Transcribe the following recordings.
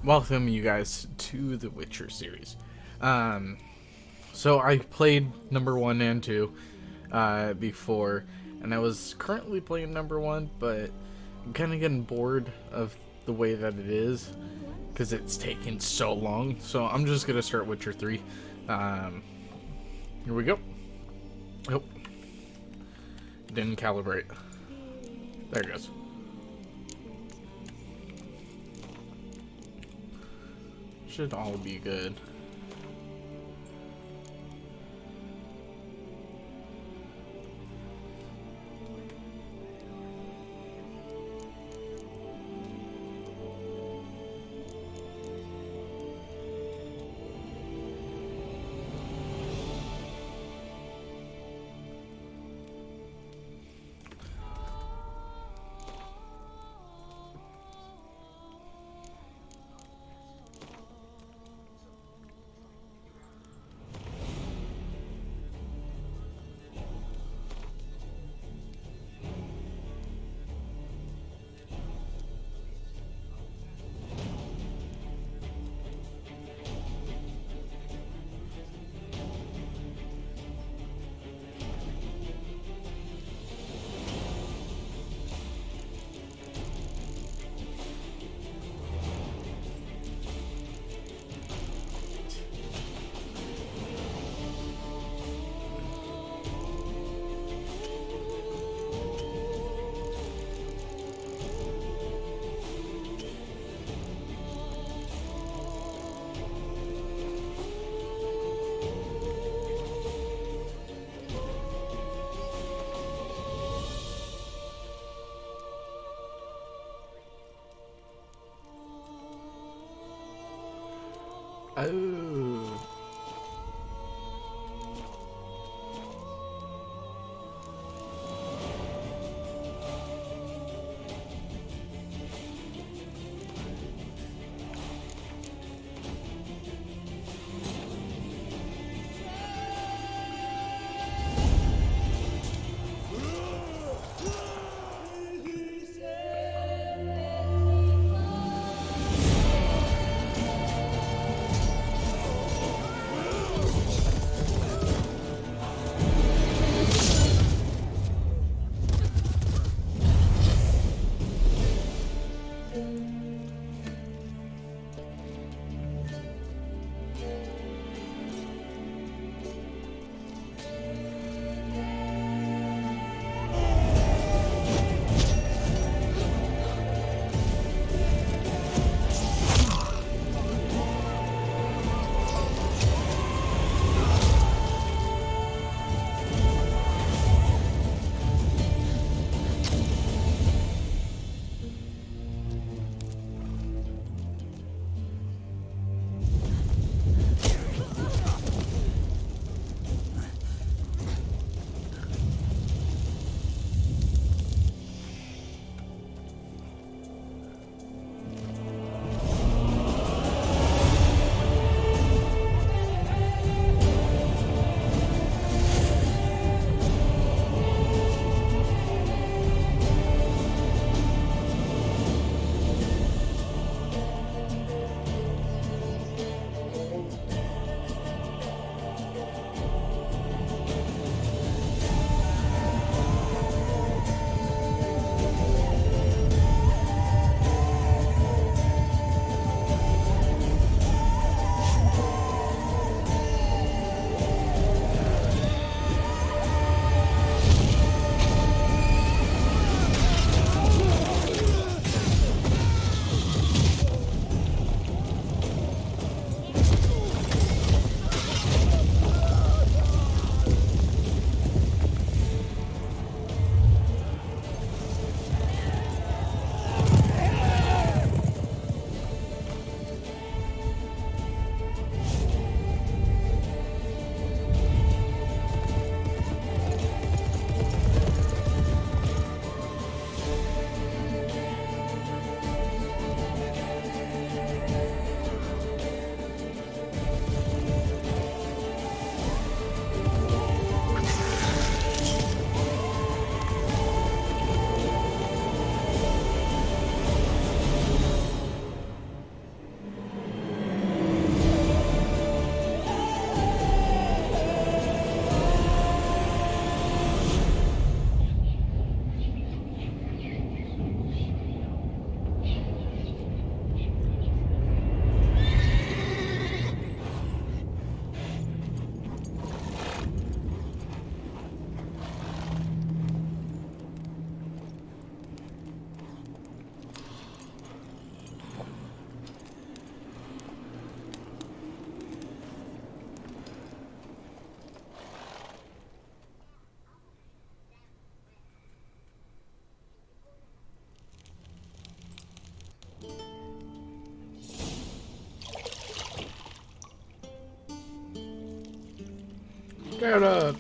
Welcome you guys to the Witcher series. So I played number 1 and 2 before, and I was currently playing number 1, but I'm kind of getting bored of the way that it is because it's taking so long. So I'm just gonna start Witcher 3. Here we go. Oh, didn't calibrate. There it goes. Should all be good. Oh. Get it!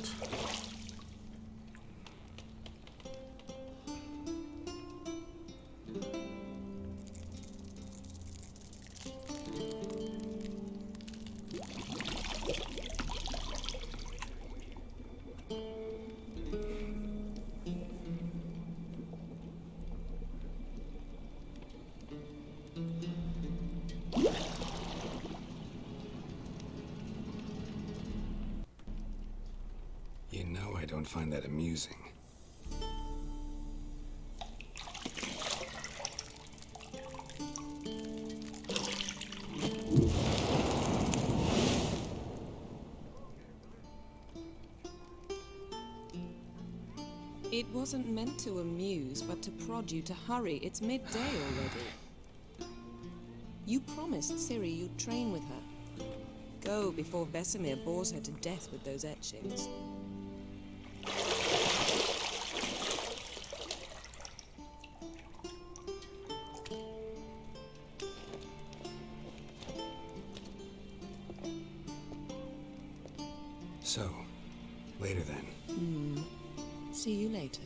You know I don't find that amusing. It wasn't meant to amuse, but to prod you to hurry. It's midday already. You promised Ciri you'd train with her. Go before Vesemir bores her to death with those etchings. So, later then. See you later.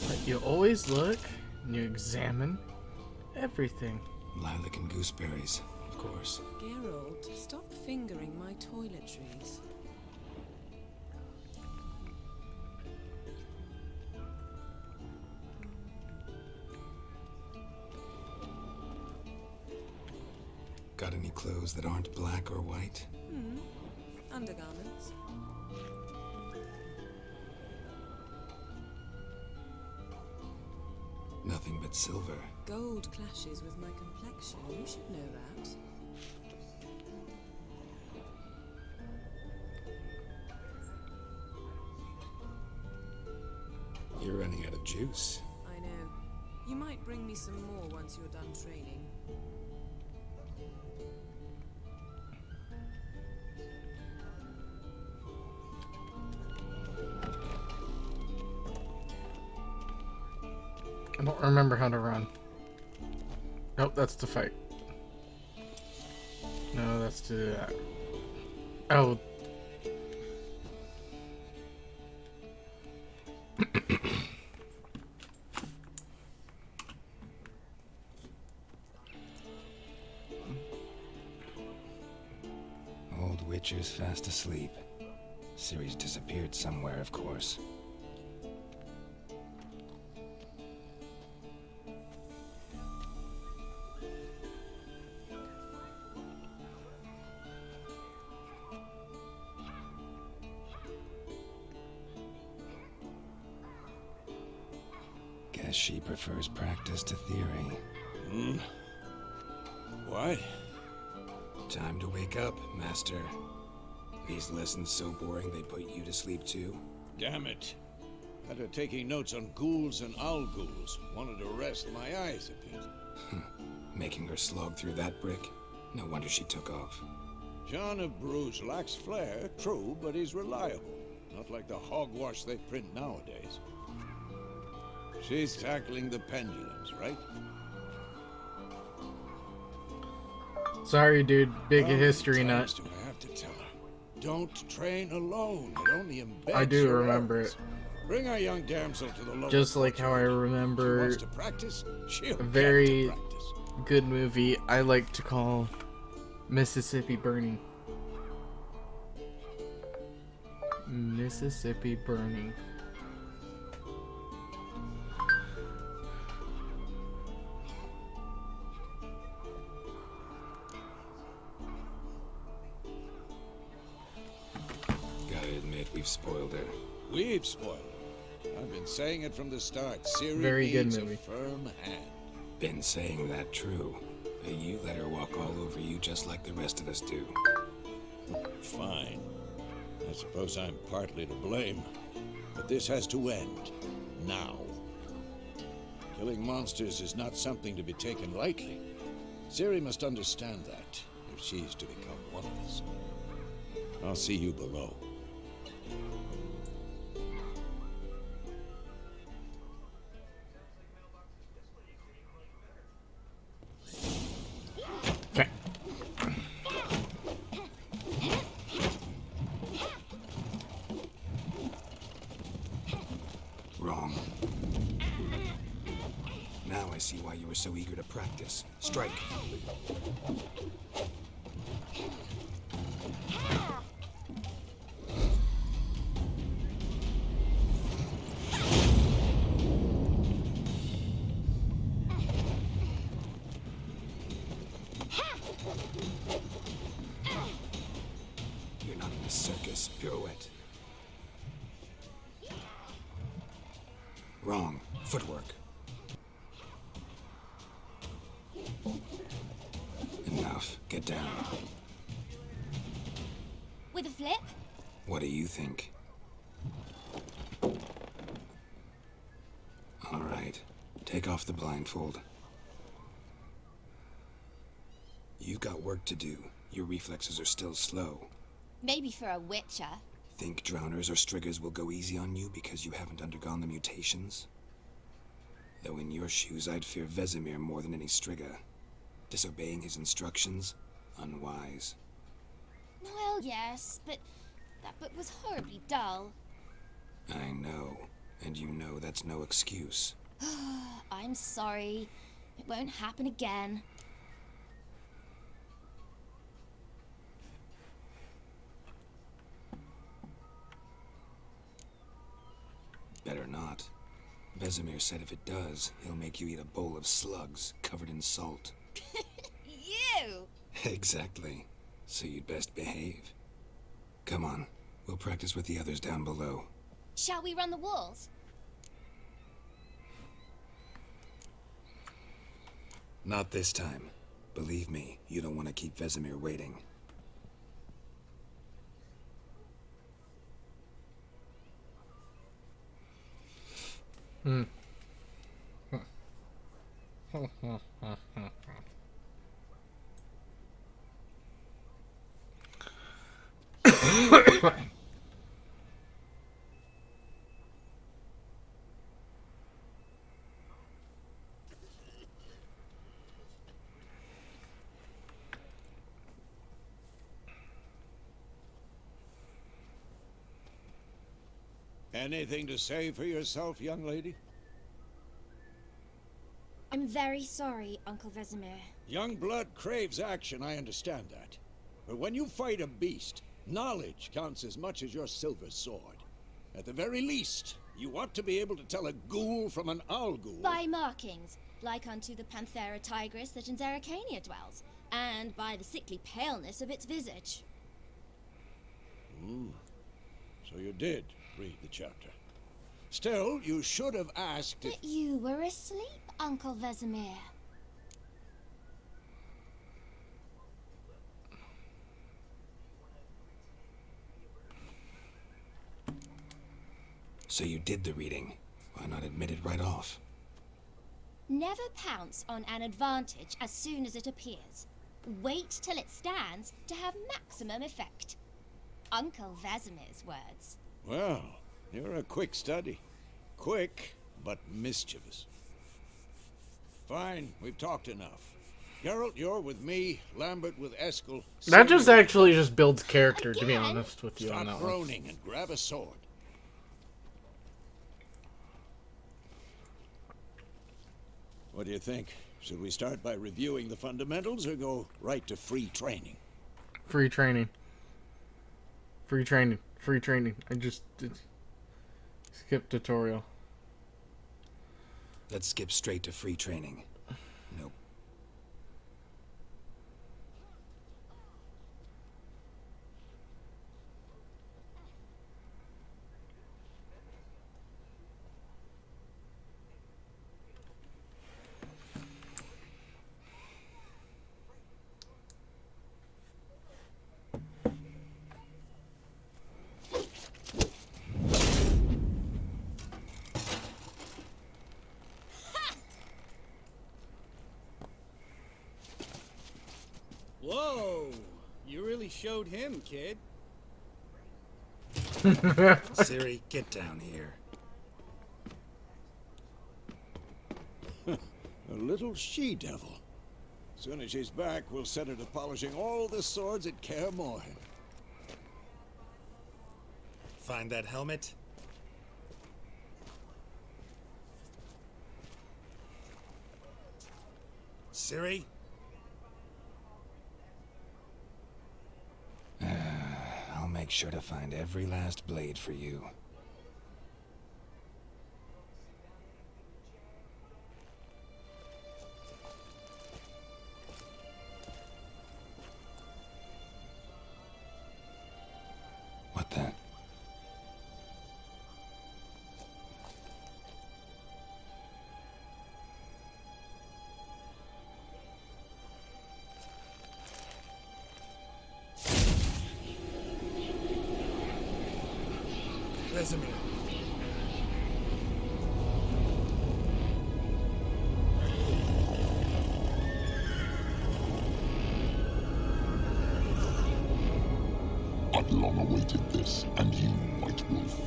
But you always look and you examine everything. Lilac and gooseberries, of course. Geralt, stop fingering my toiletries. Got any clothes that aren't black or white? Undergarments. Nothing but silver. Gold clashes with my complexion. You should know that. You're running out of juice. I know. You might bring me some more once you're done training. I don't remember how to run. Nope, that's to fight. No, that's to do that. Oh. Old Witcher's fast asleep. Ciri's disappeared somewhere, of course. Guess she prefers practice to theory. What? Time to wake up, Master. These lessons so boring they put you to sleep too? Damn it. Had her taking notes on ghouls and owl ghouls. Wanted to rest my eyes a bit. Making her slog through that brick? No wonder she took off. John of Bruges lacks flair, true, but he's reliable. Not like the hogwash they print nowadays. She's tackling the pendulums, right? Sorry, dude. Big How many history times nut. do I have to tell her? Don't train alone. It only embeds I do your remember errors. it. Bring our young damsel to the lower Just like how I courtyard. She remember wants to practice, she'll very get to practice. good movie I like to call Mississippi Burning. Mississippi Burning. Gotta admit, we've spoiled her. We've spoiled her. I've been saying it from the start. Ciri Very good needs movie. a firm hand. Been saying that true. But you let her walk all over you just like the rest of us do. Fine. I suppose I'm partly to blame. But this has to end. Now. Killing monsters is not something to be taken lightly. Ciri must understand that, if she's to become one of us. I'll see you below. Okay. Wrong. Now I see why you were so eager to practice. Strike. You're not in a circus. Pirouette. Wrong. Footwork. Enough. Get down. With a flip? What do you think? All right. Take off the blindfold. You've got work to do. Your reflexes are still slow. Maybe for a witcher. Think drowners or striggers will go easy on you because you haven't undergone the mutations? Though in your shoes, I'd fear Vesemir more than any strigger. Disobeying his instructions? Unwise. Well, yes, but that book was horribly dull. I know. And you know that's no excuse. I'm sorry. It won't happen again. Better not. Vesemir said if it does, he'll make you eat a bowl of slugs covered in salt. You! Exactly. So you'd best behave. Come on. We'll practice with the others down below. Shall we run the walls? Not this time. Believe me, you don't want to keep Vesemir waiting. Anything to say for yourself, young lady? I'm very sorry, Uncle Vesemir. Young blood craves action, I understand that. But when you fight a beast, knowledge counts as much as your silver sword. At the very least, you ought to be able to tell a ghoul from an owl ghoul. By markings, like unto the Panthera tigris that in Zerrikania dwells, and by the sickly paleness of its visage. So you did read the chapter. Still, you should have asked if... But you were asleep, Uncle Vesemir. So you did the reading. Why not admit it right off? Never pounce on an advantage as soon as it appears. Wait till it stands to have maximum effect. Uncle Vesemir's words. Well, you're a quick study. Quick, but mischievous. Fine, we've talked enough. Geralt, you're with me. Lambert with Eskel. That just Ciri- actually just builds character, to be Again? honest with you on Stop that one. groaning and grab a sword. What do you think? Should we start by reviewing the fundamentals or go right to free training? Free training. Free training. Free training. I just did skip tutorial. Let's skip straight to free training. Nope. Whoa! You really showed him, kid. Ciri, get down here. A little she-devil. Soon as she's back, we'll set her to polishing all the swords at Kaer Morhen. Find that helmet? Ciri? I'll make sure to find every last blade for you. What the? Vesemir. I've long awaited this, and you, White Wolf.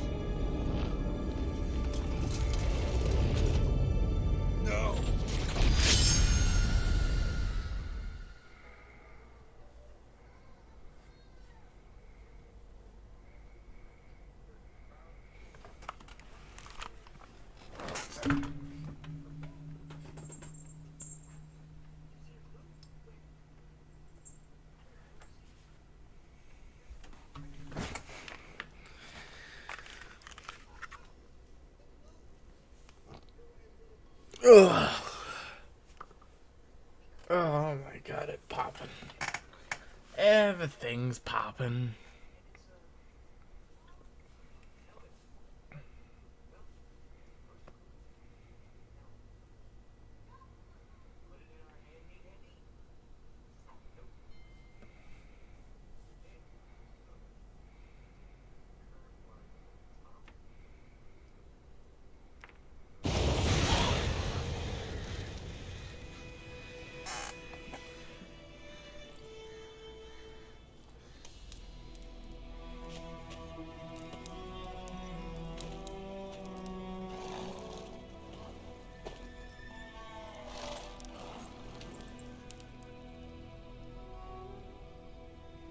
No. Ugh. Oh my god, it popping. Everything's popping.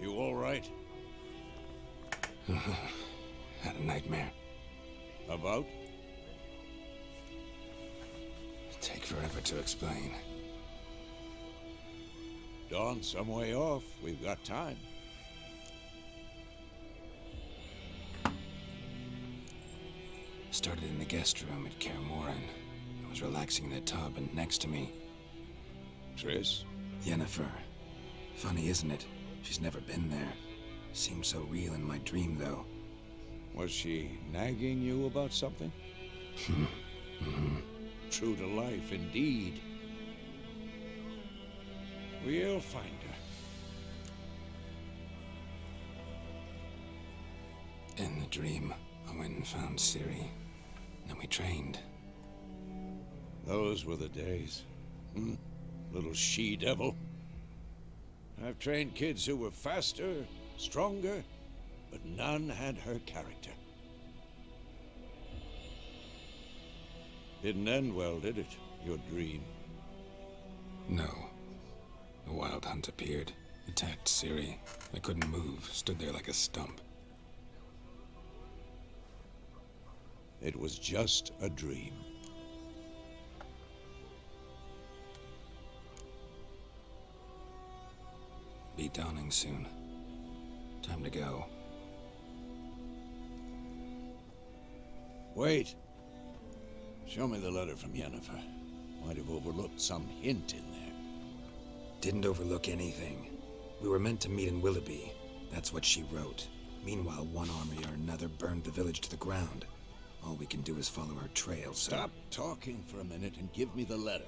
You all right? Had a nightmare. About? Take forever to explain. Dawn's some way off. We've got time. Started in the guest room at Kaer Morhen. I was relaxing in the tub, and next to me, Triss? Yennefer. Funny, isn't it? She's never been there. Seemed so real in my dream, though. Was she nagging you about something? True to life, indeed. We'll find her. In the dream, I went and found Ciri. Then we trained. Those were the days. Little she-devil. I've trained kids who were faster, stronger, but none had her character. Didn't end well, did it? Your dream? No. A wild hunt appeared, attacked Ciri. I couldn't move, stood there like a stump. It was just a dream. dawning soon. Time to go. Wait. Show me the letter from Yennefer. Might have overlooked some hint in there. Didn't overlook anything. We were meant to meet in Willoughby. That's what she wrote. Meanwhile, one army or another burned the village to the ground. All we can do is follow her trail, so... Stop talking for a minute and give me the letter.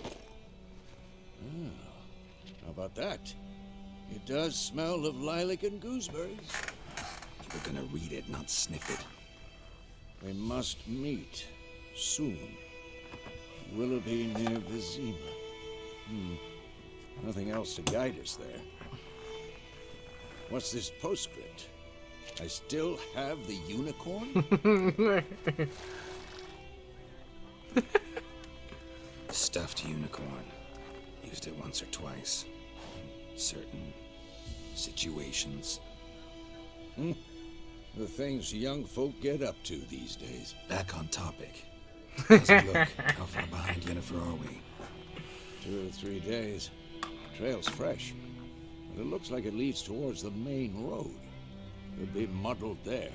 Oh, how about that? It does smell of lilac and gooseberries. You were gonna read it, not sniff it. We must meet soon. Willoughby near Vizima. Nothing else to guide us there. What's this postscript? I still have the unicorn? Stuffed unicorn. Used it once or twice. In certain situations. The things young folk get up to these days. Back on topic. How's it look? How far behind Yennefer are we? 2 or 3 days. Trail's fresh, but it looks like it leads towards the main road. Could be muddled there.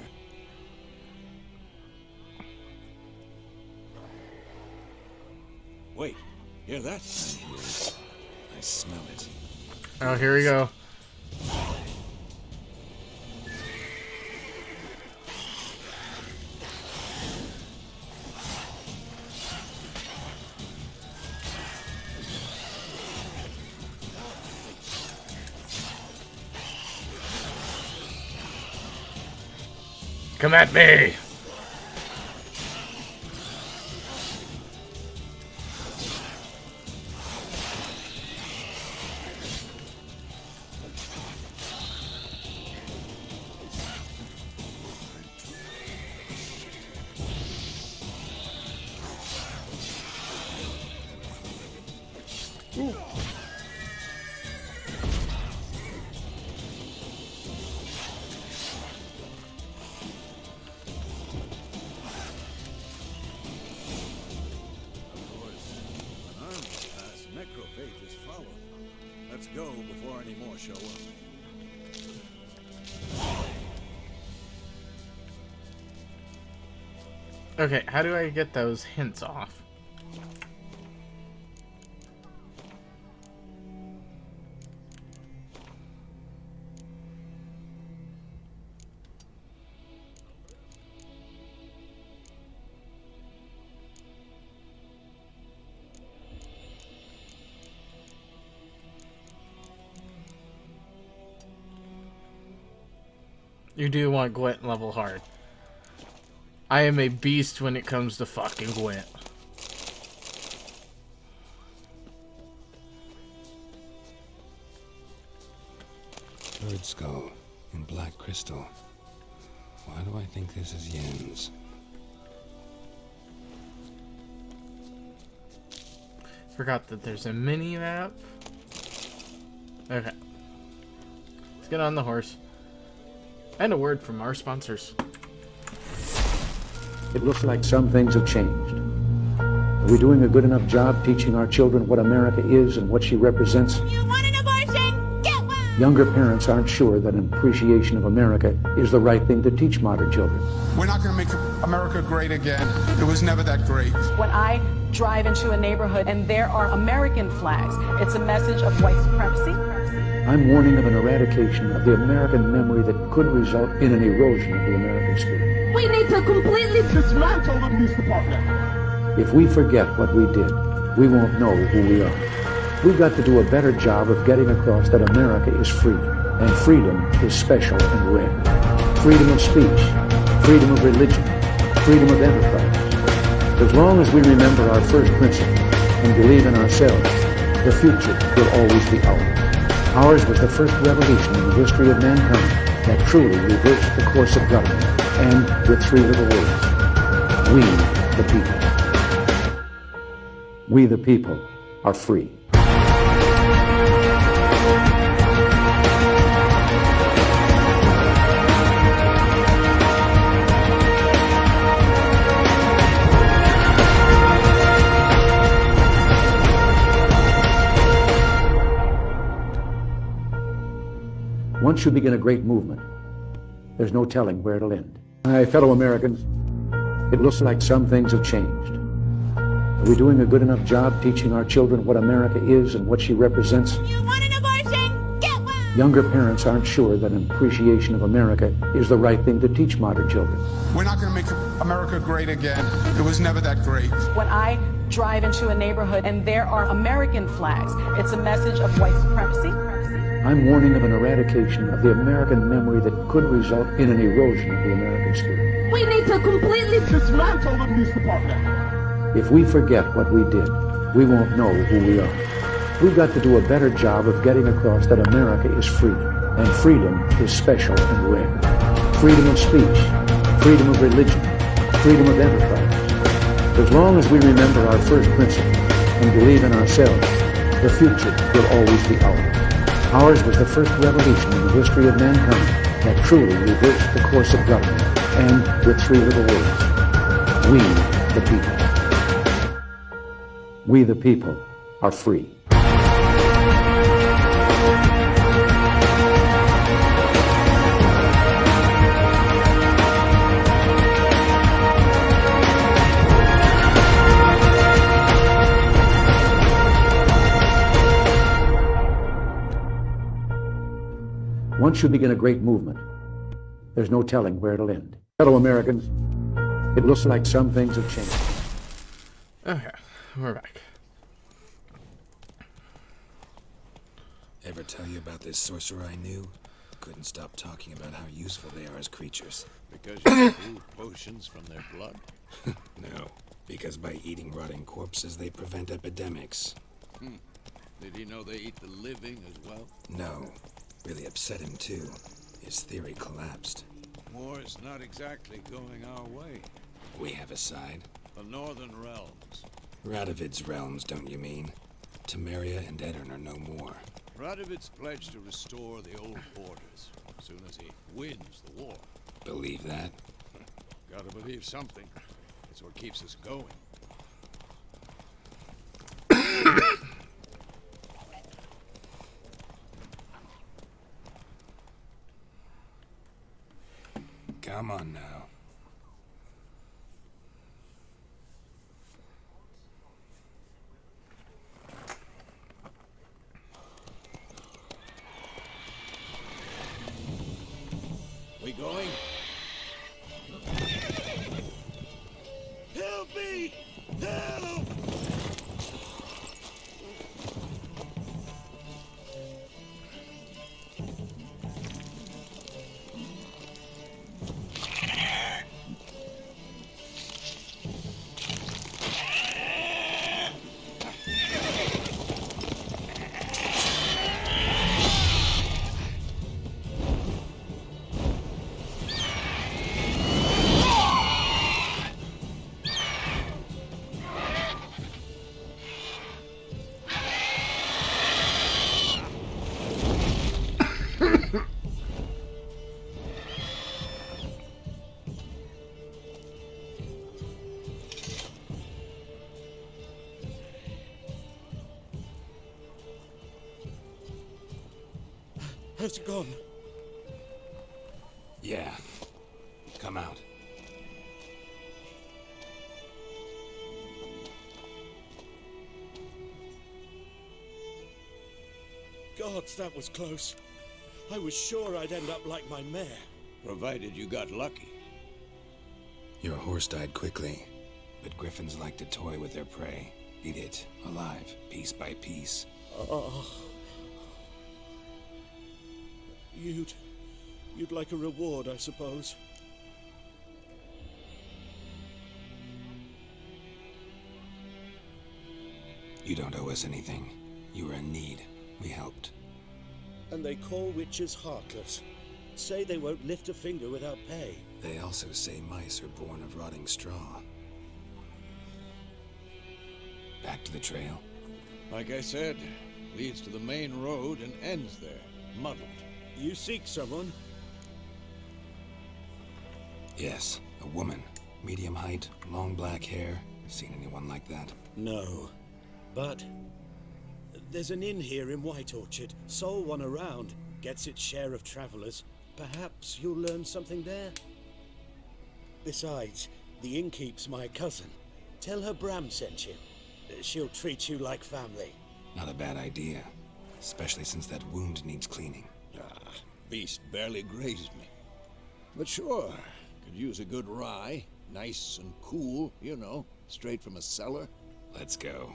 Wait, hear that? I hear it. I smell it. Oh, here we go. Come at me! Necrophages follow. Let's go before any more show up. Okay, how do I get those hints off? You do want Gwent level hard. I am a beast when it comes to fucking Gwent. Bird skull in black crystal. Why do I think this is Yen's? Forgot that there's a mini map. Okay. Let's get on the horse. And a word from our sponsors. It looks like some things have changed. Are we doing a good enough job teaching our children what America is and what she represents? You want an abortion? Get one! Younger parents aren't sure that an appreciation of America is the right thing to teach modern children. We're not going to make America great again. It was never that great. When I drive into a neighborhood and there are American flags, it's a message of white supremacy. I'm warning of an eradication of the American memory that could result in an erosion of the American spirit. We need to completely dismantle the police department. If we forget what we did, we won't know who we are. We've got to do a better job of getting across that America is free, and freedom is special and rare. Freedom of speech, freedom of religion, freedom of enterprise. As long as we remember our first principle and believe in ourselves, the future will always be ours. Ours was the first revolution in the history of mankind that truly reversed the course of government, and with 3 little words: we, the people. We, the people, are free. Once you begin a great movement, there's no telling where it'll end. My fellow Americans, it looks like some things have changed. Are we doing a good enough job teaching our children what America is and what she represents? You want an abortion? Get one! Younger parents aren't sure that an appreciation of America is the right thing to teach modern children. We're not going to make America great again. It was never that great. When I drive into a neighborhood and there are American flags, it's a message of white supremacy. I'm warning of an eradication of the American memory that could result in an erosion of the American spirit. We need to completely dismantle the police department. If we forget what we did, we won't know who we are. We've got to do a better job of getting across that America is free, and freedom is special and rare. Freedom of speech, freedom of religion, freedom of enterprise. As long as we remember our first principle and believe in ourselves, the future will always be ours. Ours was the first revolution in the history of mankind that truly reversed the course of government, and with three little words: we, the people. We, the people, are free. Once you begin a great movement, there's no telling where it'll end. Fellow Americans, it looks like some things have changed. Okay, we're back. Ever tell you about this sorcerer I knew? Couldn't stop talking about how useful they are as creatures. Because you brew potions from their blood? No, because by eating rotting corpses, they prevent epidemics. Did he know they eat the living as well? No. Really upset him, too. His theory collapsed. War is not exactly going our way. We have a side. The Northern Realms. Radovid's realms, don't you mean? Temeria and Edirn are no more. Radovid's pledged to restore the old borders as soon as he wins the war. Believe that? Gotta believe something. It's what keeps us going. Come on now. We going? Help me! Help! Has it gone? Yeah. Come out. Gods, that was close. I was sure I'd end up like my mare. Provided you got lucky. Your horse died quickly, but griffins like to toy with their prey. Eat it, alive, piece by piece. Oh. You'd like a reward, I suppose. You don't owe us anything. You were in need. We helped. And they call witches heartless. Say they won't lift a finger without pay. They also say mice are born of rotting straw. Back to the trail? Like I said, leads to the main road and ends there, muddled. You seek someone? Yes, a woman. Medium height, long black hair. Seen anyone like that? No. But there's an inn here in White Orchard. Sole one around. gets its share of travelers, perhaps you'll learn something there. Besides, the innkeep's my cousin. Tell her Bram sent you. She'll treat you like family. Not a bad idea, especially since that wound needs cleaning. Ah, beast barely grazed me. But sure, could use a good rye. Nice and cool, you know, straight from a cellar. Let's go.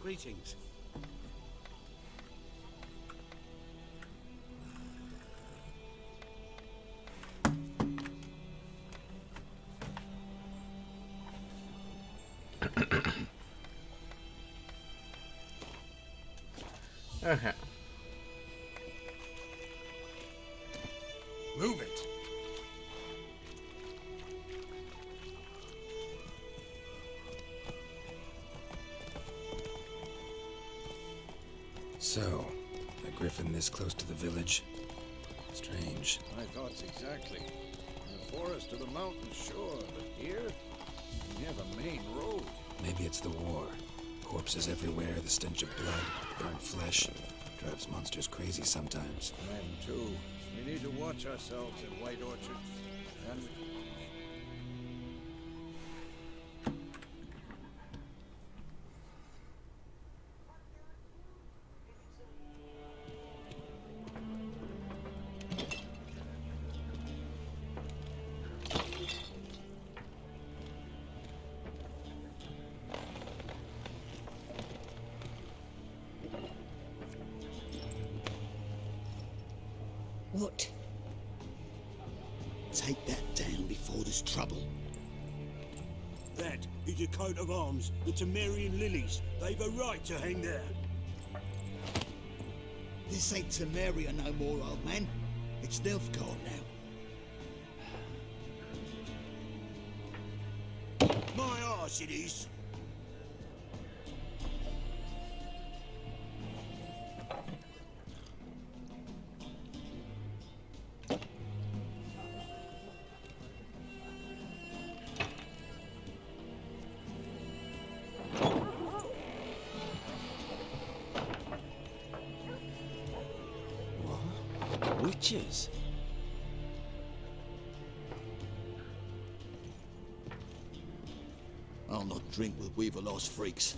Greetings. Okay. Move it. So, a griffin this close to the village? Strange. My thoughts exactly. The forest or the mountain, sure, but here, we have a main road. Maybe it's the war. Corpses everywhere, the stench of blood, burnt flesh. Drives monsters crazy sometimes. Men, too. We need to watch ourselves in White Orchard. And What? Take that down before there's trouble. That is a coat of arms, the Temerian lilies. They've a right to hang there. This ain't Temeria no more, old man. It's Nilfgaard now. My arse it is. Witches? I'll not drink with Weaverlost freaks.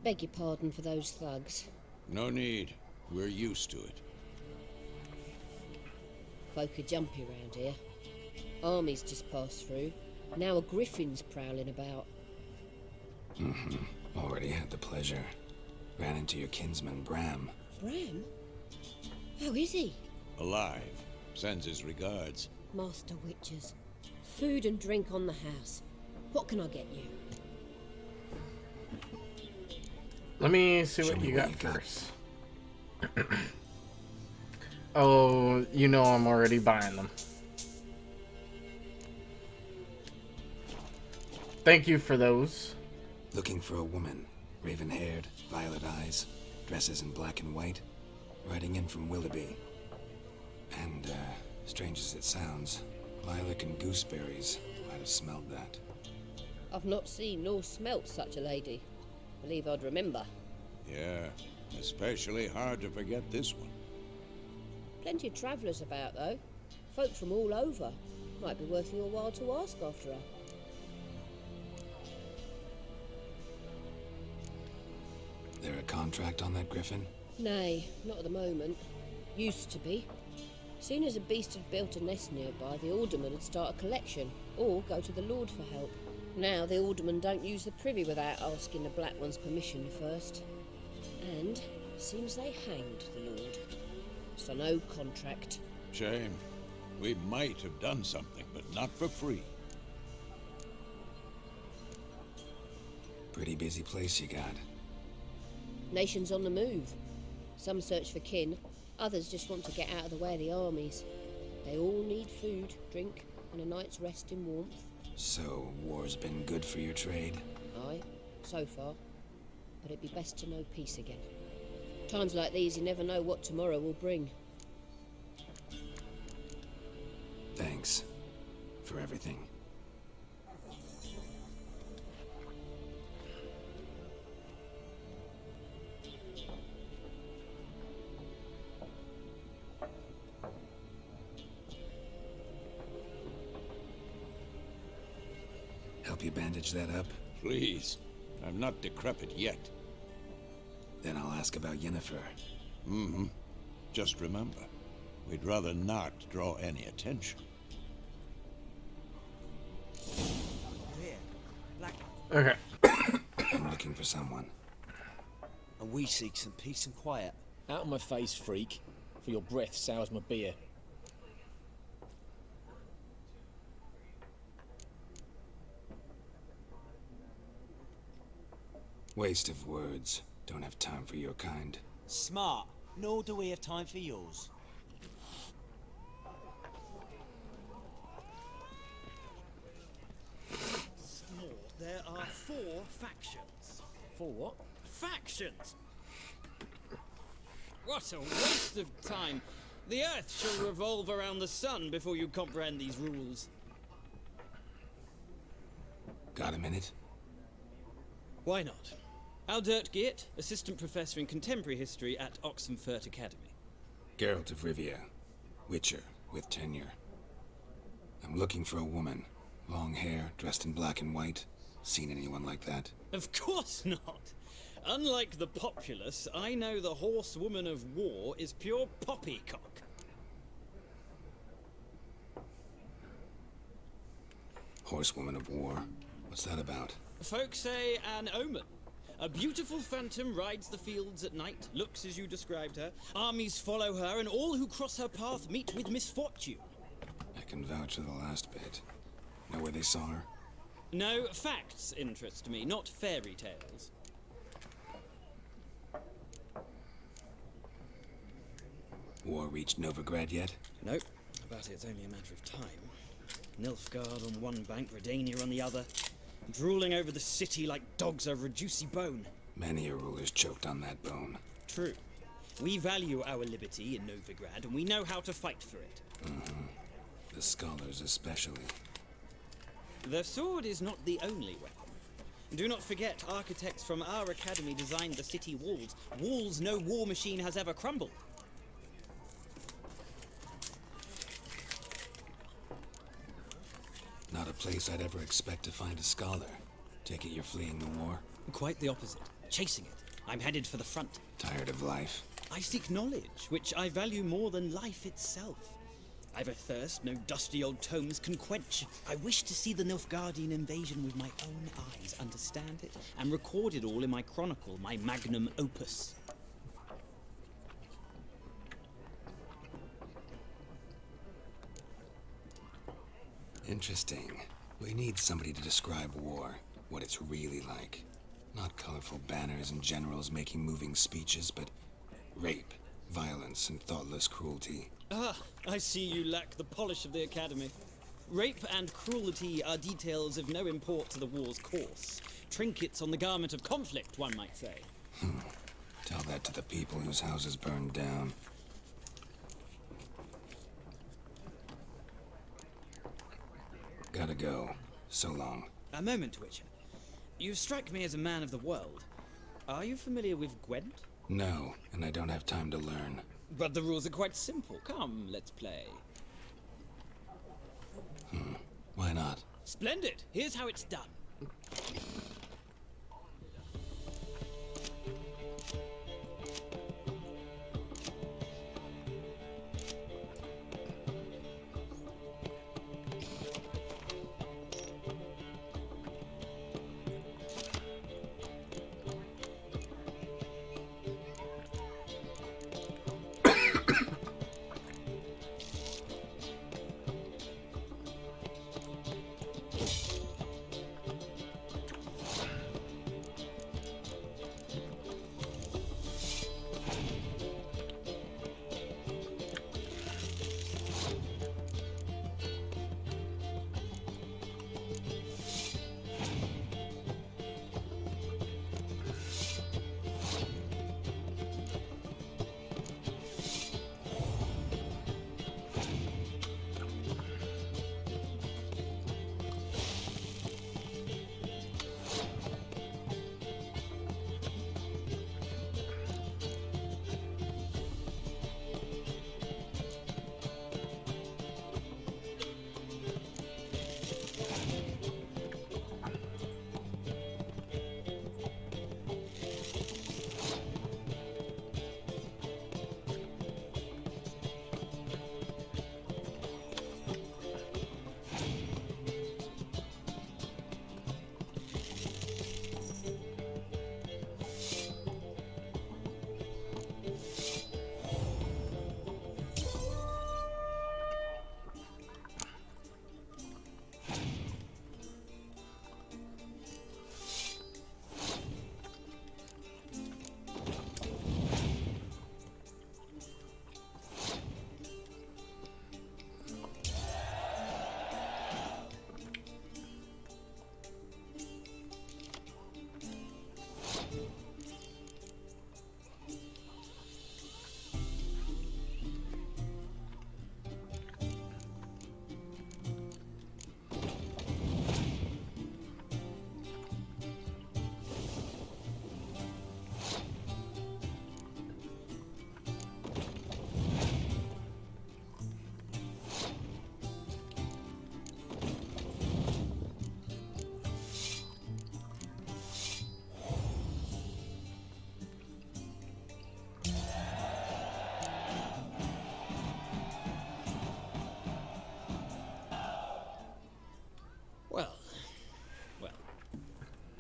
Beg your pardon for those thugs. no need. We're used to it. Folk are jumpy round here. Armies just passed through. Now a griffin's prowling about. Already had the pleasure. Ran into your kinsman, Bram. Bram? How is he? Alive. Sends his regards. Master Witchers. Food and drink on the house. What can I get you? Let me see what you got first. Oh, you know I'm already buying them. Thank you for those. Looking for a woman. Raven-haired, violet eyes, dresses in black and white. Riding in from Willoughby. And, strange as it sounds, lilac and gooseberries. Might have smelled that. I've not seen nor smelt such a lady. Believe I'd remember. Yeah, especially hard to forget this one. Plenty of travellers about, though. Folk from all over. Might be worth your while to ask after her. There a contract on that griffin? Nay, not at the moment. Used to be. Soon as a beast had built a nest nearby, the alderman would start a collection, or go to the Lord for help. Now the aldermen don't use the privy without asking the Black One's permission first. And seems they hanged the Lord. So no contract. Shame. We might have done something, but not for free. Pretty busy place you got. Nation's on the move. Some search for kin, others just want to get out of the way of the armies. They all need food, drink, and a night's rest in warmth. So, war's been good for your trade? Aye, so far. But it'd be best to know peace again. Times like these, you never know what tomorrow will bring. Thanks for everything. Help you bandage that up? Please. I'm not decrepit yet. Then I'll ask about Yennefer. Mm-hmm. Just remember, we'd rather not draw any attention. Okay. I'm looking for someone. And we seek some peace and quiet. Out of my face, freak. For your breath sours my beer. Waste of words. Don't have time for your kind. Smart. Nor do we have time for yours. There are 4 factions. 4 what? Factions! What a waste of time. The Earth shall revolve around the sun before you comprehend these rules. Got a minute? Why not? Aldert Geert, Assistant Professor in Contemporary History at Oxenfurt Academy. Geralt of Rivia. Witcher, with tenure. I'm looking for a woman. Long hair, dressed in black and white. Seen anyone like that? Of course not. Unlike the populace, I know the horsewoman of war is pure poppycock. Horsewoman of war? What's that about? Folk say an omen. A beautiful phantom rides the fields at night, looks as you described her. Armies follow her, and all who cross her path meet with misfortune. I can vouch for the last bit. Know where they saw her? No, facts interest me, not fairy tales. War reached Novigrad yet? Nope, but it's only a matter of time. Nilfgaard on one bank, Redania on the other, drooling over the city like dogs over a juicy bone. Many a ruler's choked on that bone. True. We value our liberty in Novigrad, and we know how to fight for it. Mm-hmm. The scholars especially. The sword is not the only weapon. Do not forget, architects from our academy designed the city walls. Walls no war machine has ever crumbled. Not a place I'd ever expect to find a scholar. Take it you're fleeing the war? Quite the opposite. Chasing it. I'm headed for the front. Tired of life? I seek knowledge, which I value more than life itself. I've a thirst no dusty old tomes can quench. I wish to see the Nilfgaardian invasion with my own eyes, understand it, and record it all in my chronicle, my magnum opus. Interesting. We need somebody to describe war, what it's really like. Not colorful banners and generals making moving speeches, but rape, violence, and thoughtless cruelty. Ah, I see you lack the polish of the Academy. Rape and cruelty are details of no import to the war's course. Trinkets on the garment of conflict, one might say. Tell that to the people whose houses burned down. Gotta go. So long. A moment, Witcher. You strike me as a man of the world. Are you familiar with Gwent? No, and I don't have time to learn. But the rules are quite simple. Come, let's play. Why not? Splendid! Here's how it's done.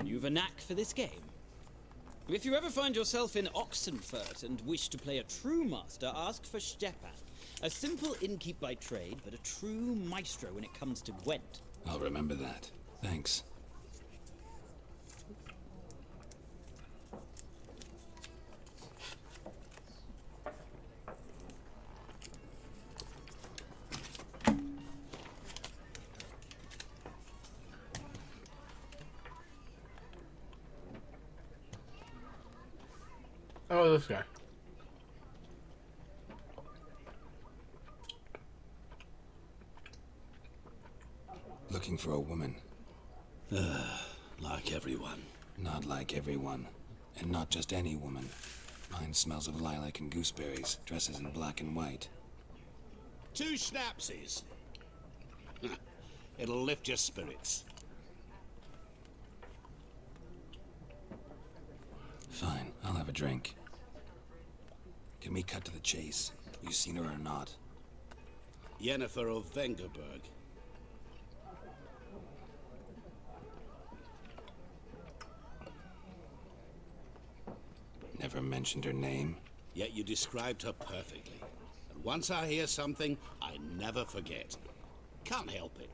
You've a knack for this game. If you ever find yourself in Oxenfurt and wish to play a true master, ask for Stepan. A simple innkeep by trade, but a true maestro when it comes to Gwent. I'll remember that. Thanks. Oh, this guy. Looking for a woman. Like everyone. Not like everyone. And not just any woman. Mine smells of lilac and gooseberries, dresses in black and white. 2 schnapsies. It'll lift your spirits. Fine, I'll have a drink. Can we cut to the chase? You seen her or not? Yennefer of Vengerberg. Never mentioned her name. Yet you described her perfectly. And once I hear something, I never forget. Can't help it.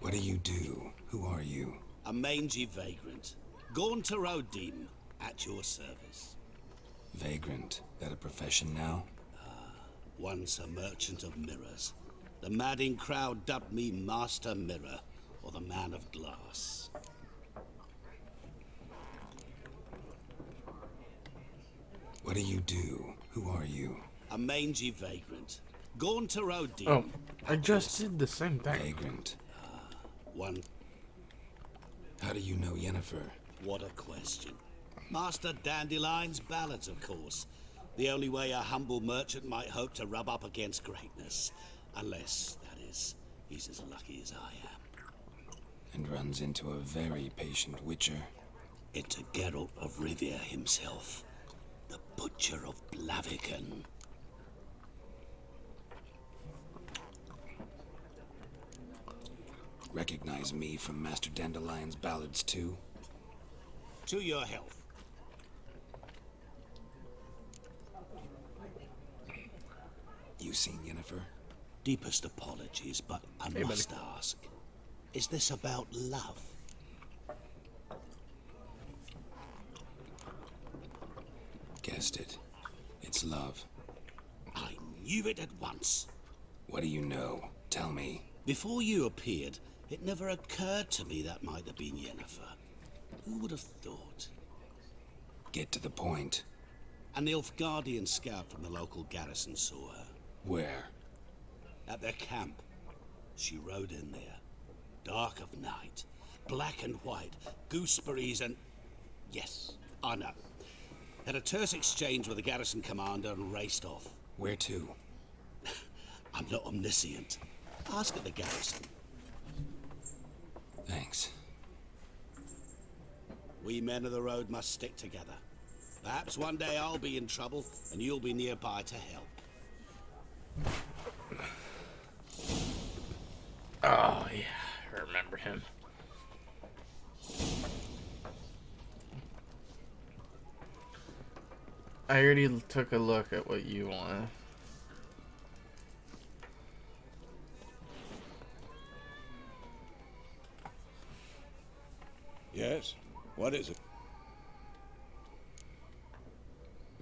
What do you do? Who are you? A mangy vagrant. Gaunter O'Dim, at your service. Vagrant. That a profession now? Once a merchant of mirrors. The madding crowd dubbed me Master Mirror, or the Man of Glass. What do you do? Who are you? A mangy vagrant. Gaunter O'Dim. Oh, I just did the same thing. Vagrant. One. How do you know Yennefer? What a question. Master Dandelion's ballads, of course. The only way a humble merchant might hope to rub up against greatness. Unless, that is, he's as lucky as I am. And runs into a very patient witcher. Into Geralt of Rivia himself. The Butcher of Blaviken. Recognize me from Master Dandelion's ballads too? To your health. You seen Yennefer? Deepest apologies, but I Hey, must buddy. ask. Is this about love? Guessed it. It's love. I knew it at once. What do you know? Tell me. Before you appeared, it never occurred to me that might have been Yennefer. Who would have thought? Get to the point. A Nilfgaardian scout from the local garrison saw her. Where? At their camp. She rode in there. Dark of night. Black and white. Gooseberries and... Yes, I know. Had a terse exchange with the garrison commander and raced off. Where to? I'm not omniscient. Ask at the garrison. Thanks. We men of the road must stick together. Perhaps one day I'll be in trouble and you'll be nearby to help. Oh, yeah, I remember him. I already took a look at what you want. Yes? What is it?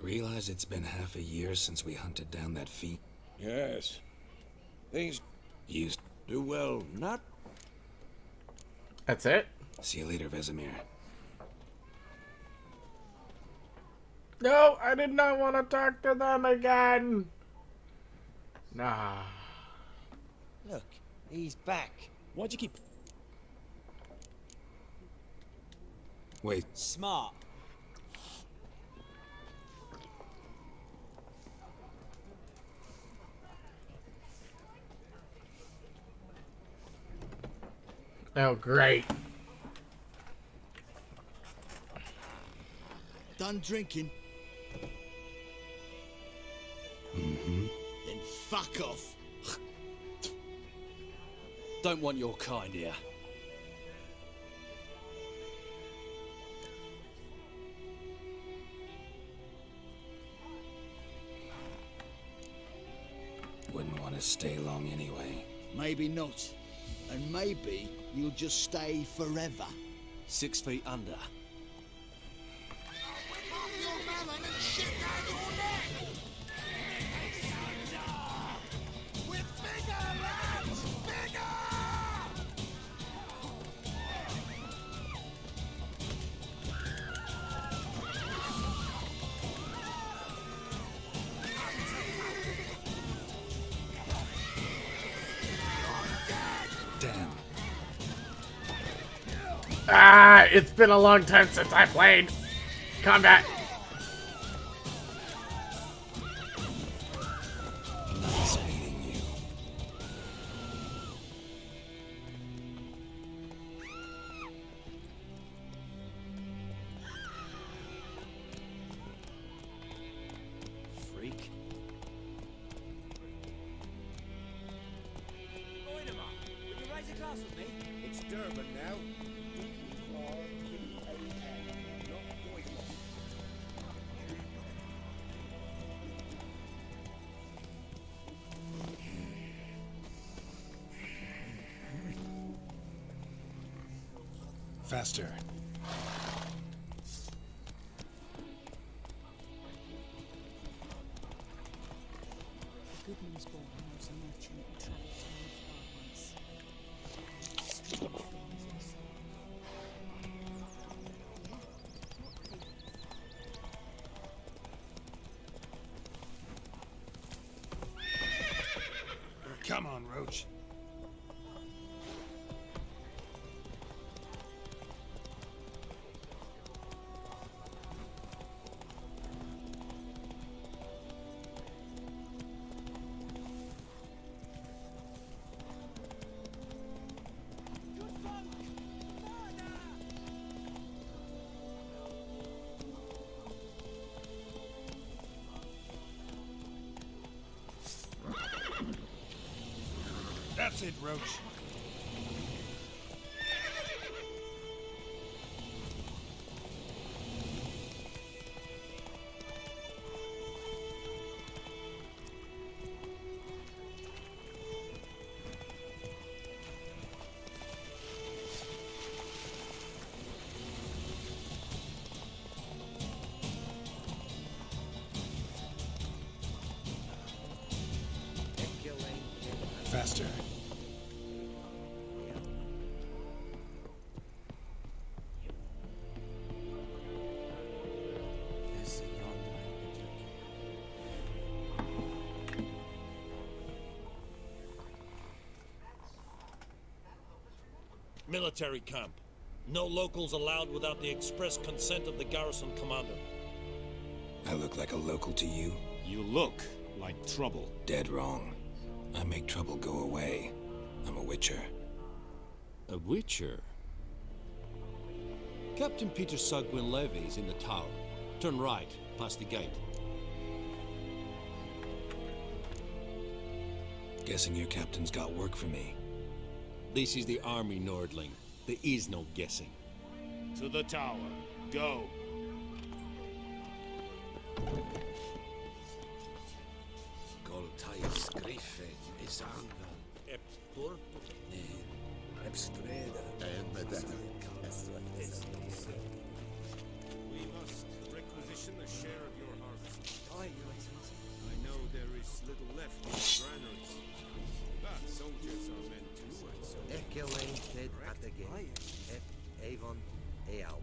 Realize it's been half a year since we hunted down that feat? Yes. Things Used. do well not. That's it? See you later, Vesemir. No, I did not want to talk to them again. Nah. Look, he's back. Why'd you keep... Wait, Smart. Oh, great. Done drinking? mm-hmm. Then fuck off. Don't want your kind here. Wouldn't want to stay long anyway. Maybe not. And maybe you'll just stay forever. 6 feet under. Damn. Ah, it's been a long time since I played combat. Nice meeting you. Freak. Would you raise a glass with me? It's Durban now. D-R-B-A-N, not Doyman. Faster. Goodmansborn knows a merchant who travelled to Nilfgaard once. Strange things he saw. Come on, Roach. That's it, Roach. Faster. Military camp. No locals allowed without the express consent of the garrison commander. I look like a local to you? You look like trouble. Dead wrong. I make trouble go away. I'm a witcher. A witcher? Captain Peter Sugwin Levy's in the tower. Turn right, past the gate. Guessing your captain's got work for me. This is the army, Nordling. There is no guessing. To the tower. Go. Goltais Griffe is angan. Ep purpur. Ep streda. We must requisition a share of your harvest. I know there is little left in the granaries. But soldiers are meant to, and so... Ecelated at the gate. Ep Avon Eal.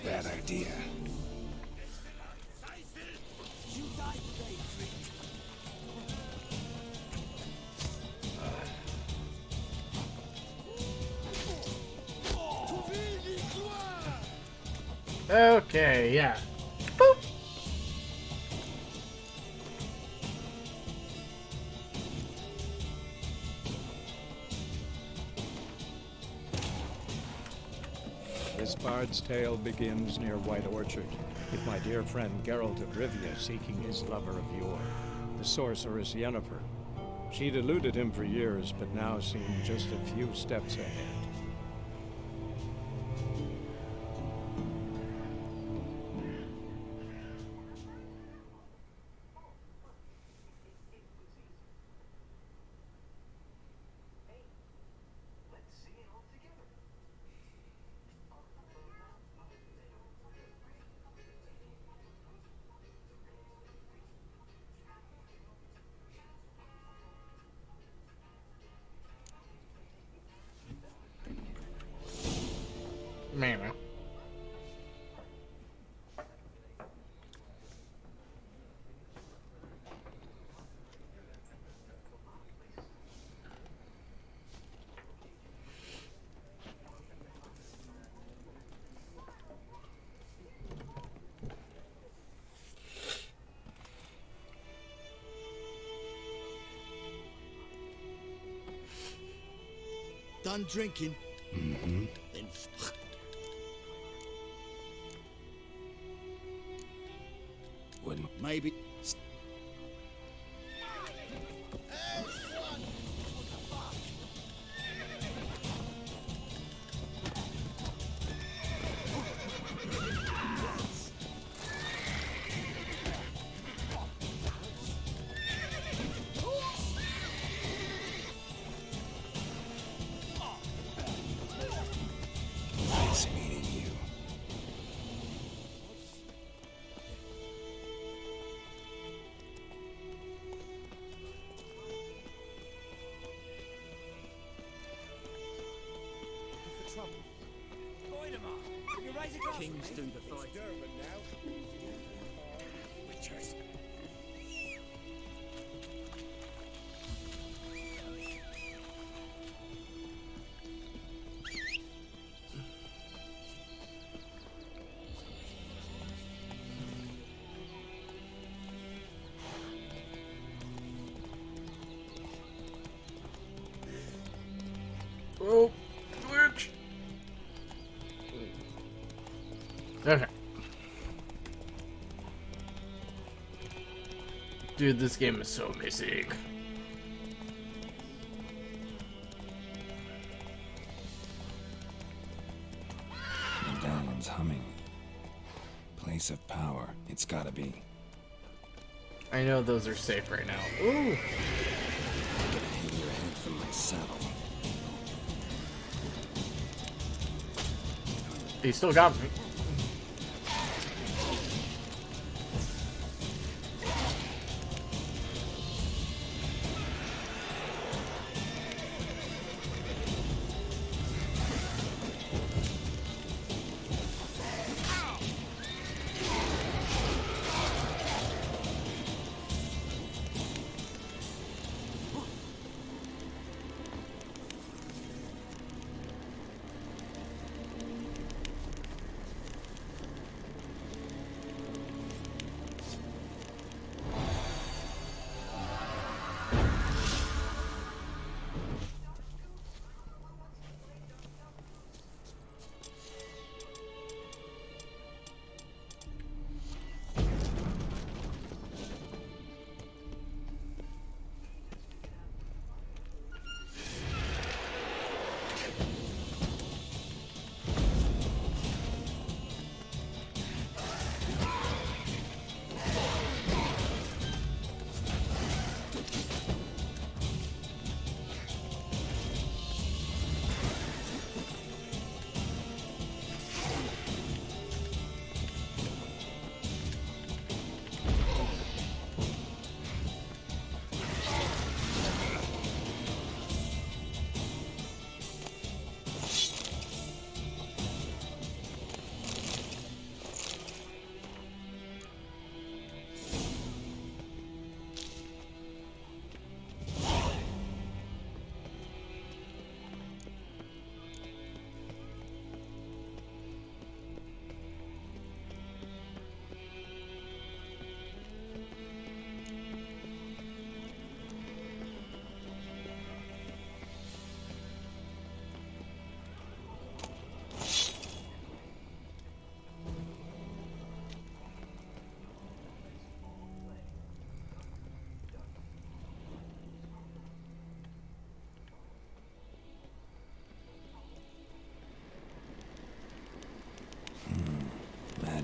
Bad idea. You died today, Creed. Okay, yeah. Boop. This bard's tale begins near White Orchard, with my dear friend Geralt of Rivia seeking his lover of yore. the sorceress Yennefer. She'd eluded him for years, but now seemed just a few steps ahead. Man. Done drinking? Mm-hmm. Then Wouldn't. maybe. Nice meeting you. Kings do the fight. Witchers. Oh, glitch. Okay. Dude, this game is so amazing. Medallion's humming. Place of power. It's gotta be. I know those are safe right now. Ooh. I'm gonna hang your head from my saddle. He still got me.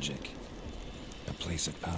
magic. A place of power.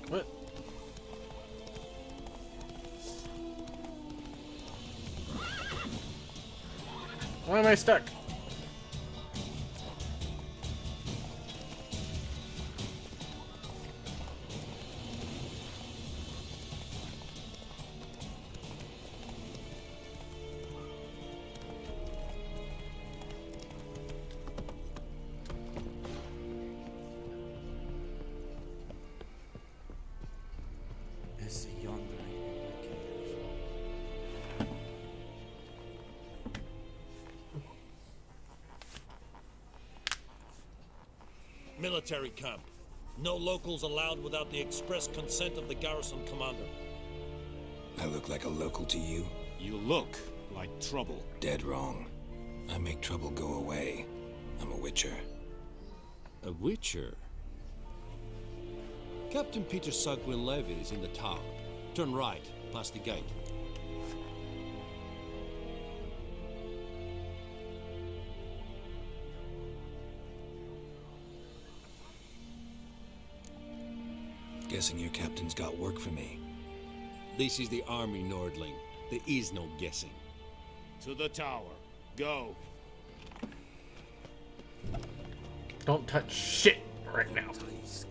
What? Why am I stuck? Military camp. No locals allowed without the express consent of the garrison commander. I look like a local to you? You look like trouble. Dead wrong. I make trouble go away. I'm a witcher. A witcher? Captain Peter Sugwin Levy is in the tower. Turn right, past the gate. Guessing your captain's got work for me. This is the army, Nordling. There is no guessing. To the tower. Go. Don't touch shit right now. We must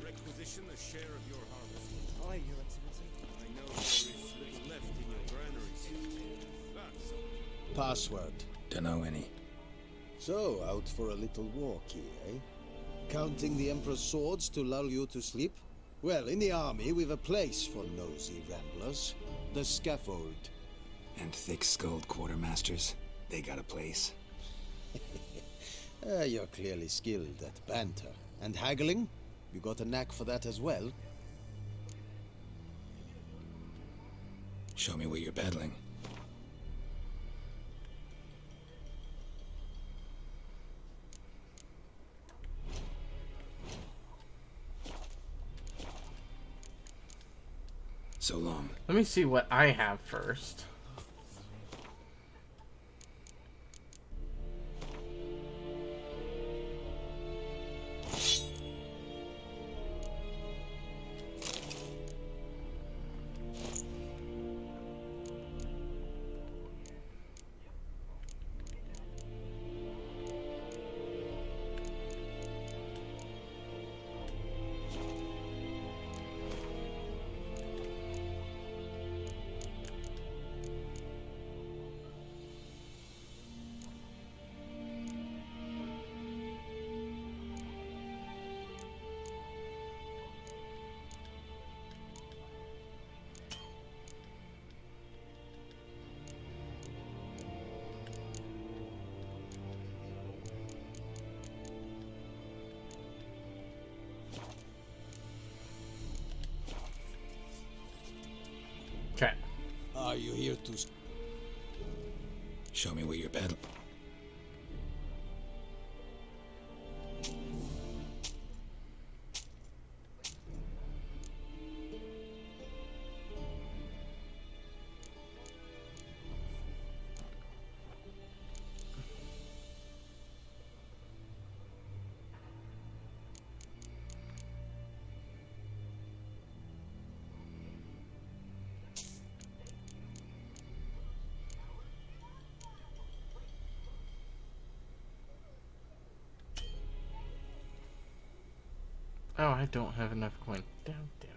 requisition a share of your harvest. Aye, Your Excellency. I know there is little left in your granaries. That's all. Password. Dunno any. So, out for a little walk here, eh? Counting the Emperor's swords to lull you to sleep? Well, in the army, we've a place for nosy ramblers. The scaffold. And thick-skulled quartermasters. They got a place. You're clearly skilled at banter. And haggling? You got a knack for that as well? Show me what you're battling. So long. Let me see what I have first. Okay. Are you here to... Show me what you're battling. Oh, I don't have enough coin. Damn it.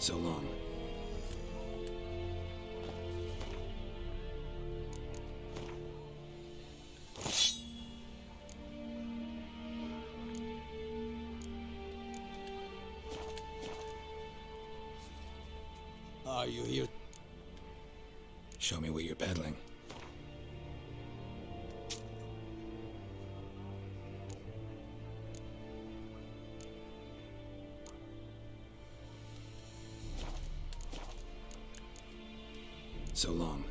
So long. Are you here? Show me what you're peddling. So long.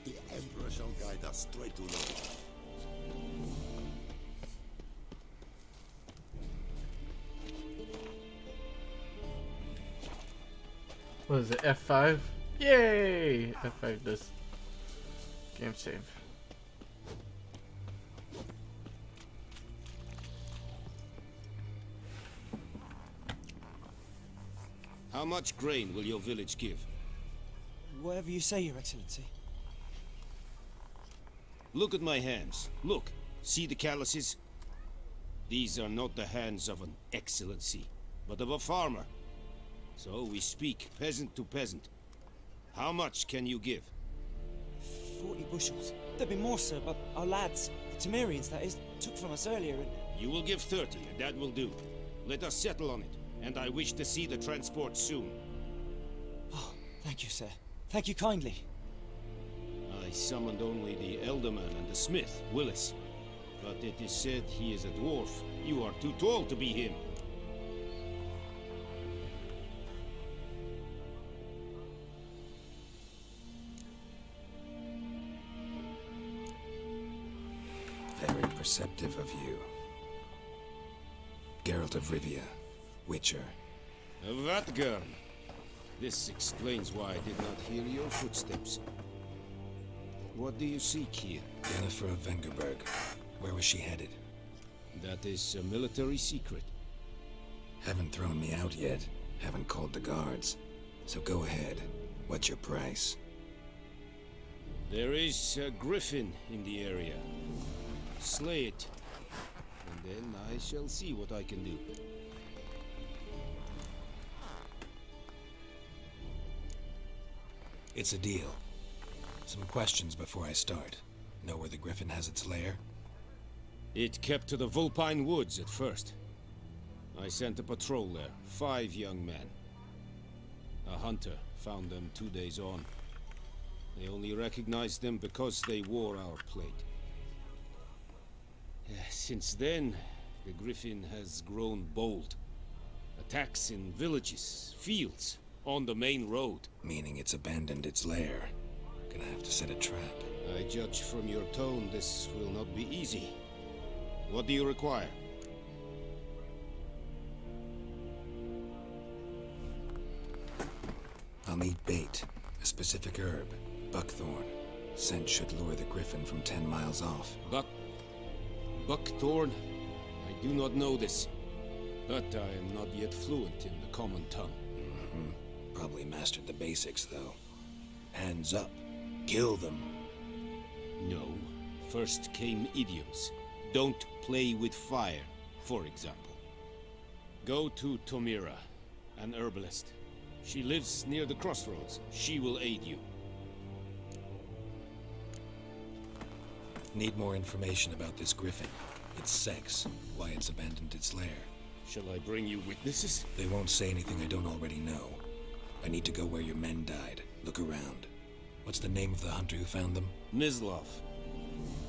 The Emperor shall guide us straight to Lord. What is it, F5? Yay! F5 does game save. How much grain will your village give? Whatever you say, Your Excellency. Look at my hands. Look. See the calluses? These are not the hands of an excellency, but of a farmer. So we speak peasant to peasant. How much can you give? 40 bushels. There'd be more, sir, but our lads, the Temerians, that is, took from us earlier and... You will give 30, and that will do. Let us settle on it, and I wish to see the transport soon. Oh, thank you, sir. Thank you kindly. I summoned only the Elderman and the smith, Willis. But it is said he is a dwarf. You are too tall to be him. Very perceptive of you. Geralt of Rivia, Witcher. Vatgern. This explains why I did not hear your footsteps. What do you seek here? Yennefer of Vengerberg. Where was she headed? That is a military secret. Haven't thrown me out yet. Haven't called the guards. So go ahead. What's your price? There is a griffin in the area. Slay it. And then I shall see what I can do. It's a deal. Some questions before I start. Know where the griffin has its lair? It kept to the Vulpine Woods at first. I sent a patrol there, 5 young men. A hunter found them 2 days on. They only recognized them because they wore our plate. Since then, the griffin has grown bold. Attacks in villages, fields, on the main road. Meaning it's abandoned its lair. Gonna have to set a trap. I judge from your tone this will not be easy. What do you require? I'll need bait. A specific herb. Buckthorn. Scent should lure the griffin from 10 miles off. Buckthorn? I do not know this. But I am not yet fluent in the common tongue. Probably mastered the basics, though. Hands up. Kill them. No. First came idioms. Don't play with fire, for example. Go to Tomira, an herbalist. She lives near the crossroads. She will aid you. Need more information about this griffin. Its sex, why it's abandoned its lair. Shall I bring you witnesses? They won't say anything I don't already know. I need to go where your men died. Look around. What's the name of the hunter who found them? Mislav.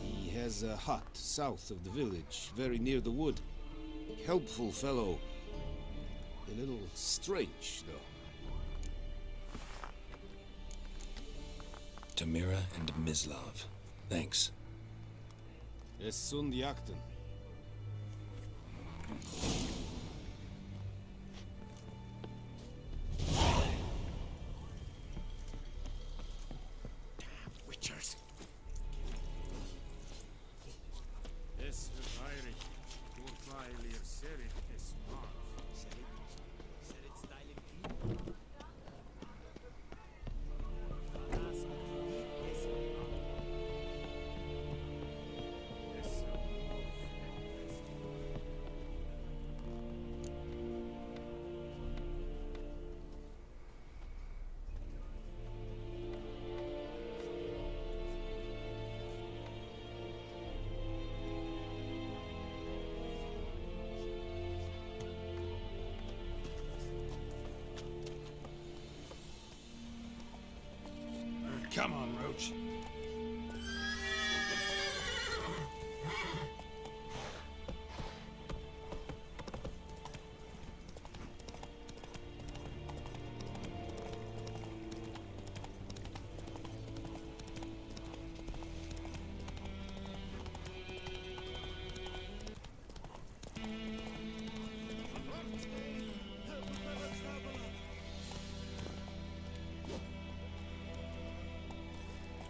He has a hut south of the village, very near the wood. Helpful fellow. A little strange, though. Tamira and Mislav. Thanks. Es sunt jakten. Witchers. Es verheirig. Urteilir serit es mar. Serit styling. Come on, Roach.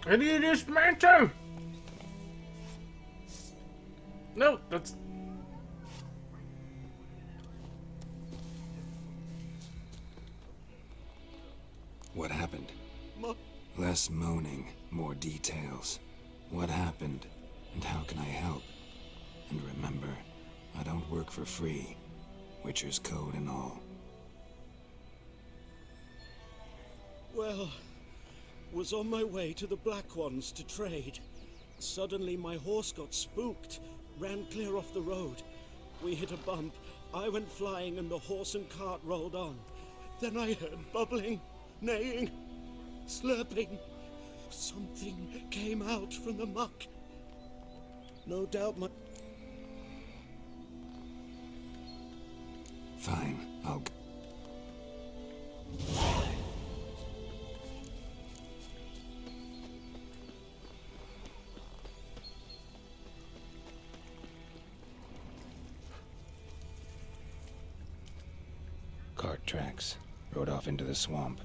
I need this mantle! No, that's... What happened? Less moaning, more details. What happened, and how can I help? And remember, I don't work for free. Witcher's code and all. Well, was on my way to the Black Ones to trade. Suddenly my horse got spooked, ran clear off the road. We hit a bump, I went flying and the horse and cart rolled on. Then I heard bubbling, neighing, slurping. Something came out from the muck. No doubt my... Fine, I'll... Cart tracks. Rode off into the swamp.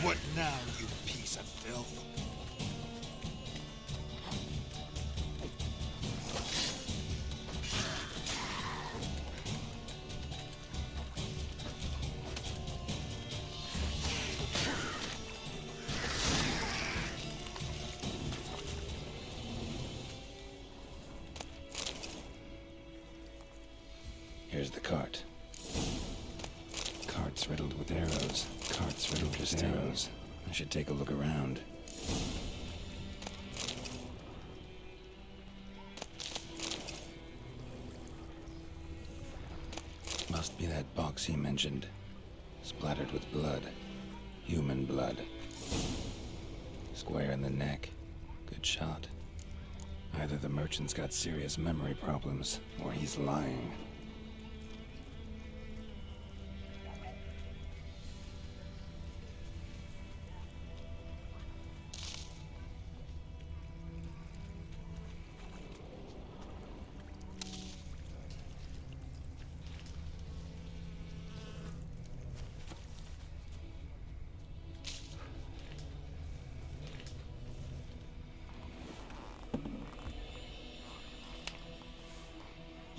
What now, you piece of filth? Here's the cart. Cart's riddled with arrows. Cart's riddled with arrows. I should take a look around. Must be that box he mentioned. Splattered with blood. Human blood. Square in the neck. Good shot. Either the merchant's got serious memory problems, or he's lying.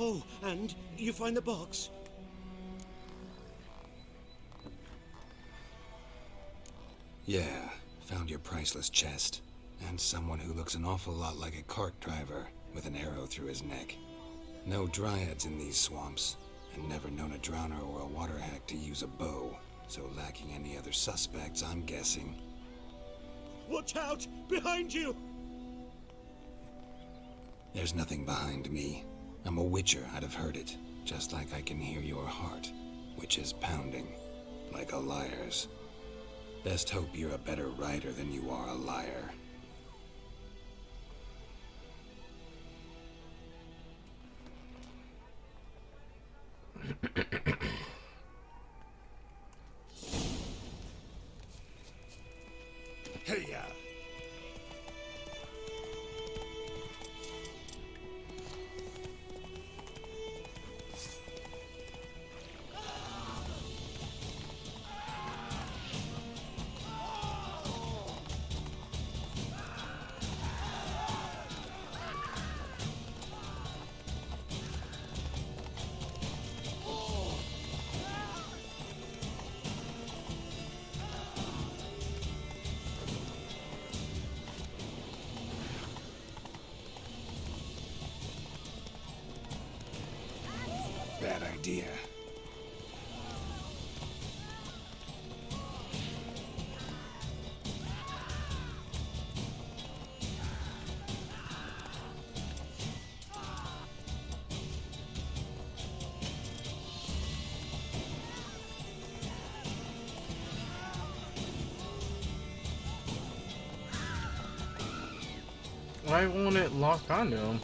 Oh, and you find the box? Yeah, found your priceless chest. And someone who looks an awful lot like a cart driver, with an arrow through his neck. No dryads in these swamps, and never known a drowner or a water hack to use a bow. So lacking any other suspects, I'm guessing. Watch out! Behind you! There's nothing behind me. I'm a witcher, I'd have heard it. Just like I can hear your heart, which is pounding, like a liar's. Best hope you're a better writer than you are a liar. Hey, ya! Bad idea. Why won't it lock onto him?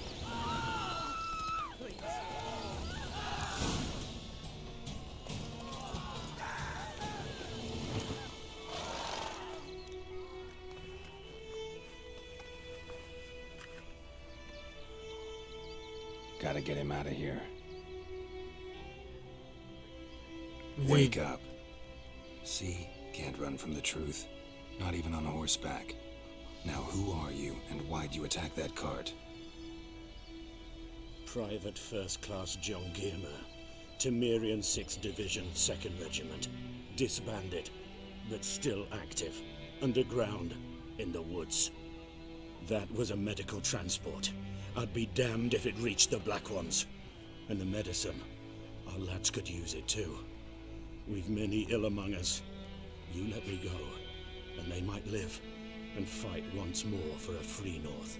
Gotta get him out of here. Wake up. See? Can't run from the truth. Not even on horseback. Now who are you, and why'd you attack that cart? Private First Class John Giermer, Temerian 6th Division, 2nd Regiment. Disbanded, but still active. Underground, in the woods. That was a medical transport. I'd be damned if it reached the Black Ones. And the medicine, our lads could use it too. We've many ill among us. You let me go, and they might live, and fight once more for a free North.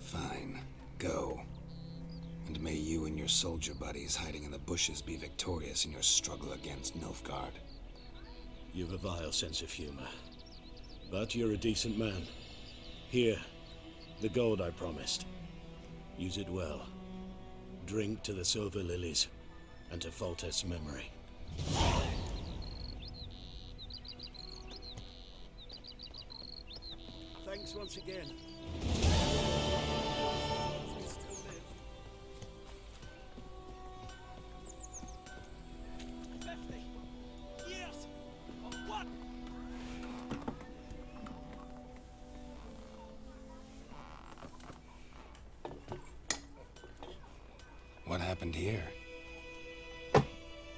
Fine. Go. And may you and your soldier buddies hiding in the bushes be victorious in your struggle against Nilfgaard. You've a vile sense of humor. But you're a decent man. Here, the gold I promised. Use it well. Drink to the silver lilies, and to Foltest's memory. Thanks once again. What happened here?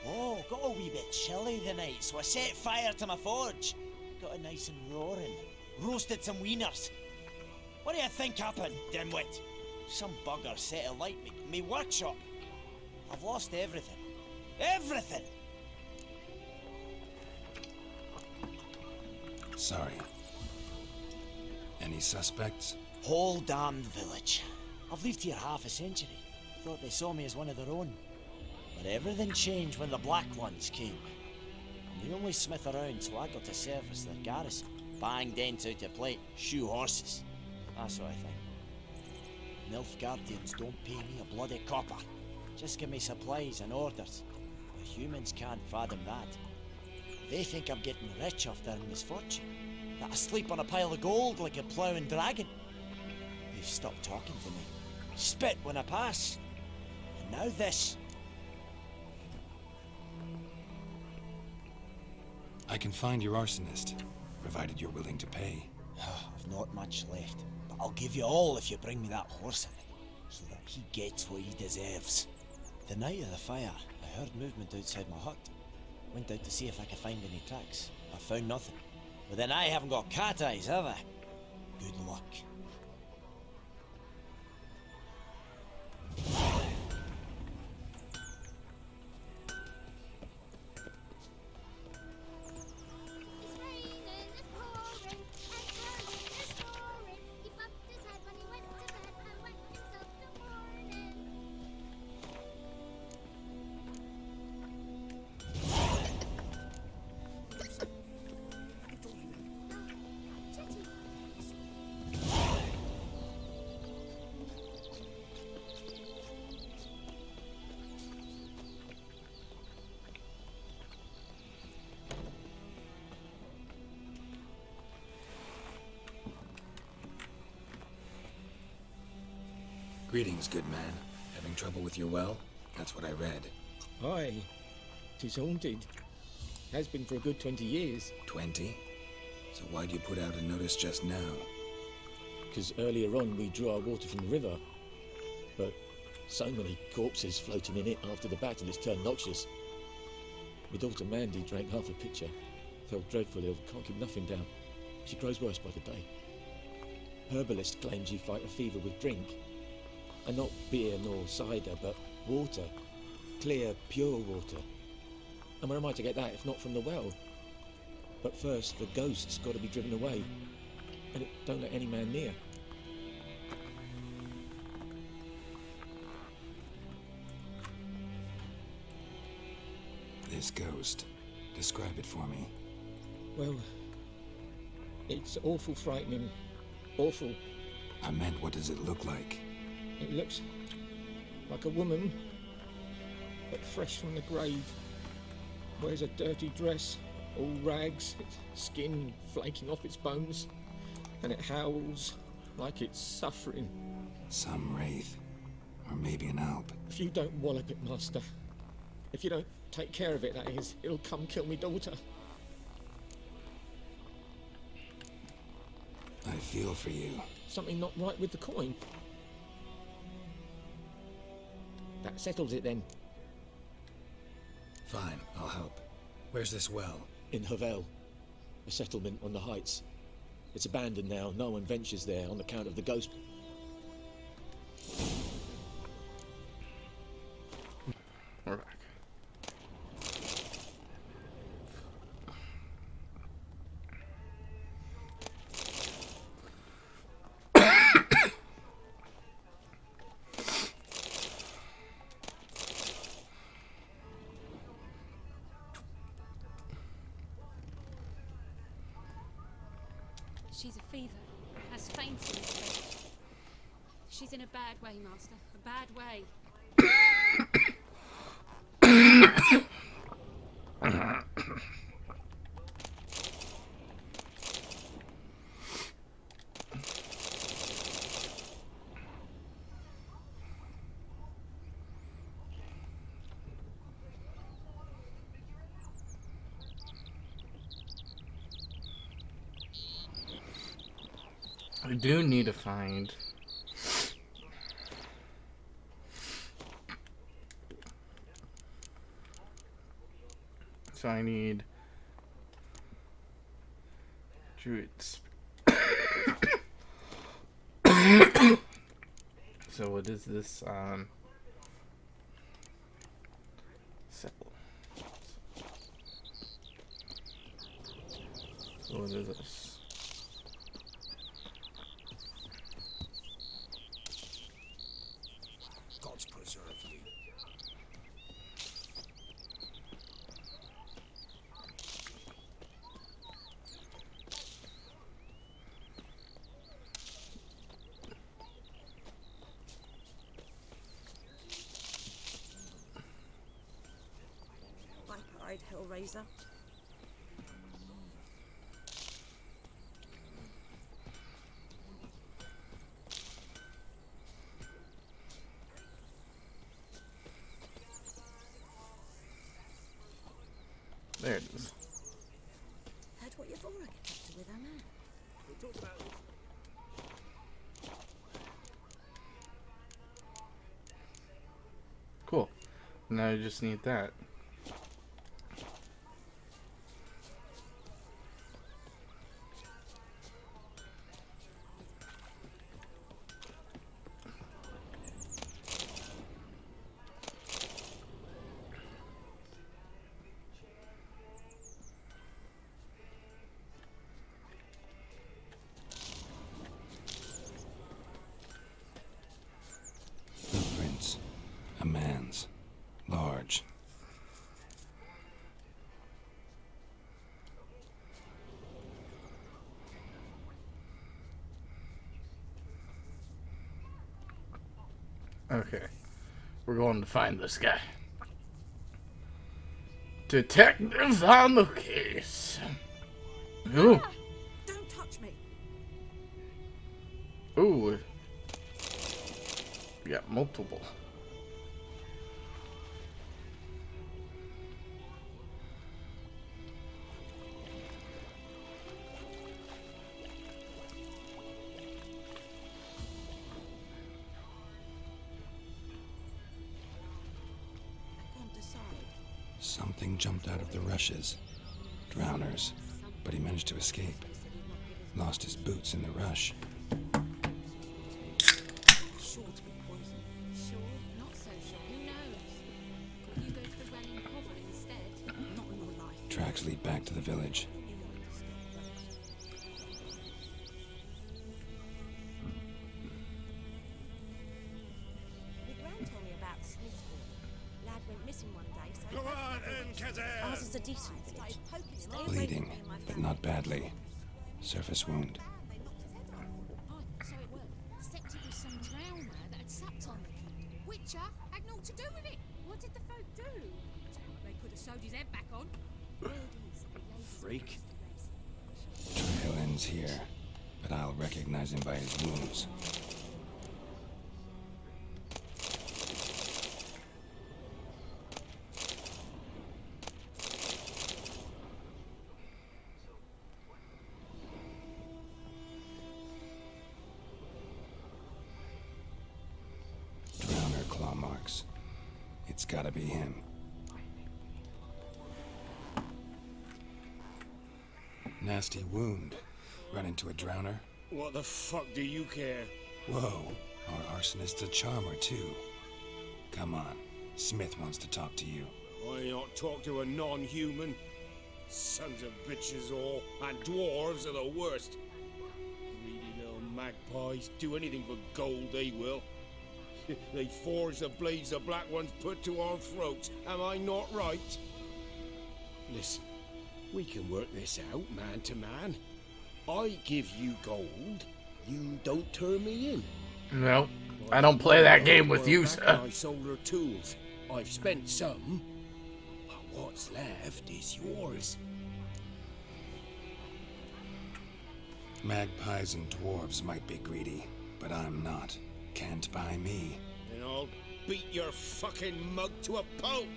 Oh, got a wee bit chilly the night, so I set fire to my forge. Got it nice and roaring. Roasted some wieners. What do you think happened, dimwit? Some bugger set alight me workshop. I've lost everything. Everything! Sorry. Any suspects? Whole damned village. I've lived here half a century. Thought they saw me as one of their own. But everything changed when the Black Ones came. I'm the only smith around, so I got to service their garrison. Bang dents out of plate, shoe horses. That sort of thing. Nilfgaardians don't pay me a bloody copper. Just give me supplies and orders. But humans can't fathom that. They think I'm getting rich off their misfortune. That I sleep on a pile of gold like a ploughing dragon. They've stopped talking to me. Spit when I pass. And now this. I can find your arsonist, provided you're willing to pay. I've not much left, but I'll give you all if you bring me that horse in, so that he gets what he deserves. The night of the fire, I heard movement outside my hut. Went out to see if I could find any tracks. I found nothing. But then I haven't got cat eyes, have I? Good luck. Greetings, good man. Having trouble with your well? That's what I read. Aye. 'Tis haunted. Has been for a good 20 years. 20? So why'd you put out a notice just now? Because earlier on we drew our water from the river. But so many corpses floating in it after the battle it's turned noxious. My daughter Mandy drank half a pitcher. Fell dreadfully ill, can't keep nothing down. She grows worse by the day. Herbalist claims you fight a fever with drink. And not beer nor cider, but water. Clear, pure water. And where am I to get that if not from the well? But first, the ghost's got to be driven away. And it don't let any man near. This ghost. Describe it for me. Well, it's awful frightening. Awful. I meant, what does it look like? It looks like a woman, but fresh from the grave. Wears a dirty dress, all rags, its skin flaking off its bones, and it howls like it's suffering. Some wraith. Or maybe an alp. If you don't wallop it, Master, if you don't take care of it, that is, it'll come kill me daughter. I feel for you. Something not right with the coin. That settles it then. Fine, I'll help. Where's this well? In Havel, a settlement on the heights. It's abandoned now. No one ventures there on account of the ghost. We're back. She's a fever. Has fainted in his bed. She's in a bad way, Master. A bad way. I do need to find so I need druids. So what is this so what is this? Gods preserve you. Black-eyed Hellraiser. There it is. Heard what your Vora gets up to with her man. We talked about this. Cool. Now I just need that. Footprints. A man's. Large. Okay. We're going to find this guy. Detectives on the case. Ooh. Don't touch me. Ooh. We got multiple. Something jumped out of the rushes. Drowners. But he managed to escape. Lost his boots in the rush. Sure to be poison. Sure, not so sure. Who knows? Could you go to the well in Cobble instead? Not in your life. Tracks lead back to the village. My gran told me about Smithville. Lad went missing one day, so... Go on in, Kazan! Ours is a decent village. Stay away Bleeding, from me and my but family. not badly. Surface wound. Oh, so it worked. Septic was some drowner that had supped on it. Witcher had naught to do with it. What did the folk do? They could have sewed his head back on. Freak. Trail ends here, but I'll recognize him by his wounds. Drowner claw marks. It's gotta be him. Nasty wound. Run into a drowner. What the fuck do you care? Whoa, our arsonist's a charmer too. Come on, Smith wants to talk to you. I not talk to a non-human. Sons of bitches all, and dwarves are the worst. Greedy little magpies do anything for gold, they will. They forge the blades the black ones put to our throats. Am I not right? Listen, we can work this out man to man. I give you gold, you don't turn me in. No, I don't play that game with you, sir. I sold her tools. I've spent some, but what's left is yours. Magpies and dwarves might be greedy, but I'm not. Can't buy me. And I'll beat your fucking mug to a pulp.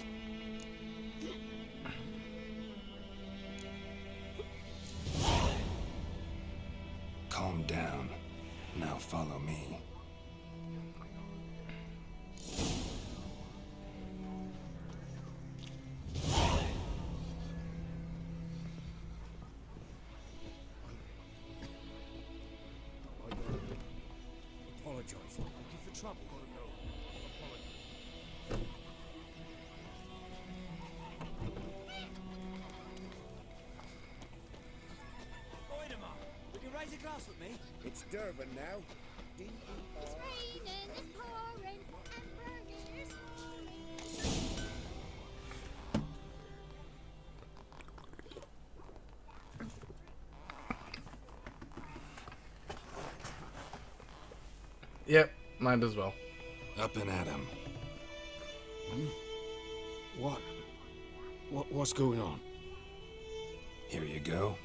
Calm down. Now follow me. Apologize. Looking for trouble. Would you raise a glass with me? It's Durban now. It's raining, it's pouring, and burning is falling. Yep, might as well. Up and at him. What's going on? Here you go.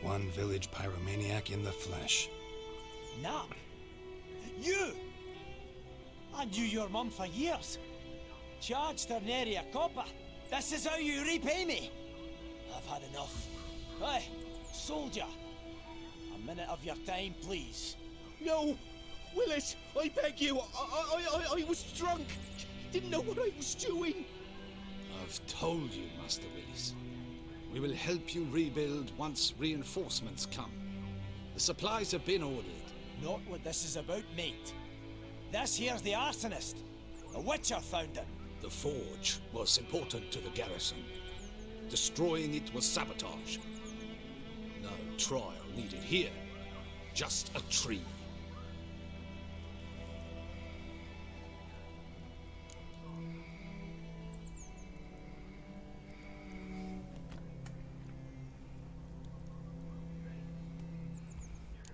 One village pyromaniac in the flesh. Nap? You! I knew your mum for years. Charged her nary a copper. This is how you repay me. I've had enough. Hey, soldier. A minute of your time, please. No! Willis, I beg you. I was drunk. Didn't know what I was doing. I've told you, Master Willis. We will help you rebuild once reinforcements come. The supplies have been ordered. Not what this is about, mate. This here's the arsonist. A witcher found him. The forge was important to the garrison. Destroying it was sabotage. No trial needed here. Just a tree.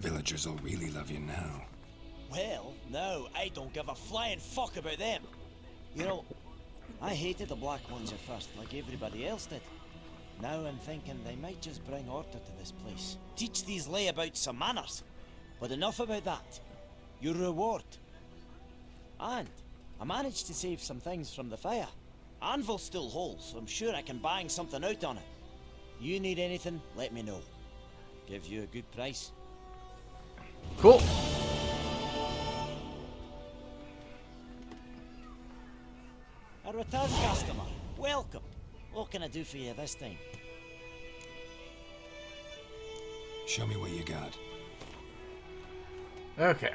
Villagers will really love you now. Well, no, I don't give a flying fuck about them. You know, I hated the Black Ones at first, like everybody else did. Now I'm thinking they might just bring order to this place. Teach these layabouts some manners. But enough about that. Your reward. And I managed to save some things from the fire. Anvil's still whole, so I'm sure I can bang something out on it. You need anything, let me know. Give you a good price. Cool. A return customer. Welcome. What can I do for you this time? Show me what you got. Okay.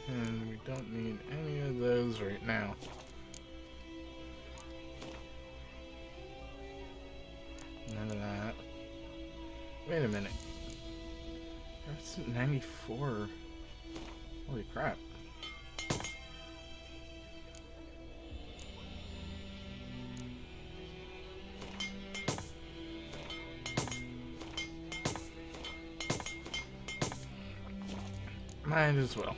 And we don't need any of those right now. None of that. Wait a minute. That's 94. Holy crap. Might as well.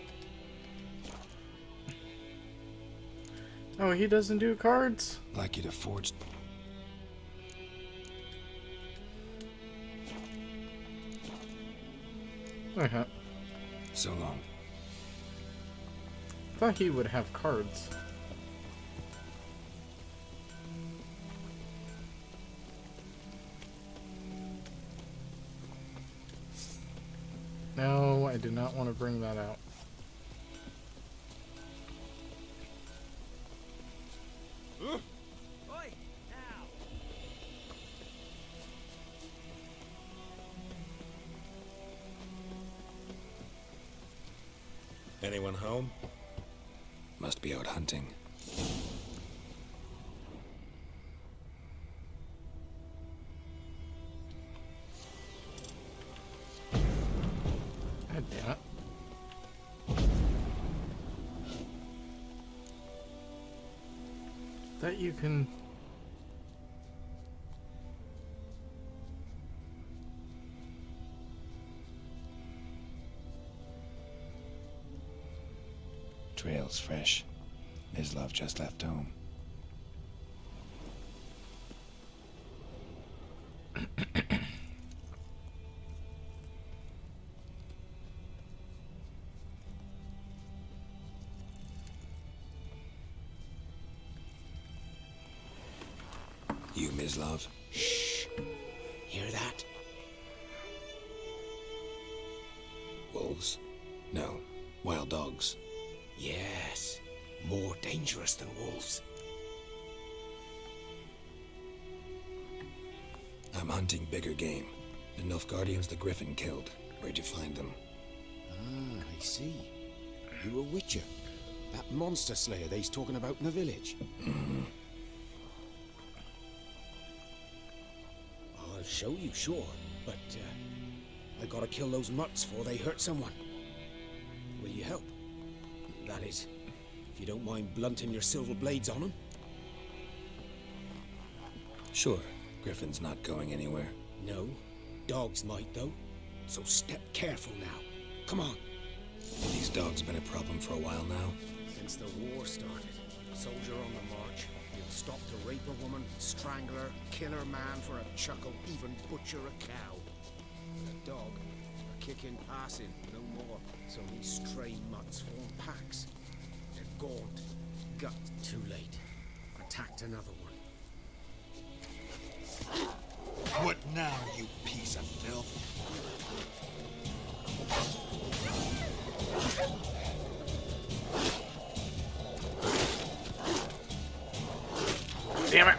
Oh, he doesn't do cards? Like you to forge. Okay. So long. Thought he would have cards. No, I did not want to bring that out. Anyone home? Must be out hunting. God damn it. That you can... Trail's fresh. Mislav just left home. You, Mislav? Shh. Hear that? Wolves? No. Wild dogs. Yes. More dangerous than wolves. I'm hunting bigger game. The Nilfgaardians the Griffin killed. Where'd you find them? Ah, I see. You a witcher. That monster slayer they's talking about in the village. I'll show you, sure. But, I gotta kill those mutts before they hurt someone. Will you help? That is, if you don't mind blunting your silver blades on them. Sure. Griffin's not going anywhere. No. Dogs might, though. So step careful now. Come on. These dogs been a problem for a while now. Since the war started, soldier on the march. He'll stop to rape a woman, strangle her, kill her man for a chuckle, even butcher a cow. But a dog, a kicking, passing, no more. So these stray mutts form packs. They're gaunt, gut too late. Attacked another one. What now, you piece of filth? Damn it!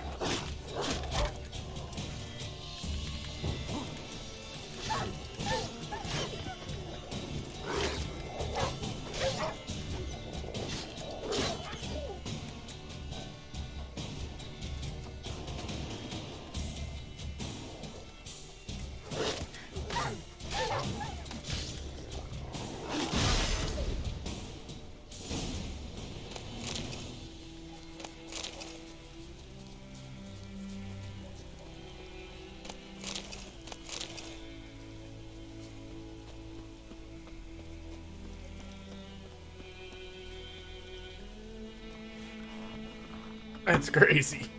That's crazy.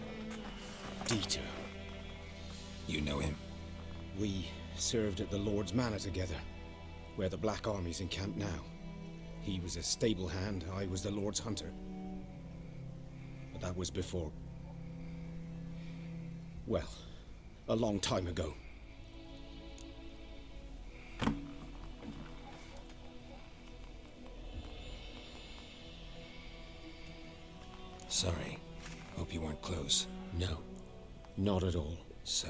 Dieter. You know him? We served at the Lord's Manor together, where the Black Army's encamped now. He was a stable hand, I was the Lord's hunter. But that was before... well, a long time ago. Hope you weren't close. No, not at all. So,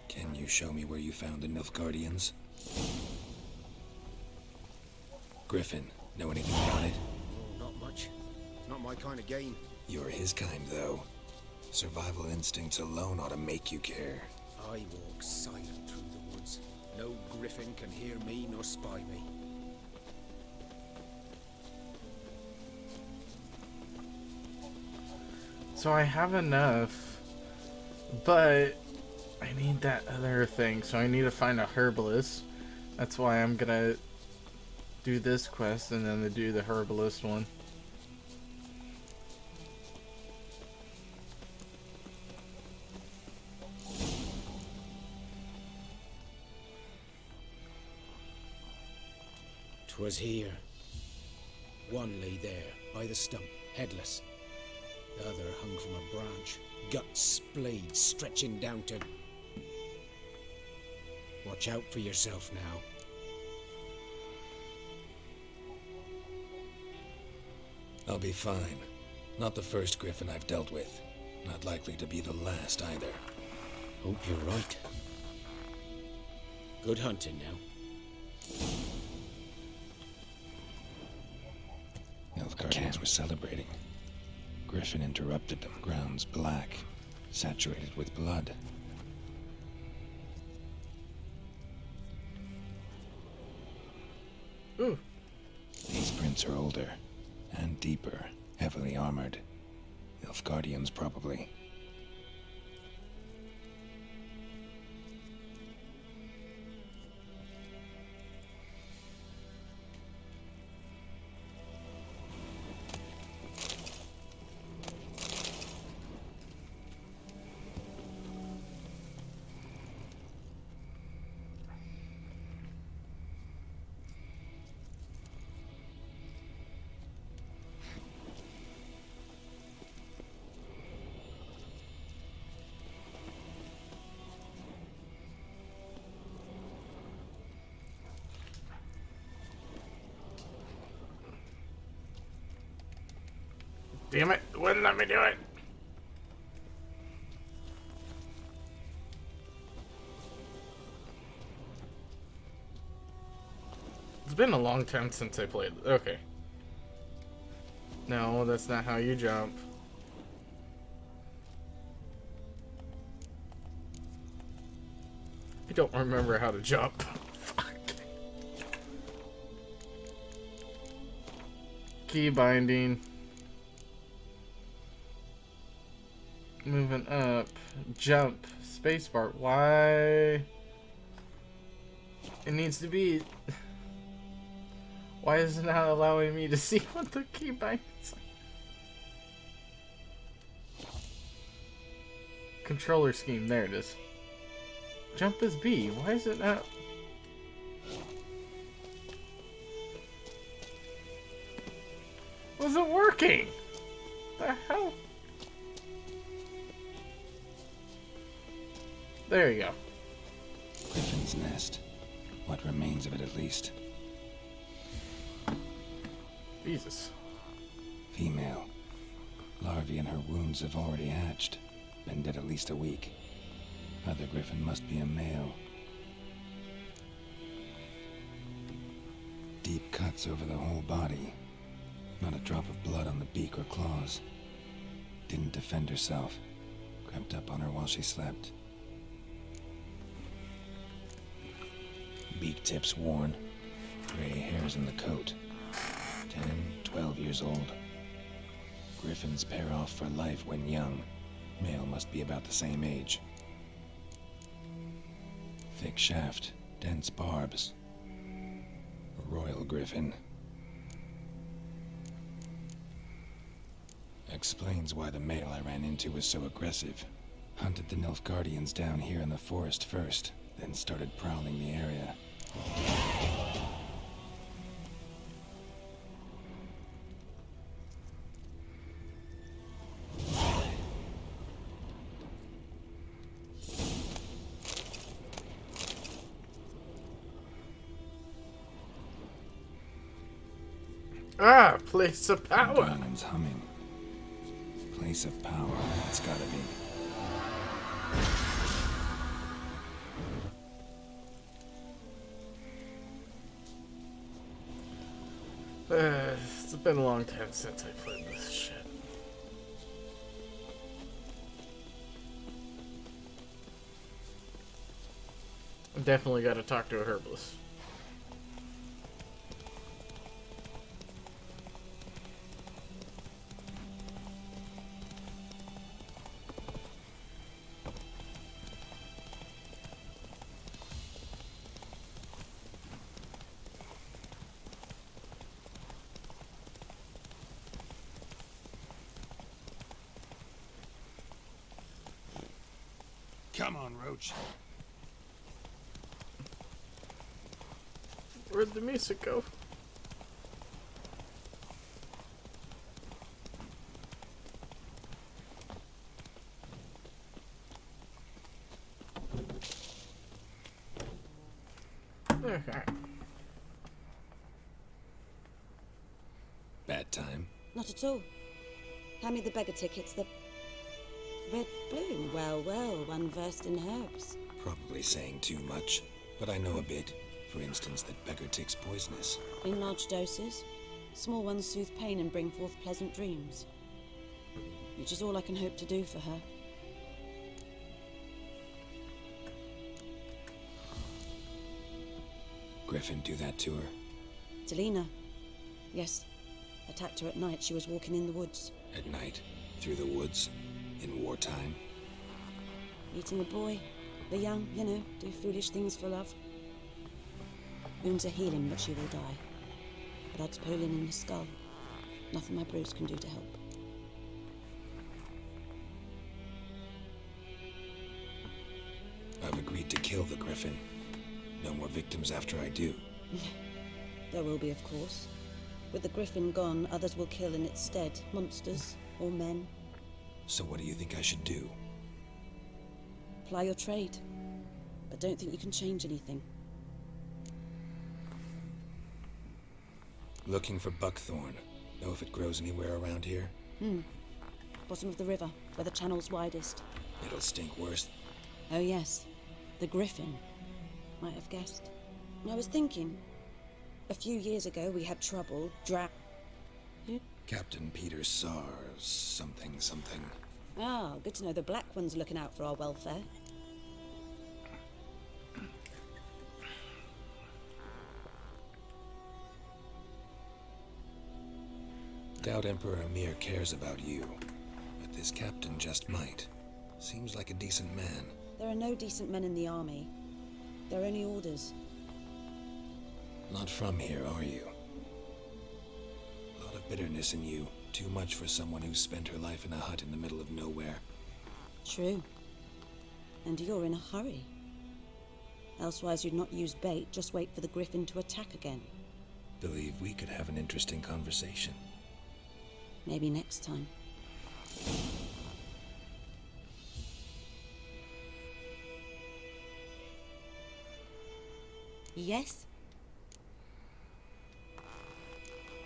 can you show me where you found the Nilfgaardians? Griffin, know anything about it? Oh, not much. Not my kind of game. You're his kind, though. Survival instincts alone ought to make you care. I walk silent through the woods. No griffin can hear me nor spy me. So I have enough, but I need that other thing. So I need to find a herbalist. That's why I'm gonna do this quest and then do the herbalist one. "'Twas here. One lay there, by the stump, headless. The other hung from a branch, guts splayed, stretching down to... Watch out for yourself now." I'll be fine. Not the first griffin I've dealt with. Not likely to be the last either. Hope you're right. Good hunting now. Nilfgaardians were celebrating. Griffin interrupted them. Grounds black, saturated with blood. Ooh. These prints are older and deeper, heavily armored. Nilfgaardians, probably. Damn it, it wouldn't let me do it. It's been a long time since I played. Okay. No, that's not how you jump. I don't remember how to jump. Fuck. Key binding. Moving up. Jump. Spacebar. Why? It needs to be... Why is it not allowing me to see what the key bindings are? Controller scheme. There it is. Jump is B. Why is it not... Wasn't working! The hell? There you go. Griffin's nest. What remains of it, at least. Jesus. Female. Larvae in her wounds have already hatched. Been dead at least a week. Other griffin must be a male. Deep cuts over the whole body. Not a drop of blood on the beak or claws. Didn't defend herself. Crept up on her while she slept. Beak tips worn. Gray hairs in the coat. 10, 12 years old. Griffins pair off for life when young. Male must be about the same age. Thick shaft, dense barbs. Royal griffin. Explains why the male I ran into was so aggressive. Hunted the Nilfgaardians down here in the forest first, then started prowling the area. Ah, place of power. Diamonds humming. place of power, it's gotta be. It's been a long time since I played this shit. Definitely gotta talk to a herbalist. Come on, Roach. Where'd the music go? Okay. Bad time. Not at all. Hand me the beggar tickets, the red bloom. Well, well, one versed in herbs. Probably saying too much, but I know a bit. For instance, that beggar tick's poisonous. In large doses. Small ones soothe pain and bring forth pleasant dreams. Which is all I can hope to do for her. Griffin do that to her? Delina. Yes. Attacked her at night. She was walking in the woods. At night? Through the woods? In wartime? Eating a boy. The young, you know, do foolish things for love. Wounds are healing, but she will die. Blood's pooling in the skull. Nothing my Bruce can do to help. I've agreed to kill the Griffin. No more victims after I do. There will be, of course. With the Griffin gone, others will kill in its stead. Monsters or men. So what do you think I should do? Ply your trade. But don't think you can change anything. Looking for buckthorn. Know if it grows anywhere around here? Bottom of the river, where the channel's widest. It'll stink worse. Oh yes, the Griffin. Might have guessed. I was thinking, a few years ago we had trouble, Captain Peter Sars, something. Ah, good to know the Black One's looking out for our welfare. Doubt Emperor Amir cares about you, but this captain just might. Seems like a decent man. There are no decent men in the army. They're only orders. Not from here, are you? A lot of bitterness in you. Too much for someone who spent her life in a hut in the middle of nowhere. True. And you're in a hurry. Elsewise you'd not use bait, just wait for the Griffin to attack again. Believe we could have an interesting conversation. Maybe next time. Yes?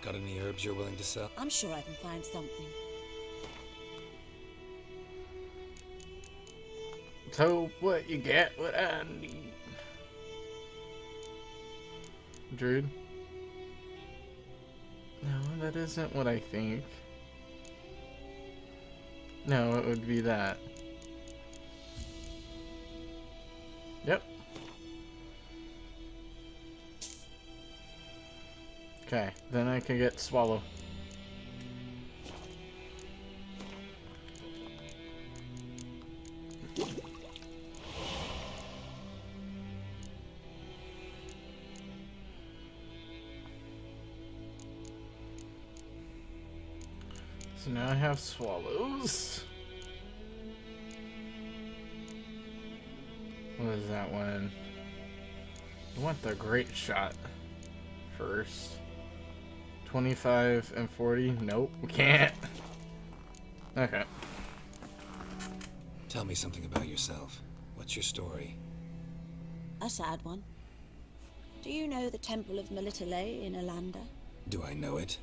Got any herbs you're willing to sell? I'm sure I can find something. So what you get? What I need? Druid? No, that isn't what I think. No, it would be that. Yep. Okay, then I can get Swallow. So now I have Swallows. What is that one? I want the Great Shot first. 25 and 40? Nope, we can't. Okay. Tell me something about yourself. What's your story? A sad one. Do you know the Temple of Melitele in Alanda? Do I know it?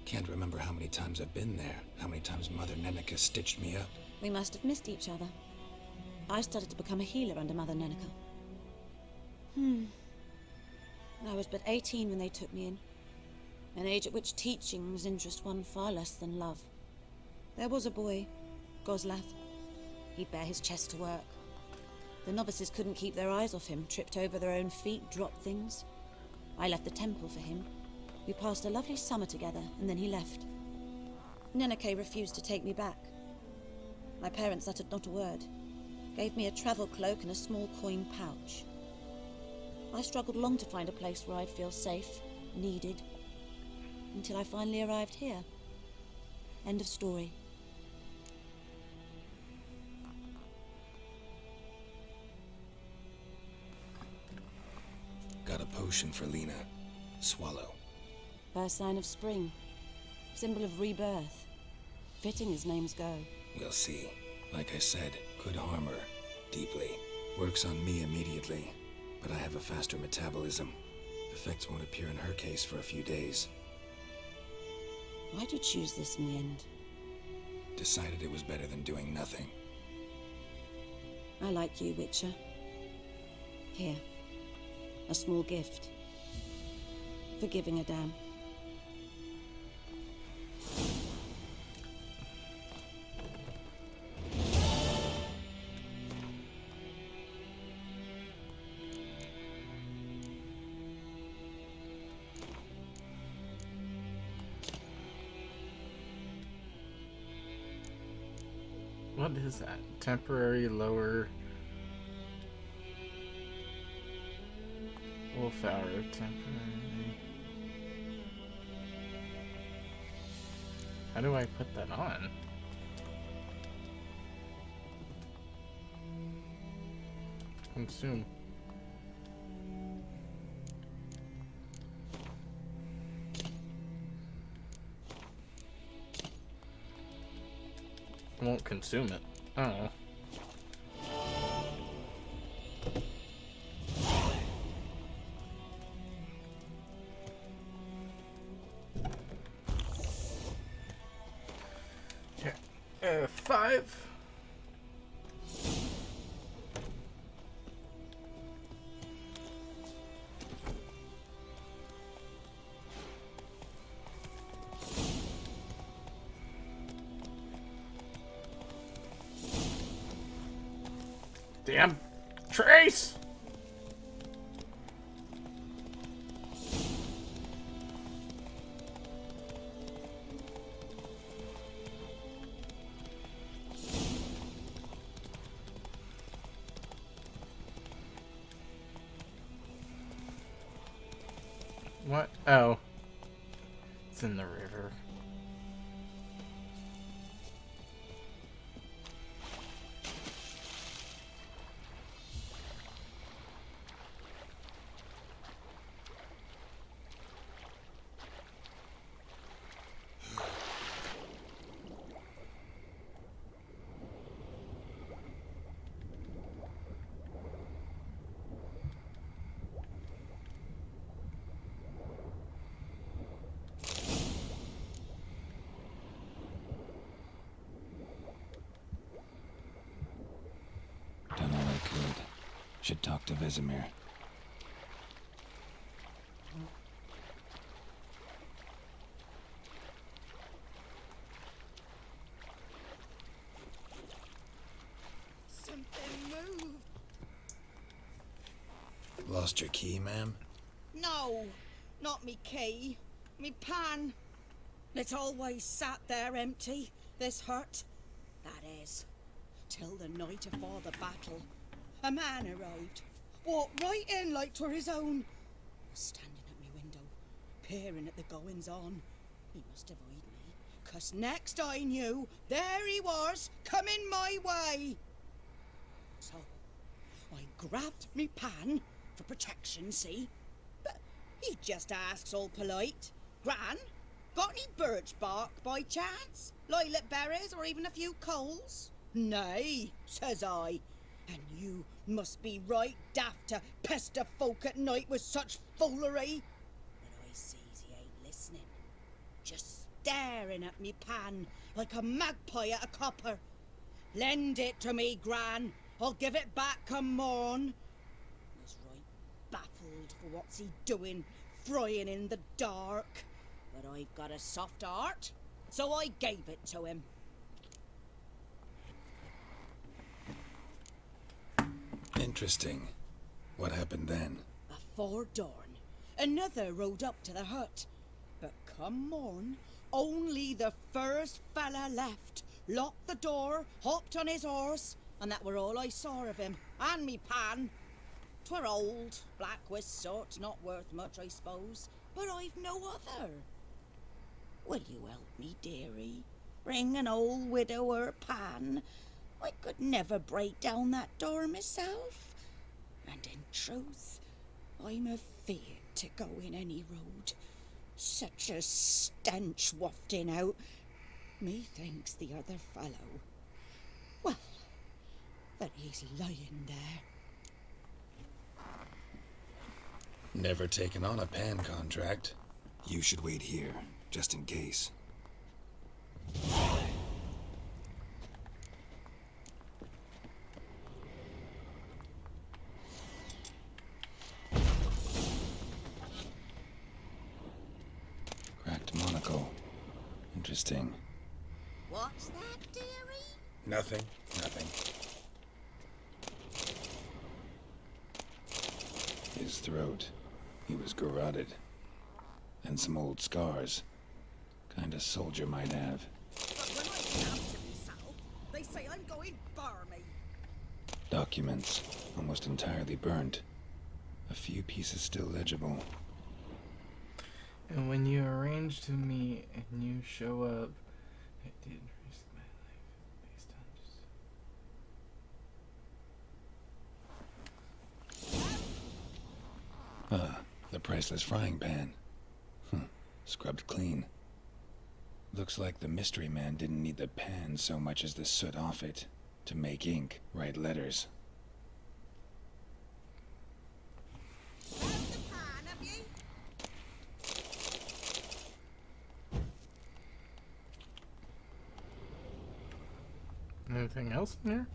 Can't remember how many times I've been there, how many times Mother Neneka stitched me up. We must have missed each other. I started to become a healer under Mother Neneka. I was but 18 when they took me in. An age at which teachings interest one far less than love. There was a boy, Goslath. He'd bare his chest to work. The novices couldn't keep their eyes off him, tripped over their own feet, dropped things. I left the temple for him. We passed a lovely summer together, and then he left. Neneke refused to take me back. My parents uttered not a word, gave me a travel cloak and a small coin pouch. I struggled long to find a place where I'd feel safe, needed, until I finally arrived here. End of story. Got a potion for Lena. Swallow. First sign of spring. Symbol of rebirth. Fitting as names go. We'll see. Like I said, could harm her. Deeply. Works on me immediately. But I have a faster metabolism. Effects won't appear in her case for a few days. Why'd you choose this in the end? Decided it was better than doing nothing. I like you, Witcher. Here. A small gift. For giving a damn. What is that? Temporary lower wolf hour temporary. How do I put that on? Consume. Won't consume it. Oh. Here. 5. Damn Trace! What? Oh. It's in the river. Done all I could. Should talk to Vesemir. Something moved. Lost your key, ma'am? No, not me key. Me pan. It always sat there empty, this hut. That is, till the night afore the battle. A man arrived, walked right in like 'twere his own. Was standing at me window, peering at the goings-on. He must avoid me, 'cause next I knew, there he was, coming my way. So, I grabbed me pan, for protection, see? But he just asks all polite, Gran, got any birch bark by chance? Lilac berries or even a few coals? Nay, says I. And you must be right daft to pester folk at night with such foolery. But I sees he ain't listening. Just staring at me pan like a magpie at a copper. Lend it to me, Gran. I'll give it back come morn. He's right baffled for what's he doing, frying in the dark. But I've got a soft heart, so I gave it to him. Interesting. What hafpened then? Afore dawn, another rode up to the hut. But come morn, only the first fella left, locked the door, hopped on his horse, and that were all I saw of him, and me pan. 'Twere old, black with soot, not worth much, I suppose, but I've no other. Will you help me, dearie? Bring an old widower pan. I could never break down that door myself. And in truth, I'm afeard to go in any road. Such a stench wafting out. Methinks the other fellow, well, that he's lying there. Never taken on a pan contract. You should wait here, just in case. Cracked monocle. Interesting. What's that, dearie? Nothing. His throat. He was garroted. And some old scars. Kind of soldier might have. But when I come to myself, they say I'm going barmy. Documents. Almost entirely burnt. A few pieces still legible. And when you arrange to meet and you show up, I did risk my life based on just... The priceless frying pan. Scrubbed clean. Looks like the mystery man didn't need the pan so much as the soot off it to make ink, write letters. Anything else in here?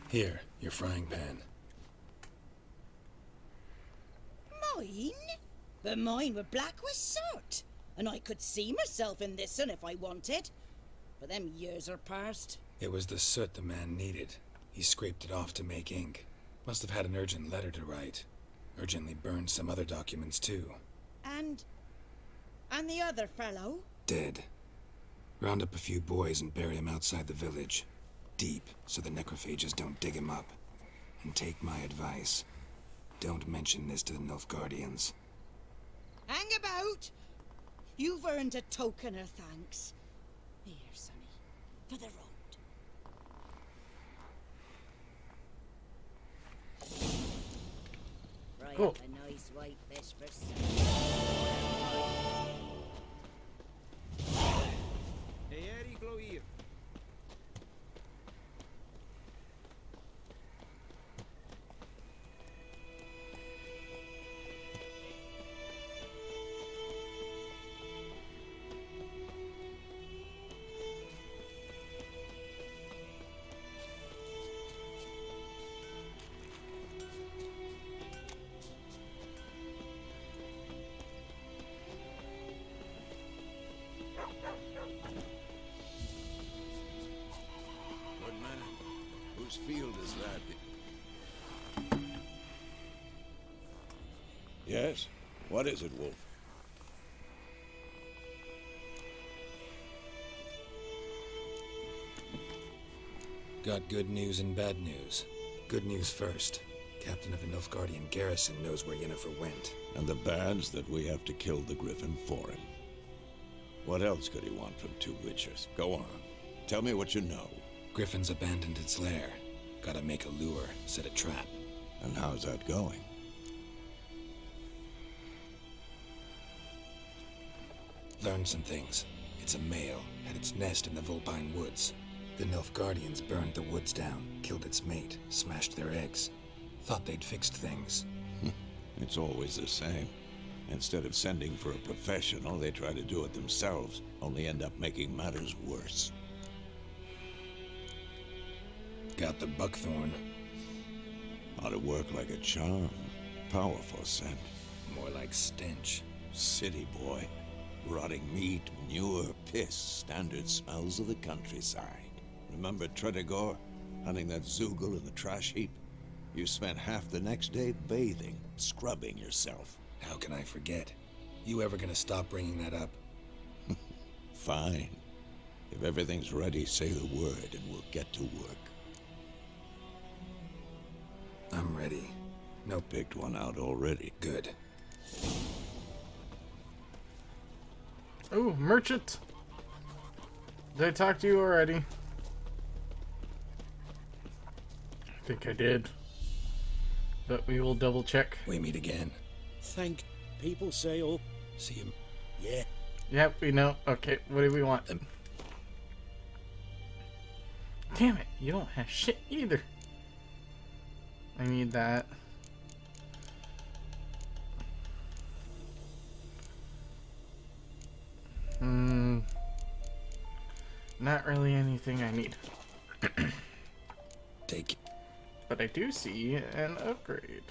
Here, your frying pan. Mine? But mine were black with soot, and I could see myself in this one if I wanted. But them years are past. It was the soot the man needed. He scraped it off to make ink. Must have had an urgent letter to write. Urgently burned some other documents too. And the other fellow? Dead. Round up a few boys and bury him outside the village. Deep, so the necrophages don't dig him up. And take my advice. Don't mention this to the Nilfgaardians. Hang about! You've earned a token of thanks. Here, sonny, for the road. Right Cool. up a nice white fish for supper. Hey, Eddie, glow here. Good man. Whose field is that? Yes? What is it, Wolf? Got good news and bad news. Good news first. Captain of the Nilfgaardian garrison knows where Yennefer went. And the bad's that we have to kill the Griffin for him. What else could he want from two witchers? Go on. Tell me what you know. Griffin's abandoned its lair. Gotta make a lure, set a trap. And how's that going? Learned some things. It's a male, had its nest in the Vulpine Woods. The Nilfgaardians burned the woods down, killed its mate, smashed their eggs. Thought they'd fixed things. It's always the same. Instead of sending for a professional, they try to do it themselves, only end up making matters worse. Got the buckthorn. Ought to work like a charm. Powerful scent. More like stench. City boy. Rotting meat, manure, piss, standard smells of the countryside. Remember Tredegor? Hunting that Zoogle in the trash heap? You spent half the next day bathing, scrubbing yourself. How can I forget? You ever gonna stop bringing that up? Fine. If everything's ready, say the word and we'll get to work. I'm ready. No, picked one out already. Good. Ooh, merchant. Did I talk to you already? I think I did. But we will double check. We meet again. Thank people say, oh. See him. Yeah. Yep, we know. Okay, what do we want? Damn it, you don't have shit either. I need that. Not really anything I need. Take it. But I do see an upgrade.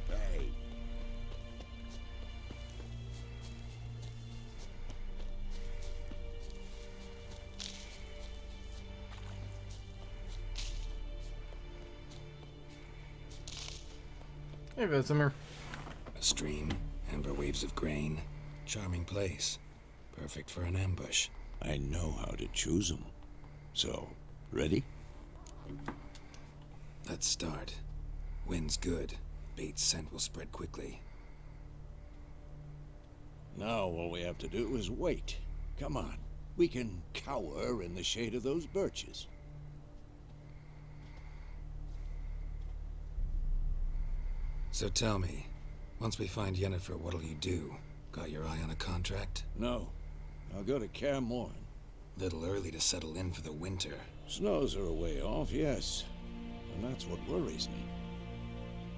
Hey. Hey, Vesemir. A stream, amber waves of grain. Charming place. Perfect for an ambush. I know how to choose them. So, ready? Let's start. Wind's good. Bait's scent will spread quickly. Now all we have to do is wait. Come on. We can cower in the shade of those birches. So tell me, once we find Yennefer, what'll you do? Got your eye on a contract? No. I'll go to Kaer Morhen. Little early to settle in for the winter. Snows are a way off, yes. And that's what worries me.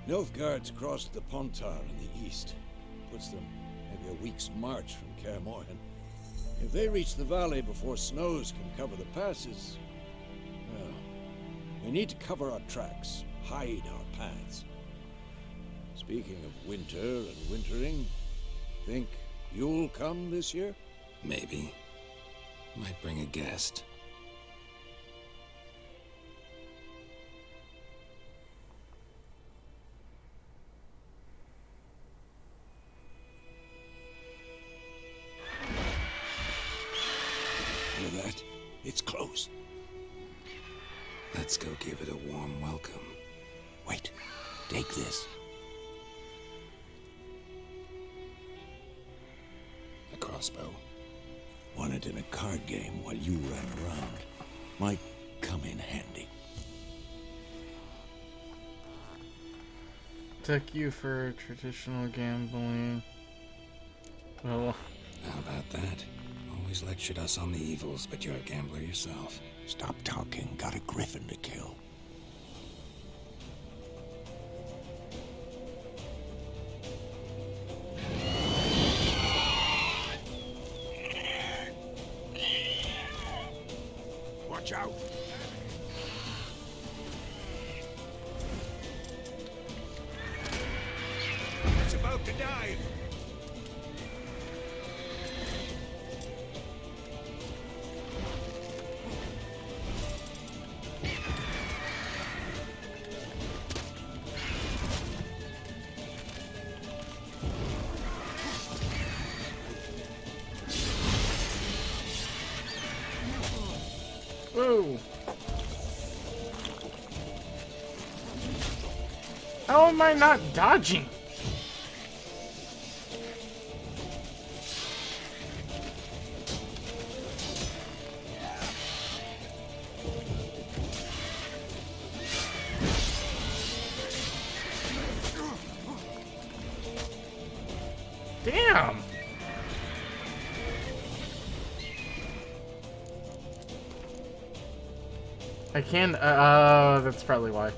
Nilfgaard's crossed the Pontar in the east. Puts them maybe a week's march from Kaer Morhen. If they reach the valley before snows can cover the passes, well, we need to cover our tracks, hide our paths. Speaking of winter and wintering, think you'll come this year? Maybe. Might bring a guest. Hear that? It's close. Let's go give it a warm welcome. Wait, take this. A crossbow. Won it in a card game while you ran around. Might come in handy. Took you for traditional gambling. Well, how about that? Always lectured us on the evils, but you're a gambler yourself. Stop talking. Got a griffin to kill. Watch out! It's about to dive! whoa! How am I not dodging? Damn! I can't, that's probably why.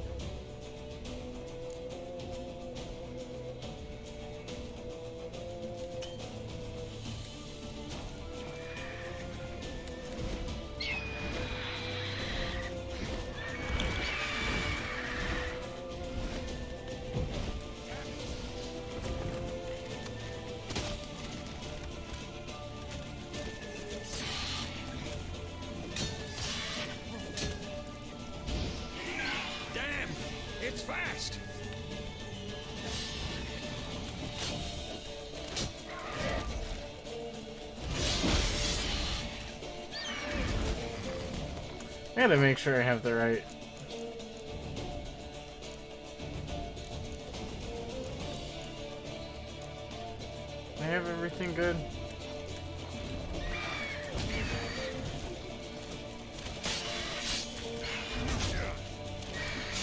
Damn! It's fast! I gotta make sure I have the right. I have everything good.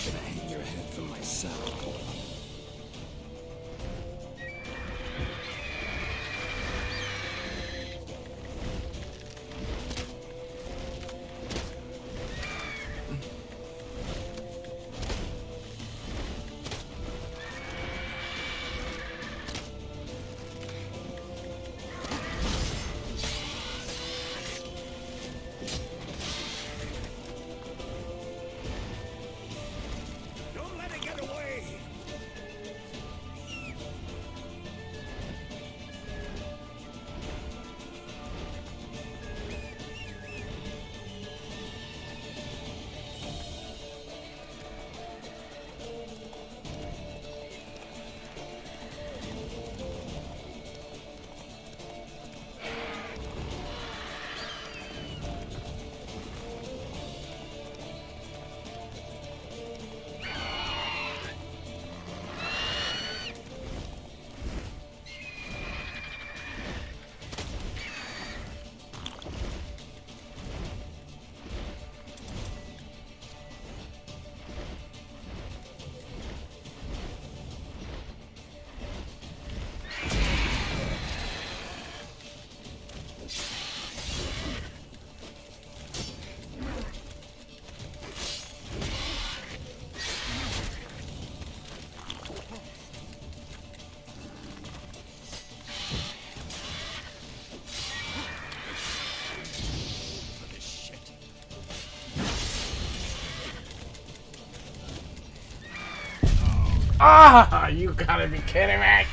Gonna hang your head from my saddle. Don't let it get away! Ah! You gotta be kidding me!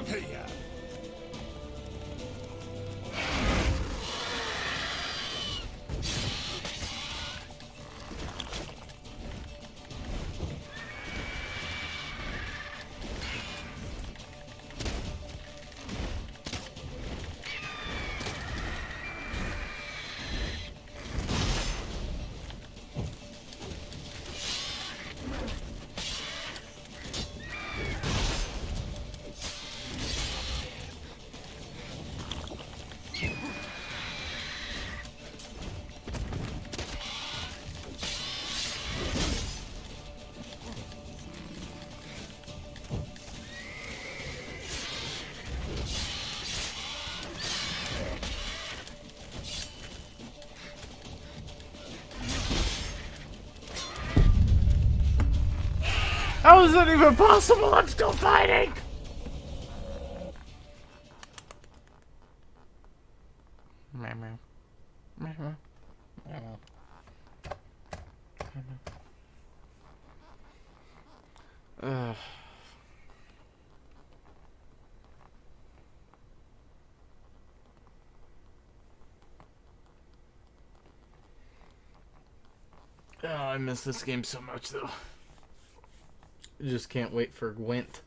Hey-ya! How is that even possible? I'm still fighting! Oh, I miss this game so much, though. I just can't wait for Gwent.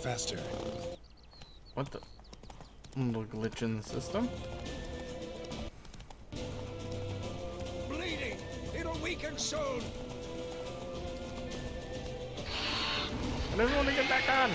Faster. What the? Little glitch in the system? Bleeding! It'll weaken soon! I don't want to get back on!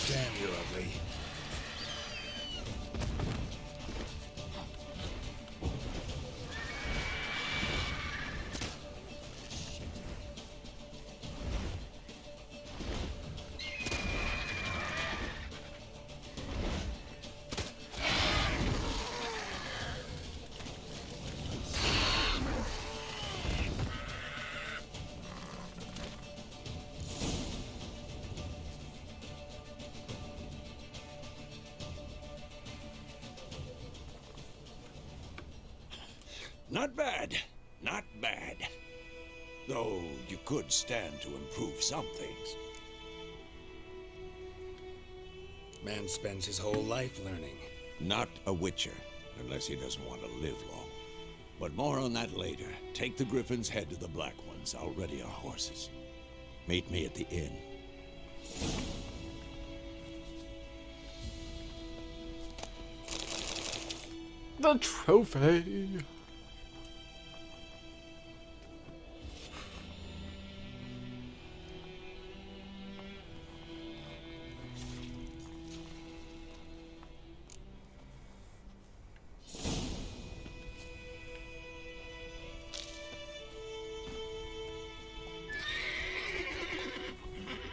Damn, you're ugly. Not bad. Not bad. Though you could stand to improve some things. Man spends his whole life learning. Not a Witcher, unless he doesn't want to live long. But more on that later. Take the Griffin's head to the Black Ones. I'll ready our horses. Meet me at the inn. The trophy!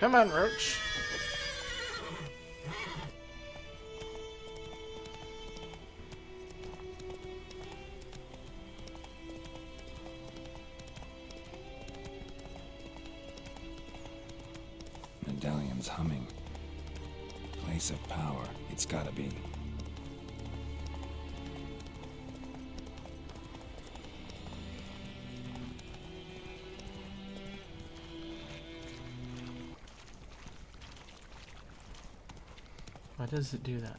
Come on, Roach. Medallion's humming. Place of power. It's gotta be. Why does it do that?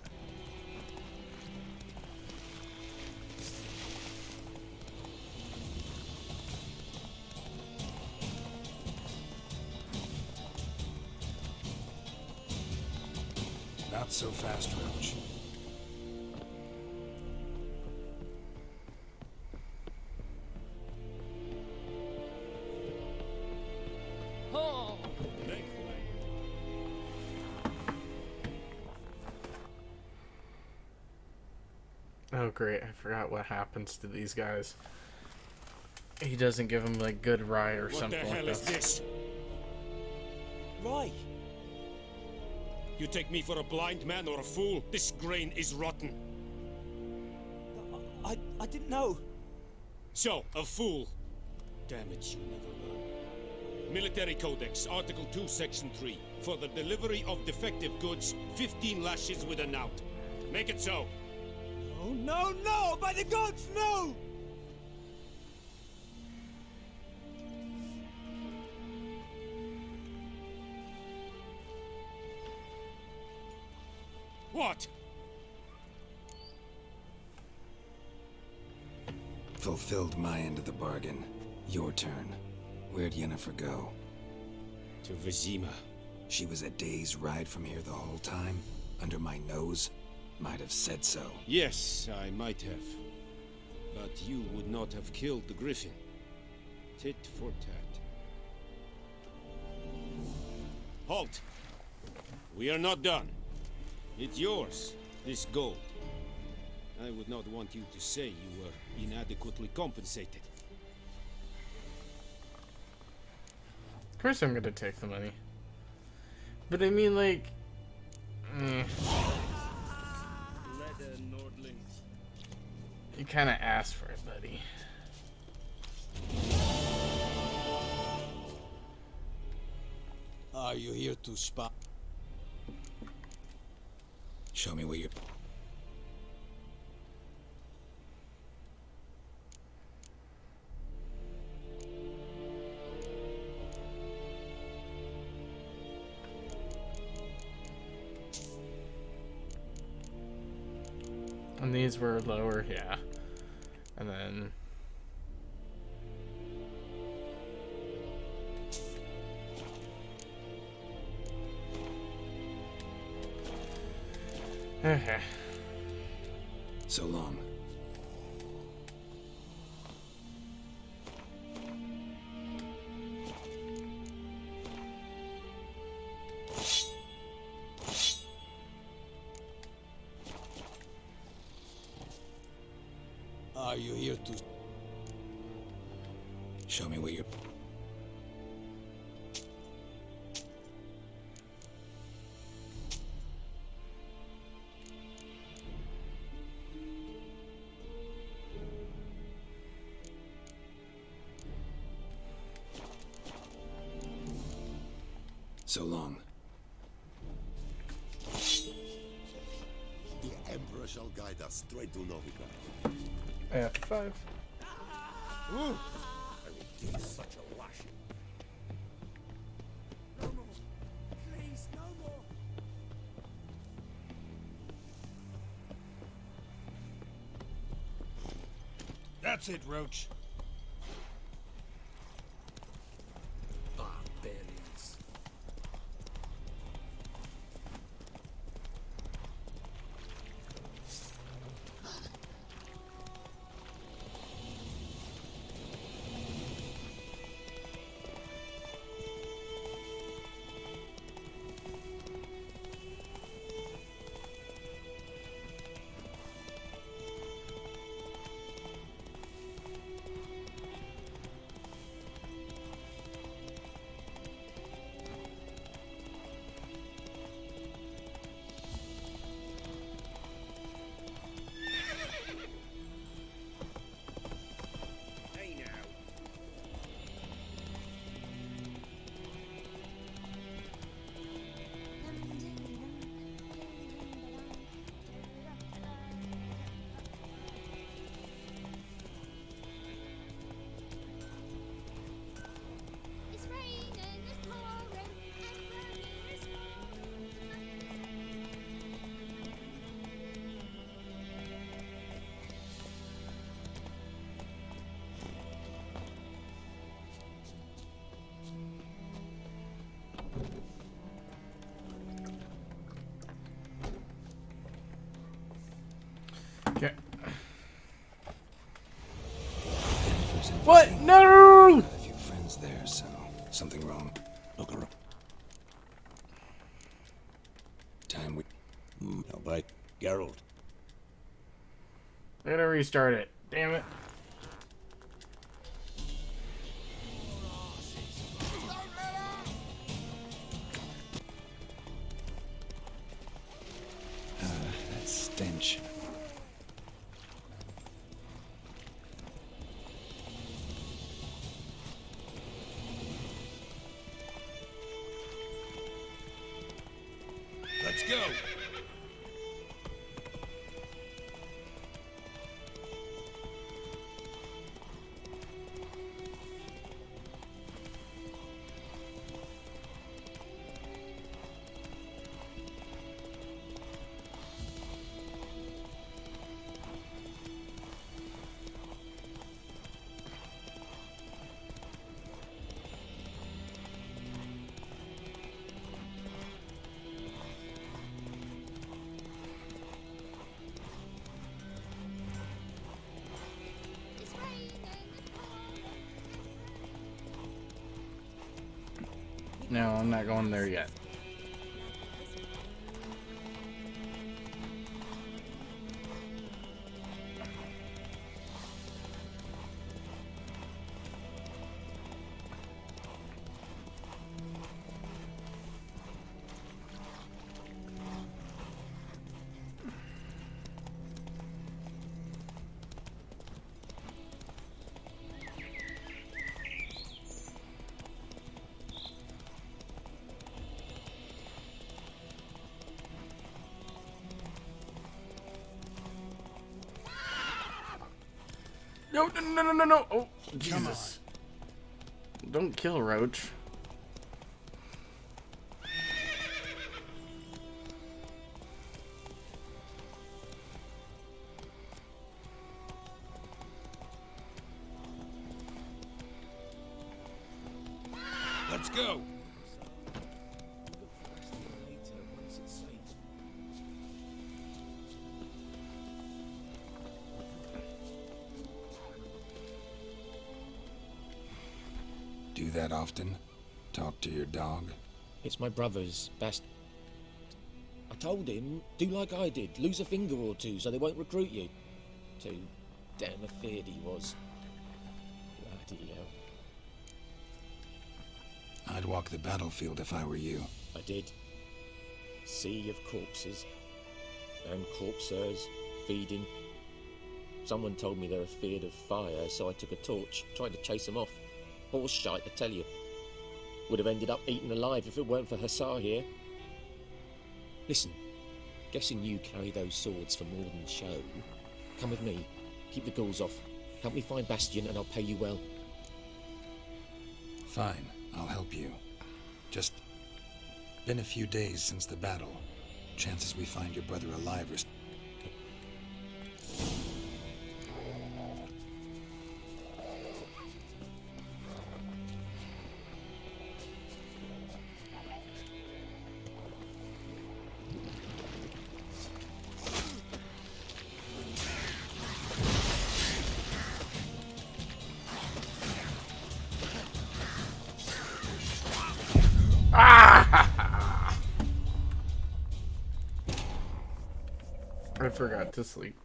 Not so fast, Roach. Oh great, I forgot what happens to these guys. He doesn't give them like good rye or something like that. What the hell is this? Rye? You take me for a blind man or a fool? This grain is rotten. I didn't know. So, a fool. Damn it, you never learn. Military Codex, Article 2, Section 3. For the delivery of defective goods, 15 lashes with a knout. Make it so. Oh, no, no! By the gods, no! What? Fulfilled my end of the bargain. Your turn. Where'd Yennefer go? To Vizima. She was a day's ride from here the whole time? Under my nose? Might have said so. Yes, I might have. But you would not have killed the griffin. Tit for tat. Halt! We are not done. It's yours, this gold. I would not want you to say you were inadequately compensated. Of course I'm gonna take the money. But I mean, like... Leather Nordling. You kinda asked for it, buddy. Are you here to spy? Show me what you're... And these were lower, yeah. And then... Okay. So long. Are you here to... Show me what you're... So long. The Emperor shall guide us straight to Novigrad. F5. I will give you such a lashing. No more. Please, no more. That's it, Roach. Barbarians. Hey now. It's raining, it's pouring, and burning is Okay. What? No! Got a few friends there, so... Something wrong. Look around. Time we... Now by Geralt. I'm gonna restart it. Damn it. revenge. Let's go! No, I'm not going there yet. No. Oh, Jesus. Don't kill Roach. Let's go! Do that often? Talk to your dog? It's my brother's best. I told him, do like I did, lose a finger or two so they won't recruit you. Too damn afeard he was. Bloody hell. I'd walk the battlefield if I were you. I did. Sea of corpses. And corpsers, feeding. Someone told me they're afeard of fire, so I took a torch, tried to chase them off. Horse shite, I tell you. Would have ended up eaten alive if it weren't for Hussar here. Listen, guessing you carry those swords for more than show. Come with me, keep the ghouls off. Help me find Bastion and I'll pay you well. Fine, I'll help you. Just been a few days since the battle. Chances we find your brother alive are... I forgot to sleep.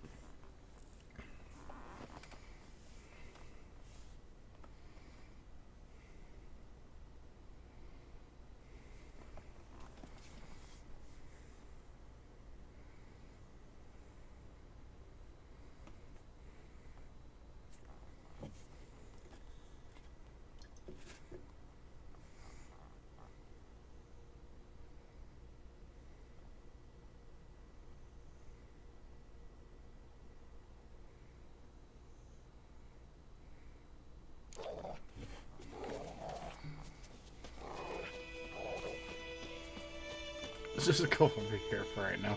Let's just go over here for right now.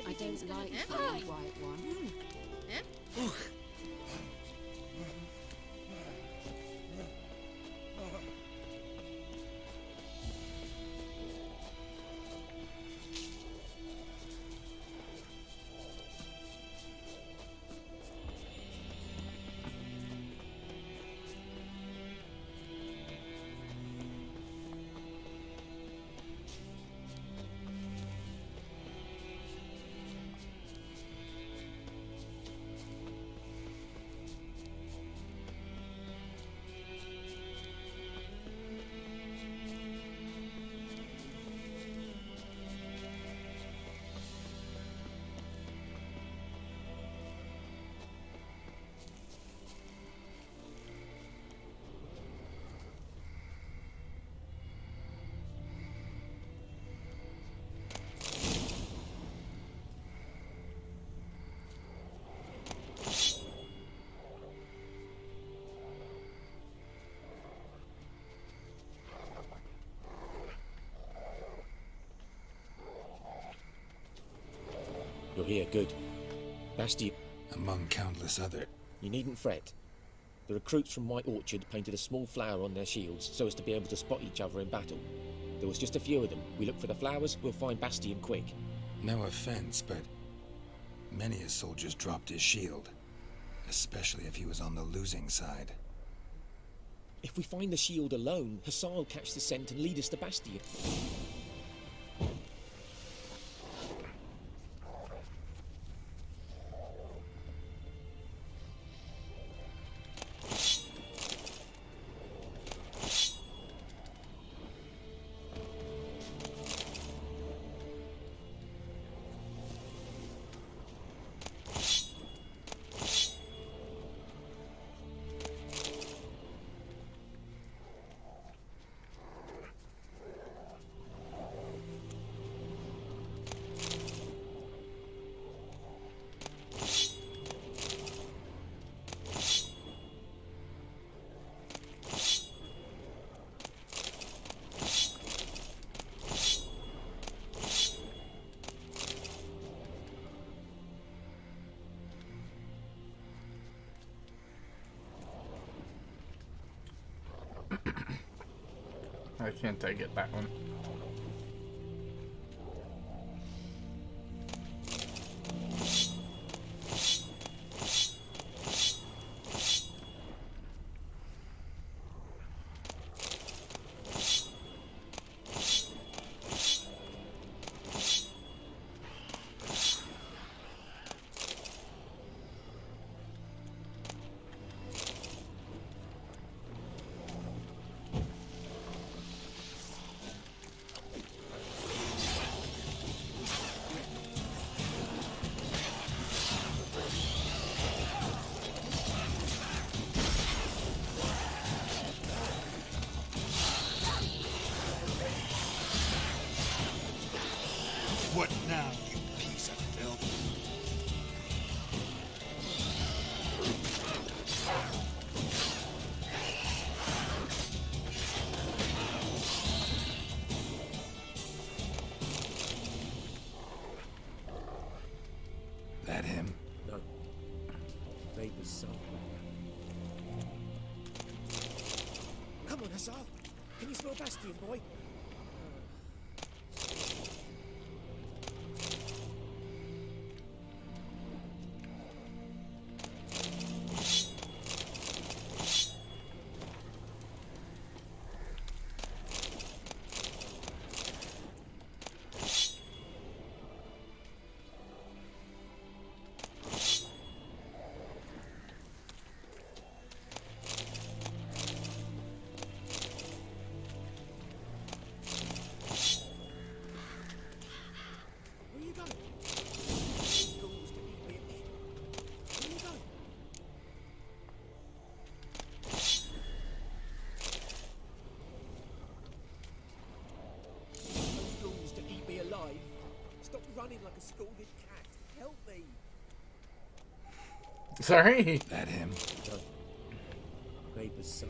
I don't like the white one. Here, good. Bastion. Among countless other. You needn't fret. The recruits from White Orchard painted a small flower on their shields so as to be able to spot each other in battle. There was just a few of them. We look for the flowers, we'll find Bastion quick. No offense, but many a soldier's dropped his shield. Especially if he was on the losing side. If we find the shield alone, Hassan will catch the scent and lead us to Bastion. I can't get that one. What now, you piece of filth? That him? No. Vapor's son. Come on, Hassan. Can you smell Bastion, boy? Stop running like a scalded cat. Help me. Sorry. That him? No. Vapor's son.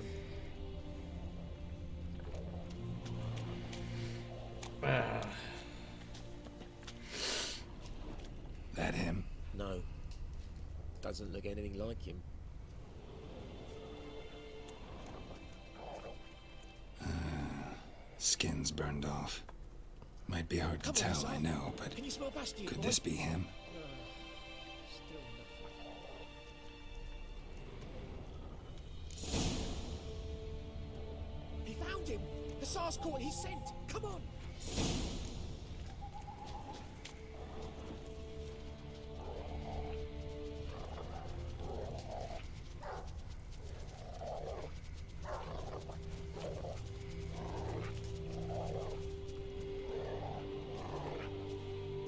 That him? No. Doesn't look anything like him. Skin's burned off. Might be hard to tell, I know, but Can you smell Bastion, could boy? this be him? He found him. The SARS caught his scent. Come on.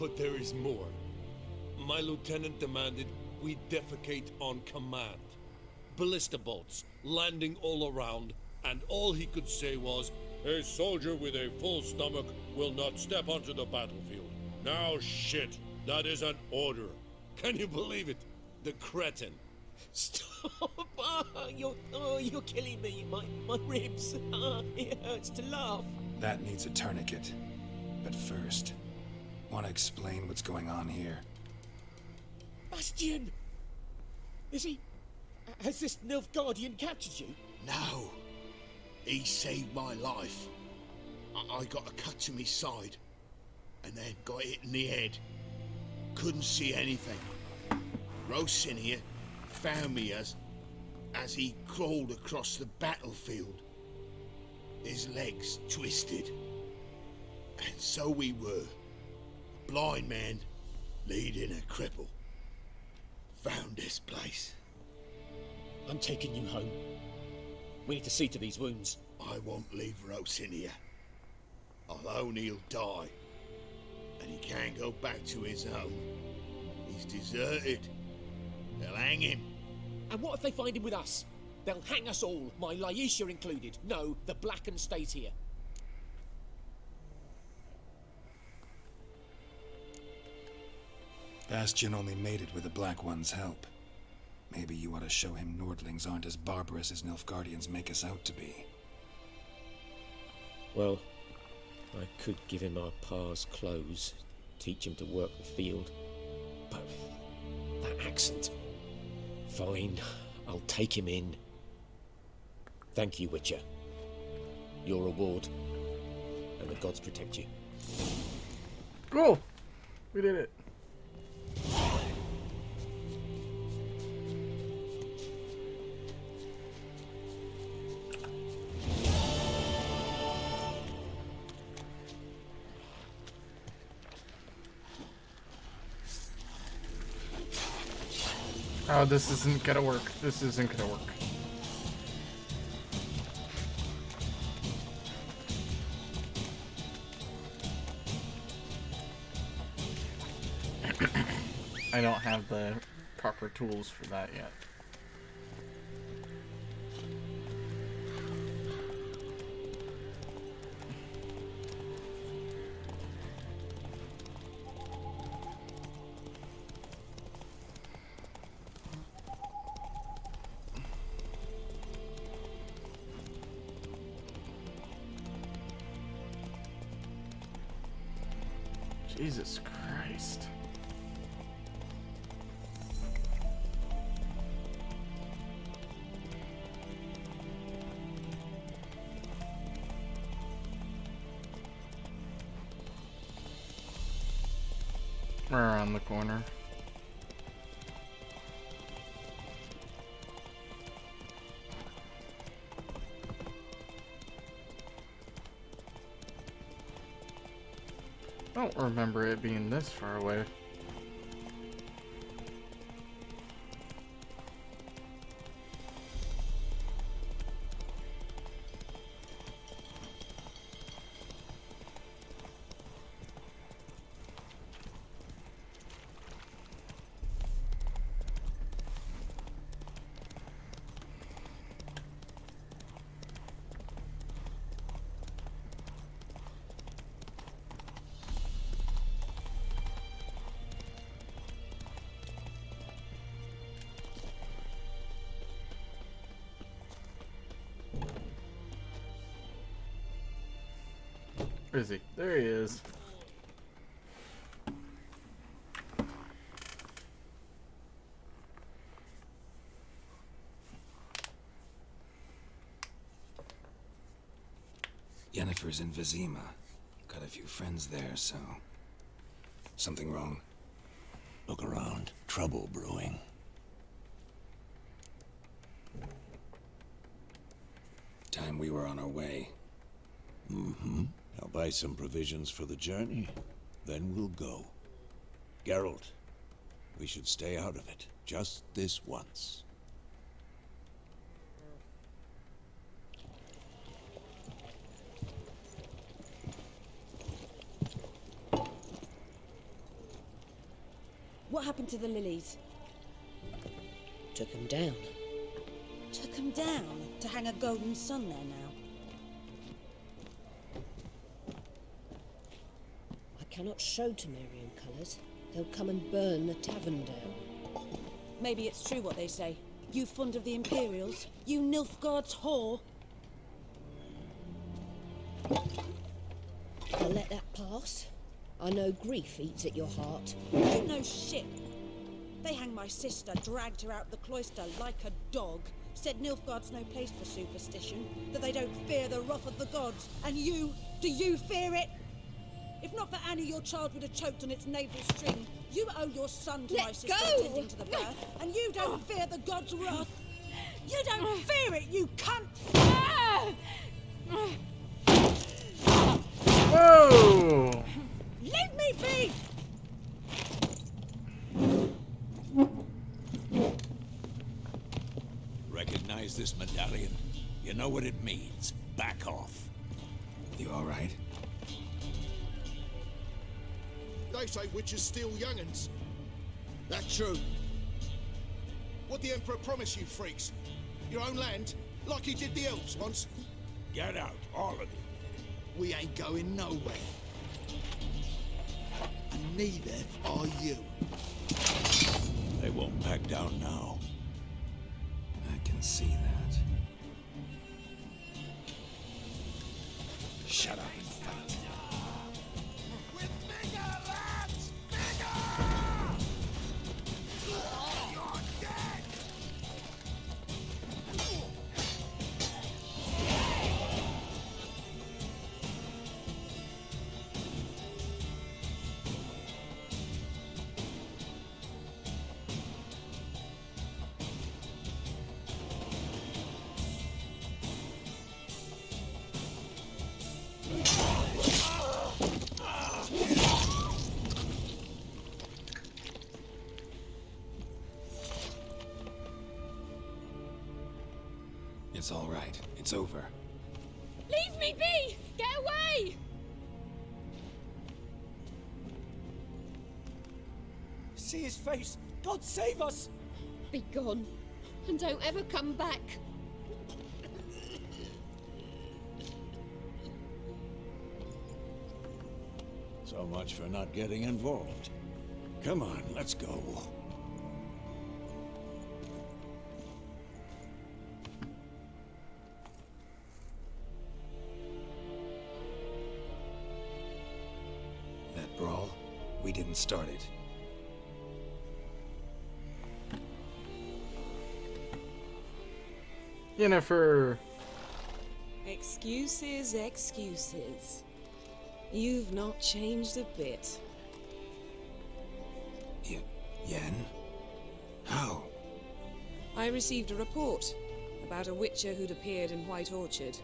But there is more. My lieutenant demanded we defecate on command. Ballista bolts, landing all around, and all he could say was, "A soldier with a full stomach will not step onto the battlefield." Now shit, that is an order. Can you believe it? The cretin. Stop! You're killing me. My ribs. It hurts to laugh. That needs a tourniquet. But first, want to explain what's going on here? Bastian! Is he... Has this Nilfgaardian captured you? No. He saved my life. I got a cut to my side, and then got hit in the head. Couldn't see anything. Rosinia found me as he crawled across the battlefield. His legs twisted. And so we were. A blind man leading a cripple. Found this place. I'm taking you home. We need to see to these wounds. I won't leave Rosinia. I'll own he'll die. And he can't go back to his home. He's deserted. They'll hang him. And what if they find him with us? They'll hang us all, my Laisha included. No, the Blacken stays here. Bastion only made it with the Black One's help. Maybe you ought to show him Nordlings aren't as barbarous as Nilfgaardians make us out to be. Well, I could give him our pa's clothes, teach him to work the field. But that accent... Fine, I'll take him in. Thank you, Witcher. Your reward. And the gods protect you. Cool! We did it. Oh, this isn't gonna work. This isn't gonna work. I don't have the proper tools for that yet. Jesus Christ. We're around the corner. I don't remember it being this far away. Where is he? There he is. Yennefer's in Vizima. Got a few friends there, so... Something wrong? Look around. Trouble brewing. Time we were on our way. Mm-hmm. I'll buy some provisions for the journey. Then we'll go. Geralt, we should stay out of it. Just this once. What happened to the lilies? Took them down. Took them down to hang a golden sun there now. I cannot show Temerian colours. They'll come and burn the tavern down. Maybe it's true what they say. You fond of the Imperials? You Nilfgaard's whore? I'll let that pass. I know grief eats at your heart. You know shit. They hanged my sister, dragged her out of the cloister like a dog. Said Nilfgaard's no place for superstition, that they don't fear the wrath of the gods. And you, do you fear it? If not for Annie, your child would have choked on its navel string. You owe your son to my sister attending to the birth, and you don't fear the gods' wrath. You don't fear it, you cunt! Whoa! Leave me be! Recognize this medallion? You know what it means. Back off. You all right? They say witches steal young'uns. That's true. What the Emperor promised you freaks? Your own land? Like he did the elves once? Get out, all of you. We ain't going nowhere. And neither are you. They won't back down now. I can see that. Shut up and fight. It's all right. It's over. Leave me be! Get away! See his face! God save us! Be gone, and don't ever come back. So much for not getting involved. Come on, let's go. That brawl, we didn't start it. Yennefer. Excuses, excuses. You've not changed a bit. Yen? How? I received a report about a witcher who'd appeared in White Orchard.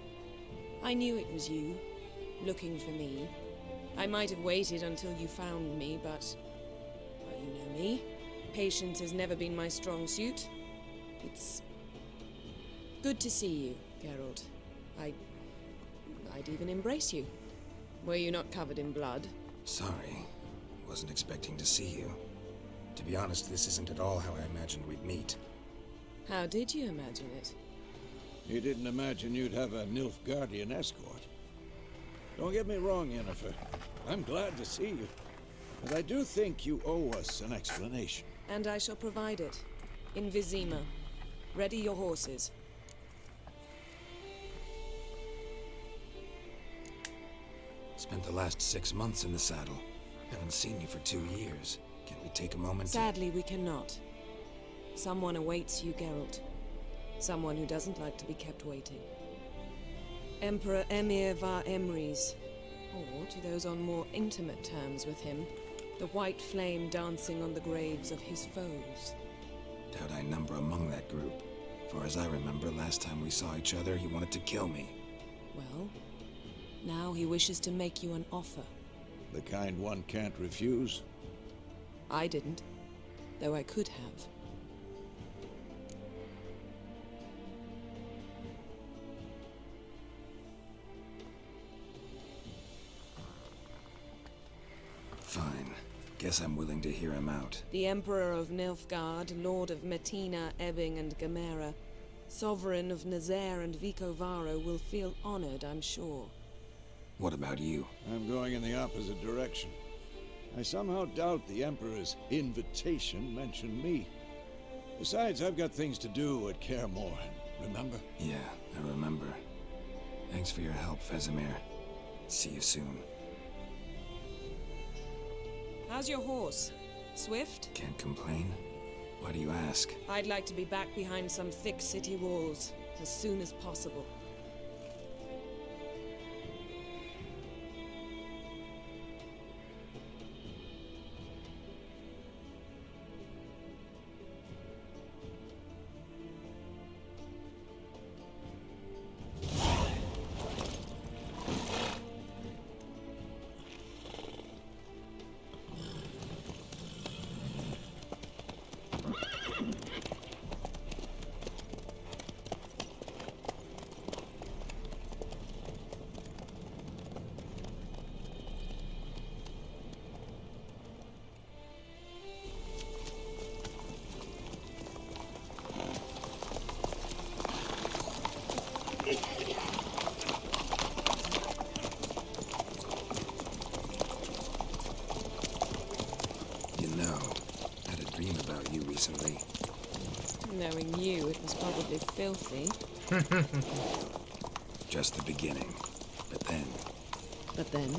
I knew it was you, looking for me. I might have waited until you found me, but... well, you know me. Patience has never been my strong suit. It's... good to see you, Geralt. I'd even embrace you. Were you not covered in blood? Sorry. Wasn't expecting to see you. To be honest, this isn't at all how I imagined we'd meet. How did you imagine it? You didn't imagine you'd have a Nilfgaardian escort. Don't get me wrong, Yennefer. I'm glad to see you. But I do think you owe us an explanation. And I shall provide it. In Vizima. Ready your horses. Spent the last 6 months in the saddle. Haven't seen you for 2 years. Can't we take a moment to... Sadly, we cannot. Someone awaits you, Geralt. Someone who doesn't like to be kept waiting. Emperor Emir var Emrys. Or, to those on more intimate terms with him, the white flame dancing on the graves of his foes. Doubt I number among that group. For as I remember, last time we saw each other, he wanted to kill me. Well, now he wishes to make you an offer. The kind one can't refuse? I didn't, though I could have. Fine. Guess I'm willing to hear him out. The Emperor of Nilfgaard, Lord of Metina, Ebbing, and Gamera, Sovereign of Nazaire and Vicovaro will feel honored, I'm sure. What about you? I'm going in the opposite direction. I somehow doubt the Emperor's invitation mentioned me. Besides, I've got things to do at Kaer Morhen, remember? Yeah, I remember. Thanks for your help, Vesemir. See you soon. How's your horse? Swift? Can't complain. Why do you ask? I'd like to be back behind some thick city walls as soon as possible. You know, I had a dream about you recently. Knowing you, it was probably filthy. Just the beginning. But then... But then...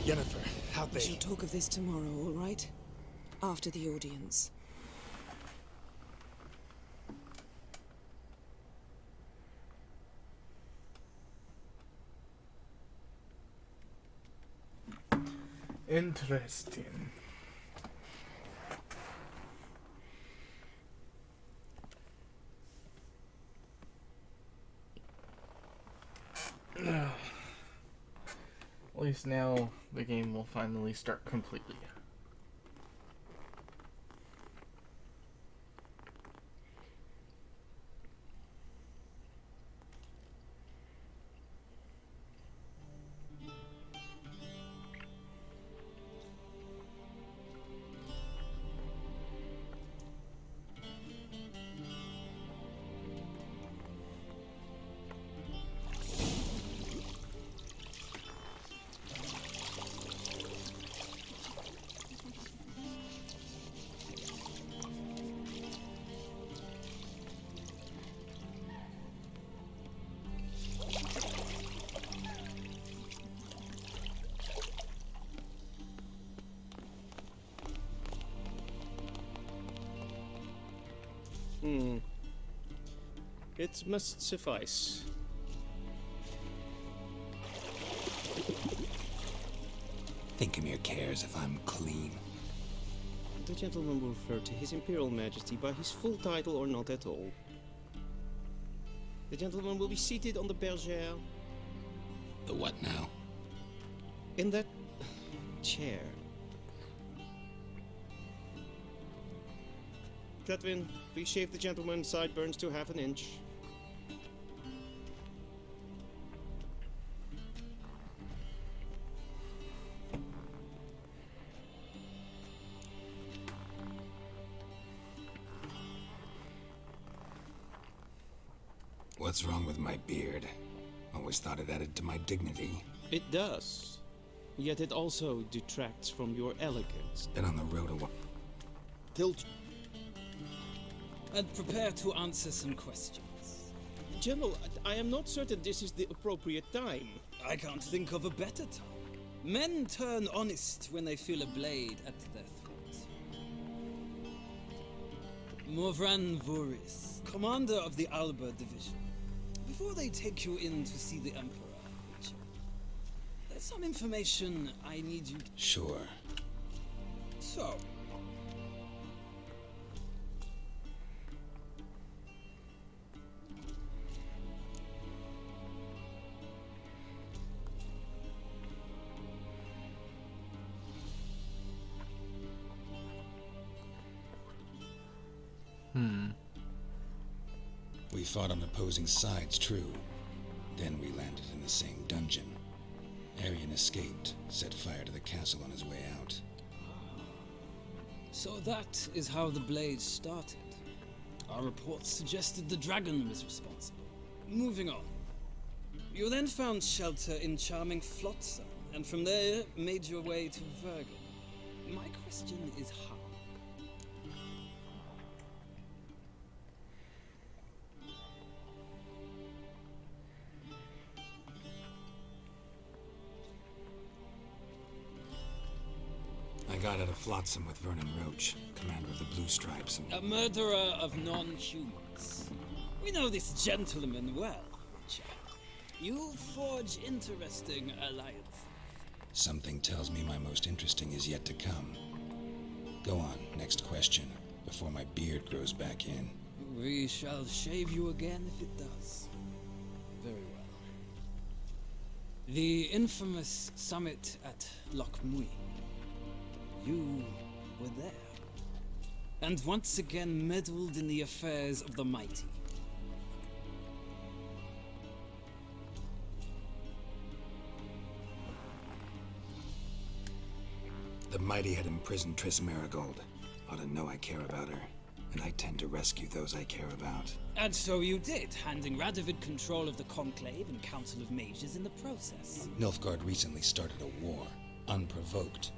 Yennefer, how'd We they... shall talk of this tomorrow, all right? After the audience. Interesting. At least now the game will finally start completely. It must suffice. Thinkamere cares if I'm clean. The gentleman will refer to His Imperial Majesty by his full title or not at all. The gentleman will be seated on the bergère. The what now? In that chair. Dredwin, please shave the gentleman's sideburns to half an inch. What's wrong with my beard? Always thought it added to my dignity. It does. Yet it also detracts from your elegance. Been on the road a while. Tilt. And prepare to answer some questions. General, I am not certain this is the appropriate time. I can't think of a better time. Men turn honest when they feel a blade at their throat. Morvran Voorhis, commander of the Alba Division. Before they take you in to see the Emperor, there's some information I need you to... Sure. So, We fought on opposing sides, true. Then we landed in the same dungeon. Arian escaped, set fire to the castle on his way out. So that is how the blaze started. Our reports suggested the dragon was responsible. Moving on. You then found shelter in charming Flotsam, and from there made your way to Vergen. My question is how? I got out of Flotsam with Vernon Roach, commander of the Blue Stripes, and... A murderer of non-humans. We know this gentleman well, Witcher. You forge interesting alliances. Something tells me my most interesting is yet to come. Go on, next question, before my beard grows back in. We shall shave you again if it does. Very well. The infamous summit at Loch Mui. You were there. And once again meddled in the affairs of the mighty. The mighty had imprisoned Triss Marigold. Ought to know I care about her, and I tend to rescue those I care about. And so you did, handing Radovid control of the Conclave and Council of Mages in the process. Nilfgaard recently started a war, unprovoked.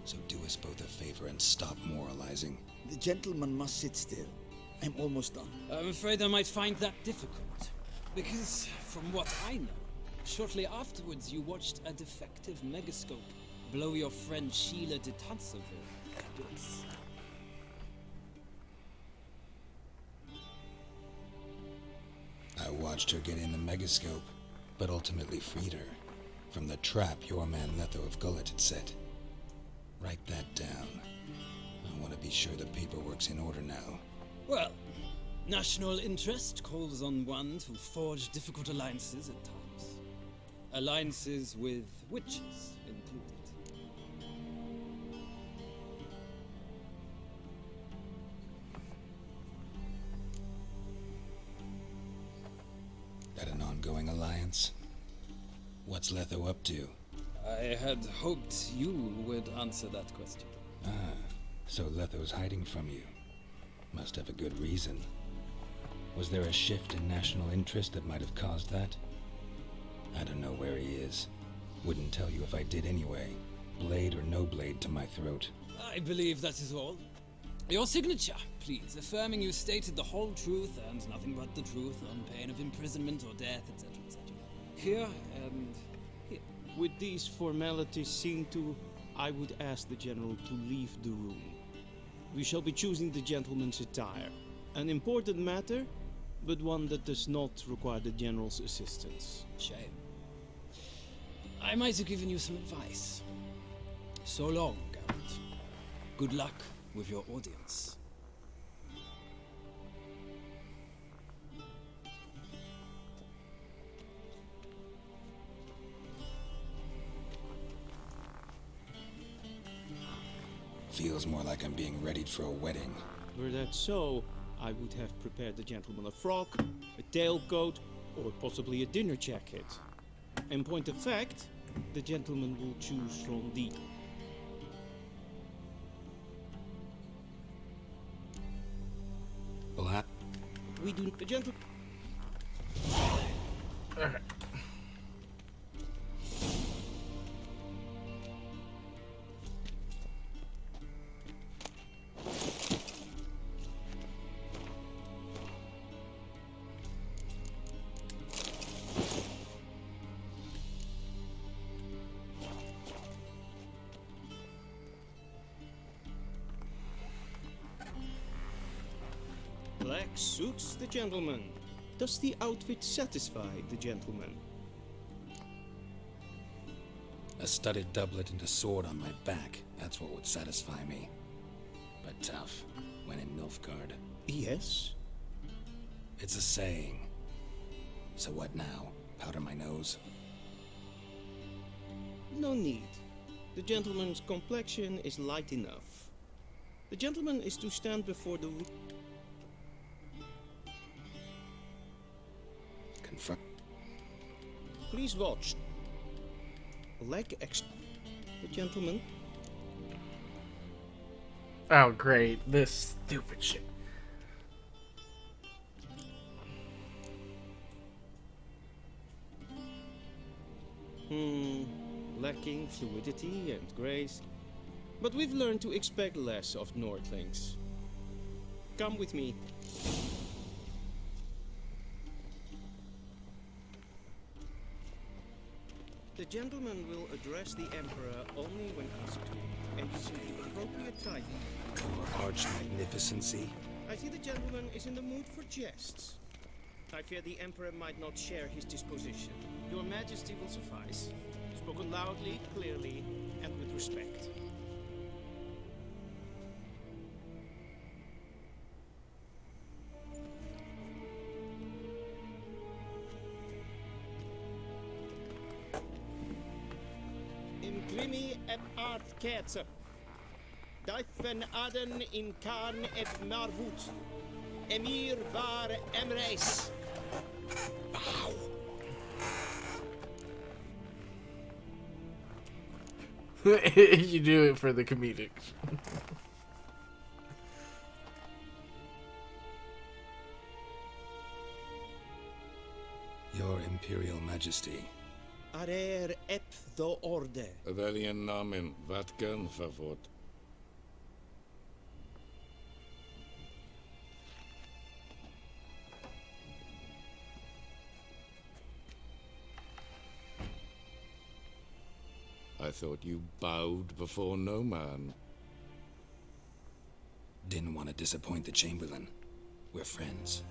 So do us both a favor and stop moralizing. The gentleman must sit still. I'm almost done. I'm afraid I might find that difficult. Because, from what I know, shortly afterwards you watched a defective megascope blow your friend Sheila de Tanseville to bits. I watched her get in the megascope, but ultimately freed her from the trap your man Letho of Gullet had set. Write that down. I want to be sure the paperwork's in order now. Well, national interest calls on one to forge difficult alliances at times. Alliances with witches included. That an ongoing alliance? What's Letho up to? I had hoped you would answer that question. Ah, so Letho's hiding from you. Must have a good reason. Was there a shift in national interest that might have caused that? I don't know where he is. Wouldn't tell you if I did anyway. Blade or no blade to my throat. I believe that is all. Your signature, please, affirming you stated the whole truth and nothing but the truth on pain of imprisonment or death, etc., etc. Here and here. With these formalities seen to, I would ask the General to leave the room. We shall be choosing the gentleman's attire. An important matter, but one that does not require the General's assistance. Shame. I might have given you some advice. So long, Garrett. Good luck with your audience. Feels more like I'm being readied for a wedding. Were that so, I would have prepared the gentleman a frock, a tailcoat, or possibly a dinner jacket. In point of fact, the gentleman will choose from the... Black? We do... The gentleman... Okay. Black suits the gentleman. Does the outfit satisfy the gentleman? A studded doublet and a sword on my back, that's what would satisfy me. But tough, when in Nilfgaard. Yes? It's a saying. So what now? Powder my nose? No need. The gentleman's complexion is light enough. The gentleman is to stand before the... Confirm. Please watch. The gentleman. Oh, great. This stupid shit. Lacking fluidity and grace. But we've learned to expect less of Nordlings. Come with me. The gentleman will address the Emperor only when asked to, and using the appropriate title. Your arch magnificency? I see the gentleman is in the mood for jests. I fear the Emperor might not share his disposition. Your Majesty will suffice. Spoken loudly, clearly, and with respect. Imprimi et art ketzer. Duifen aden in Karn et Marvut. Emir var Emreis. Bow. You do it for the comedic. Your Imperial Majesty. Arer ep the orde. Welchen Namen? Wat gern verwort? I thought you bowed before no man. Didn't want to disappoint the Chamberlain. We're friends.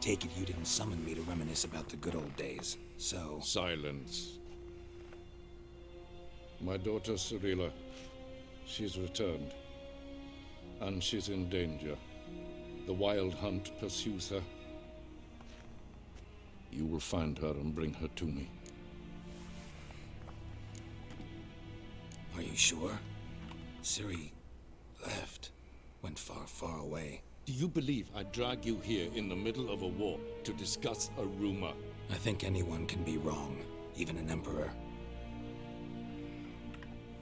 Take it you didn't summon me to reminisce about the good old days, so... Silence. My daughter Cirilla, she's returned. And she's in danger. The Wild Hunt pursues her. You will find her and bring her to me. Are you sure? Ciri left. Went far, far away. Do you believe I drag you here in the middle of a war to discuss a rumor? I think anyone can be wrong, even an emperor.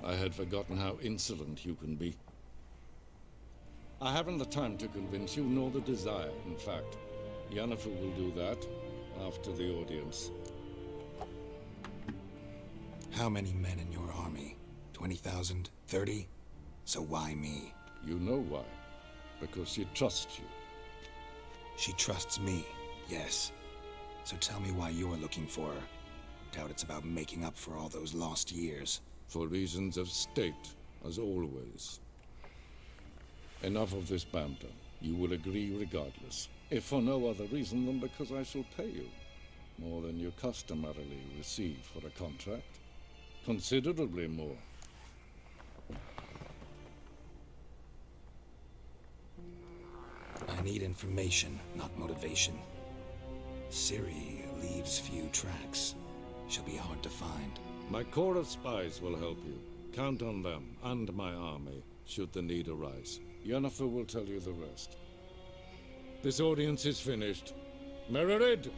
I had forgotten how insolent you can be. I haven't the time to convince you, nor the desire, in fact. Yennefer will do that after the audience. How many men in your army? 20,000? 30? So why me? You know why. Because she trusts you. She trusts me, yes. So tell me why you're looking for her. Doubt it's about making up for all those lost years. For reasons of state, as always. Enough of this banter. You will agree regardless. If for no other reason than because I shall pay you. More than you customarily receive for a contract. Considerably more. I need information, not motivation. Ciri leaves few tracks. She'll be hard to find. My corps of spies will help you. Count on them, and my army, should the need arise. Yennefer will tell you the rest. This audience is finished. Mererid!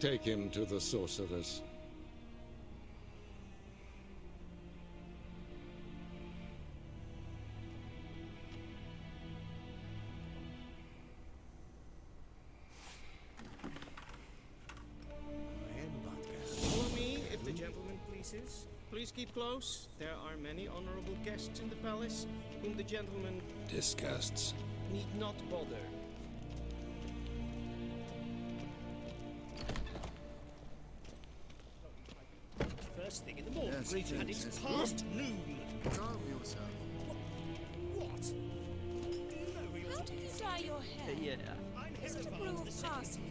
Take him to the sorceress. Follow me, if the gentleman pleases. Please keep close. There are many honorable guests in the palace, whom the gentleman Disgusts. need not bother. First thing in the morning, Yes, and it's yes. past noon. Calm yourself. What? Do you know we ought to dye your hair? Yeah. Is it a brew of parsley?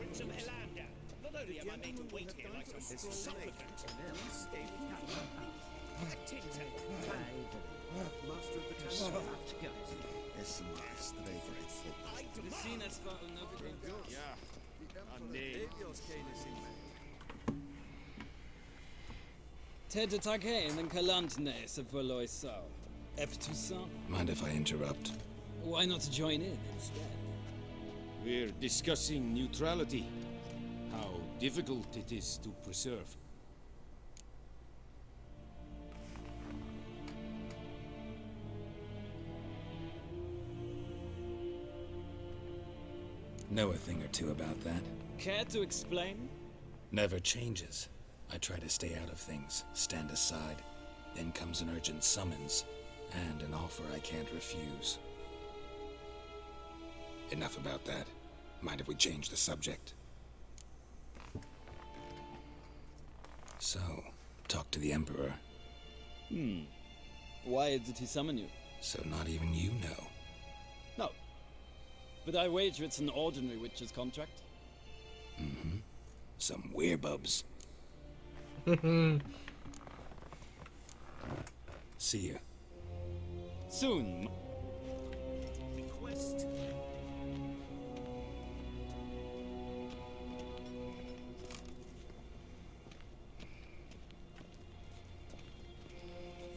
Not only am I made to wait here like some supplicant, Master of the Castle. Ted Tage and Kalantne se Verloisau. Eptusan. Mind if I interrupt? Why not join in instead? We're discussing neutrality. How difficult it is to preserve. Know a thing or two about that. Care to explain? Never changes. I try to stay out of things, stand aside. Then comes an urgent summons, and an offer I can't refuse. Enough about that. Mind if we change the subject? So, talk to the Emperor. Why did he summon you? So not even you know. No. But I wager it's an ordinary witch's contract. Mm-hmm. Some werebubs. See ya. Soon. Request.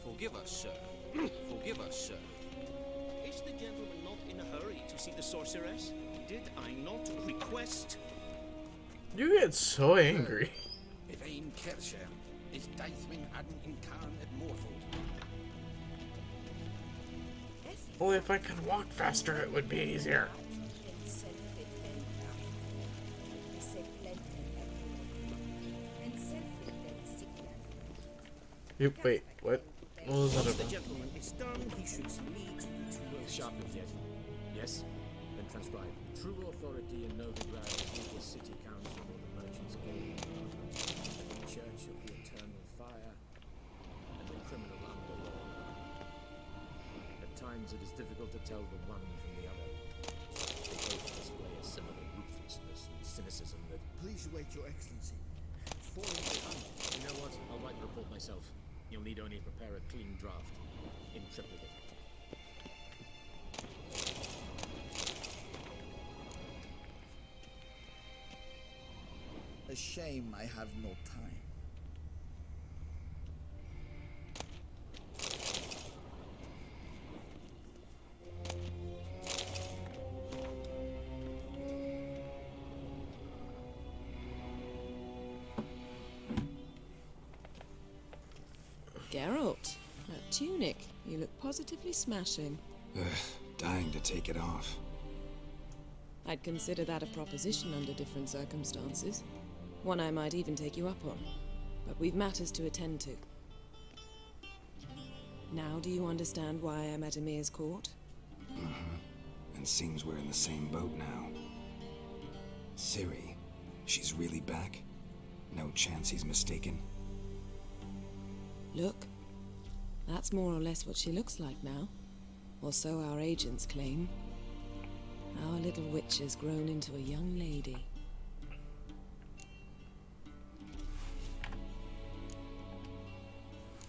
Forgive us, sir. Forgive us, sir. Is the gentleman not in a hurry to see the sorceress? Did I not request? You get so angry. Evain Kersher is Daithmin Adden in Khan at Morford. Well, if I could walk faster, it would be easier. Wait, what? What was that Once the about? gentleman is done, he should lead you to a Sharpened yet? Yes? Then transcribe. True authority in Novigrad is the city council or the merchants guild, the church of the eternal fire, and the criminal underlaw. At times it is difficult to tell the one from the other. They both display a similar ruthlessness and cynicism that... Please wait, Your Excellency. Falling behind. You know what? I'll write the report myself. You'll need only prepare a clean draft. In triplicate. A shame I have no time. Geralt, that tunic. You look positively smashing. Ugh, dying to take it off. I'd consider that a proposition under different circumstances. One I might even take you up on. But we've matters to attend to. Now do you understand why I'm at Emir's court? And seems we're in the same boat now. Ciri, she's really back? No chance he's mistaken? Look, that's more or less what she looks like now. Or so our agents claim. Our little witch has grown into a young lady.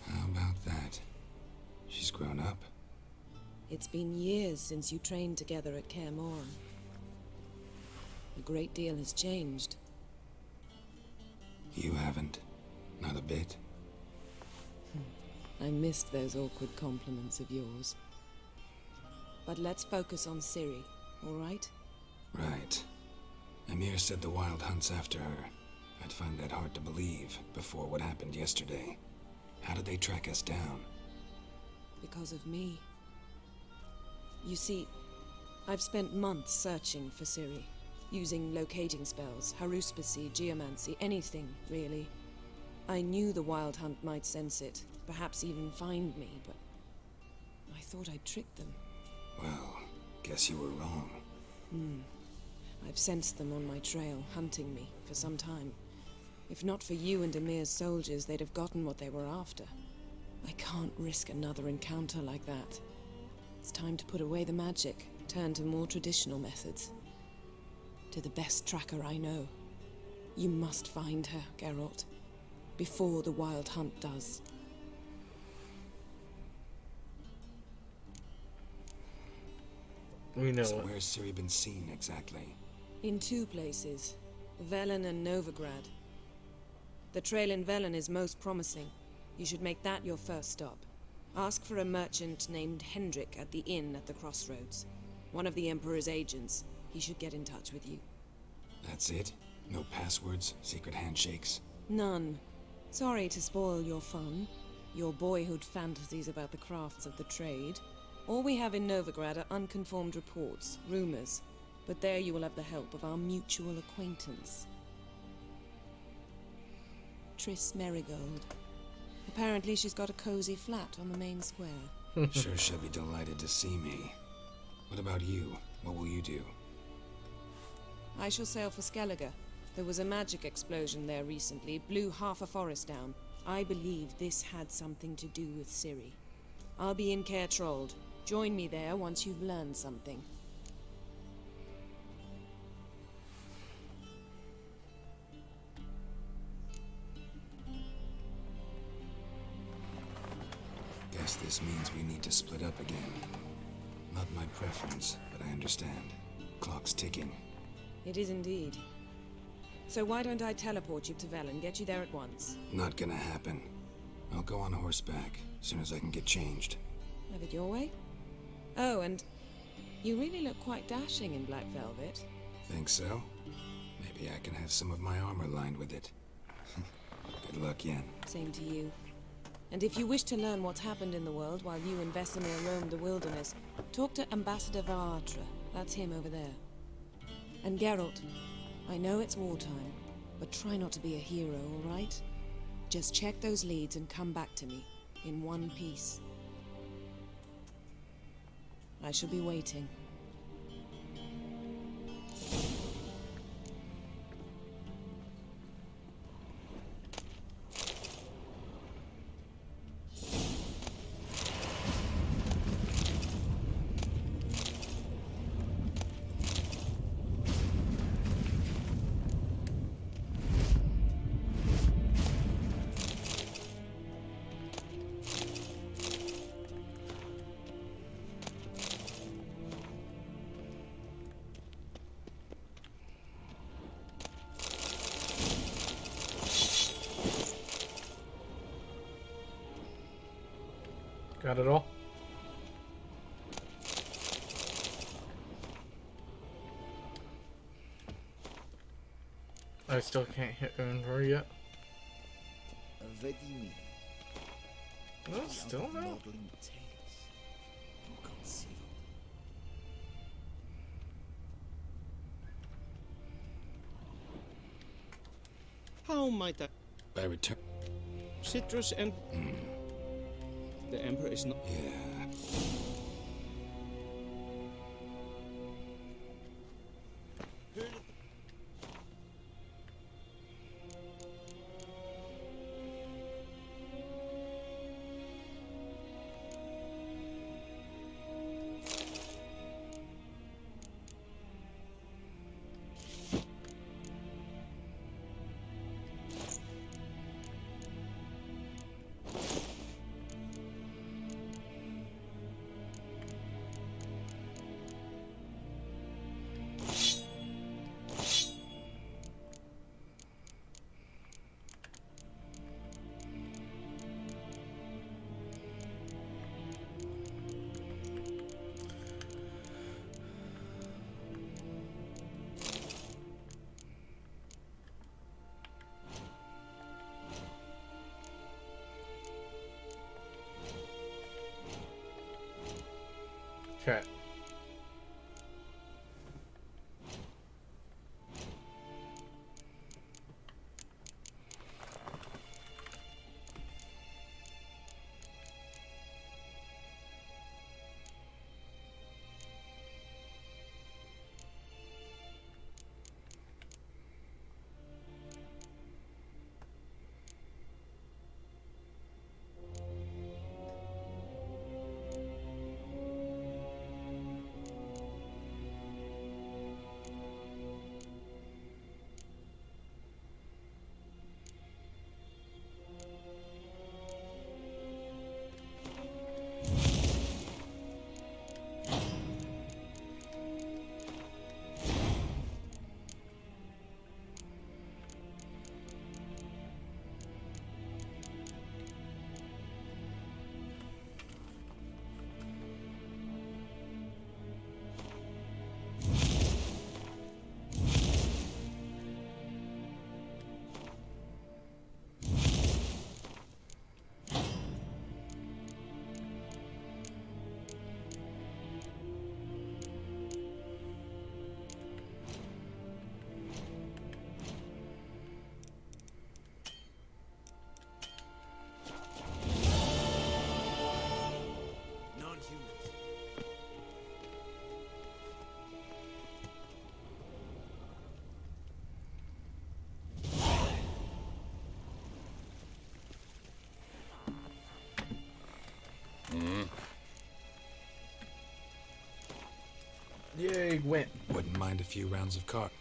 How about that? She's grown up. It's been years since you trained together at Kaer Morhen. A great deal has changed. You haven't. Not a bit. I missed those awkward compliments of yours. But let's focus on Ciri, all right? Right. Emir said the Wild Hunt's after her. I'd find that hard to believe before what happened yesterday. How did they track us down? Because of me. You see, I've spent months searching for Ciri, using locating spells, haruspicy, geomancy, anything, really. I knew the Wild Hunt might sense it, perhaps even find me, but I thought I'd tricked them. Well, guess you were wrong. I've sensed them on my trail, hunting me, for some time. If not for you and Emir's soldiers, they'd have gotten what they were after. I can't risk another encounter like that. It's time to put away the magic, turn to more traditional methods. To the best tracker I know. You must find her, Geralt, before the Wild Hunt does. We know. So where's Ciri been seen exactly? In 2 places, Velen and Novigrad. The trail in Velen is most promising. You should make that your first stop. Ask for a merchant named Hendrik at the inn at the crossroads. One of the Emperor's agents. He should get in touch with you. That's it? No passwords, secret handshakes? None. Sorry to spoil your fun, your boyhood fantasies about the crafts of the trade. All we have in Novigrad are unconfirmed reports, rumors. But there you will have the help of our mutual acquaintance. Triss Merigold. Apparently she's got a cozy flat on the main square. Sure she'll be delighted to see me. What about you? What will you do? I shall sail for Skellige. There was a magic explosion there recently, blew half a forest down. I believe this had something to do with Ciri. I'll be in Caer Trolde. Join me there once you've learned something. Guess this means we need to split up again. Not my preference, but I understand. Clock's ticking. It is indeed. So why don't I teleport you to Velen, get you there at once? Not gonna happen. I'll go on horseback, as soon as I can get changed. Have it your way? Oh, and you really look quite dashing in black velvet. Think so? Maybe I can have some of my armor lined with it. Good luck, Yen. Same to you. And if you wish to learn what's happened in the world while you and Vesemir roamed the wilderness, talk to Ambassador Varatra. That's him over there. And Geralt, I know it's wartime, but try not to be a hero, all right? Just check those leads and come back to me, in one piece. I shall be waiting. Got it all? I still can't hit inventory yet. What do you mean? No, still no. Modeling tales. Inconceivable. How might I... By return... Citrus and... The Emperor is not... Yeah. Okay. big win. Wouldn't mind a few rounds of cards.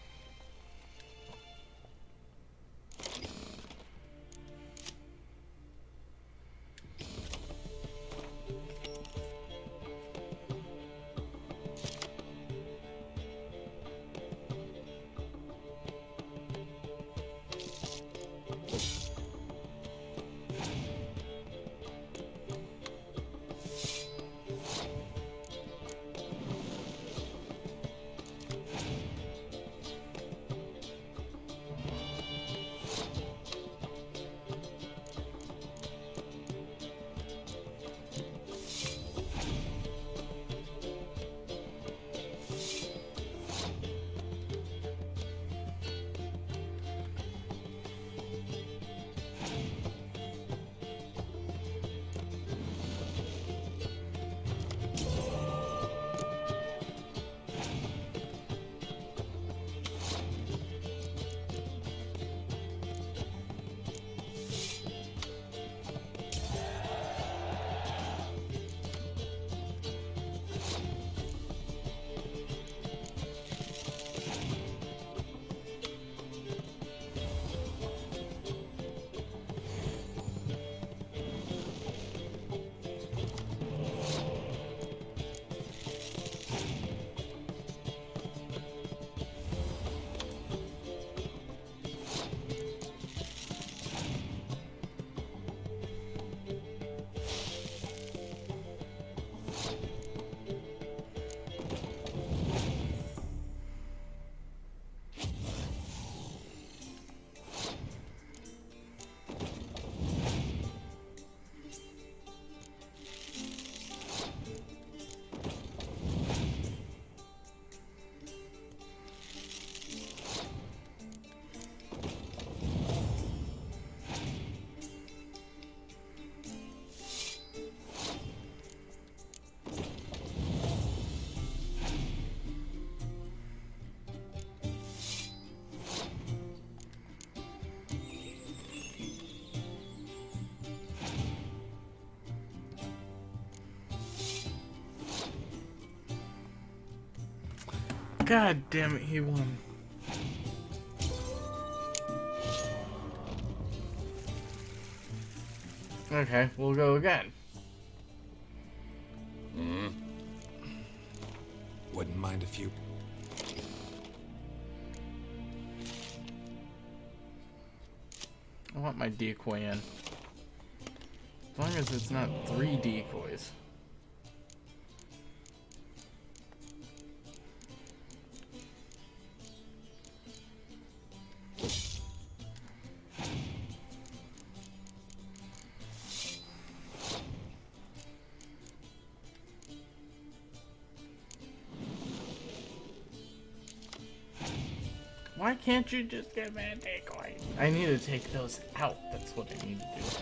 God damn it, he won. Okay, we'll go again. Wouldn't mind a few. I want my decoy in. As long as it's not 3 decoys. Why can't you just get me a decoy? I need to take those out. That's what I need to do.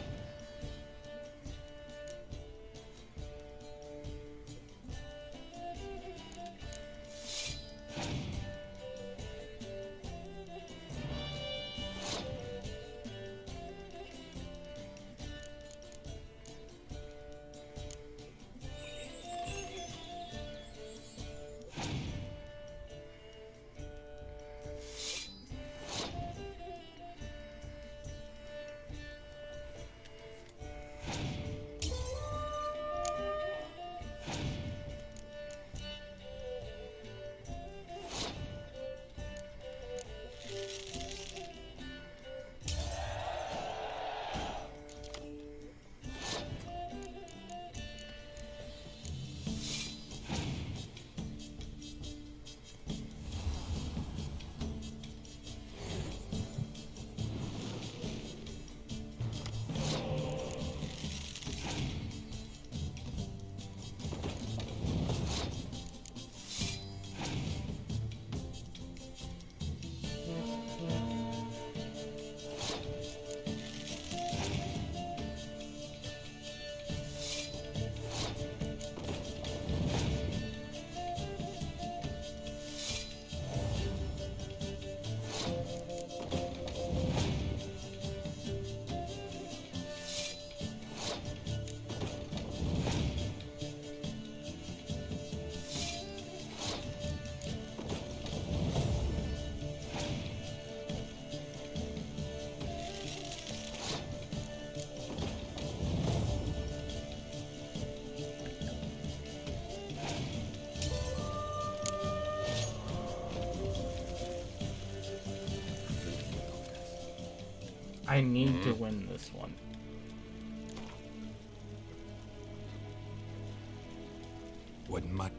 I need to win this one. Wouldn't much.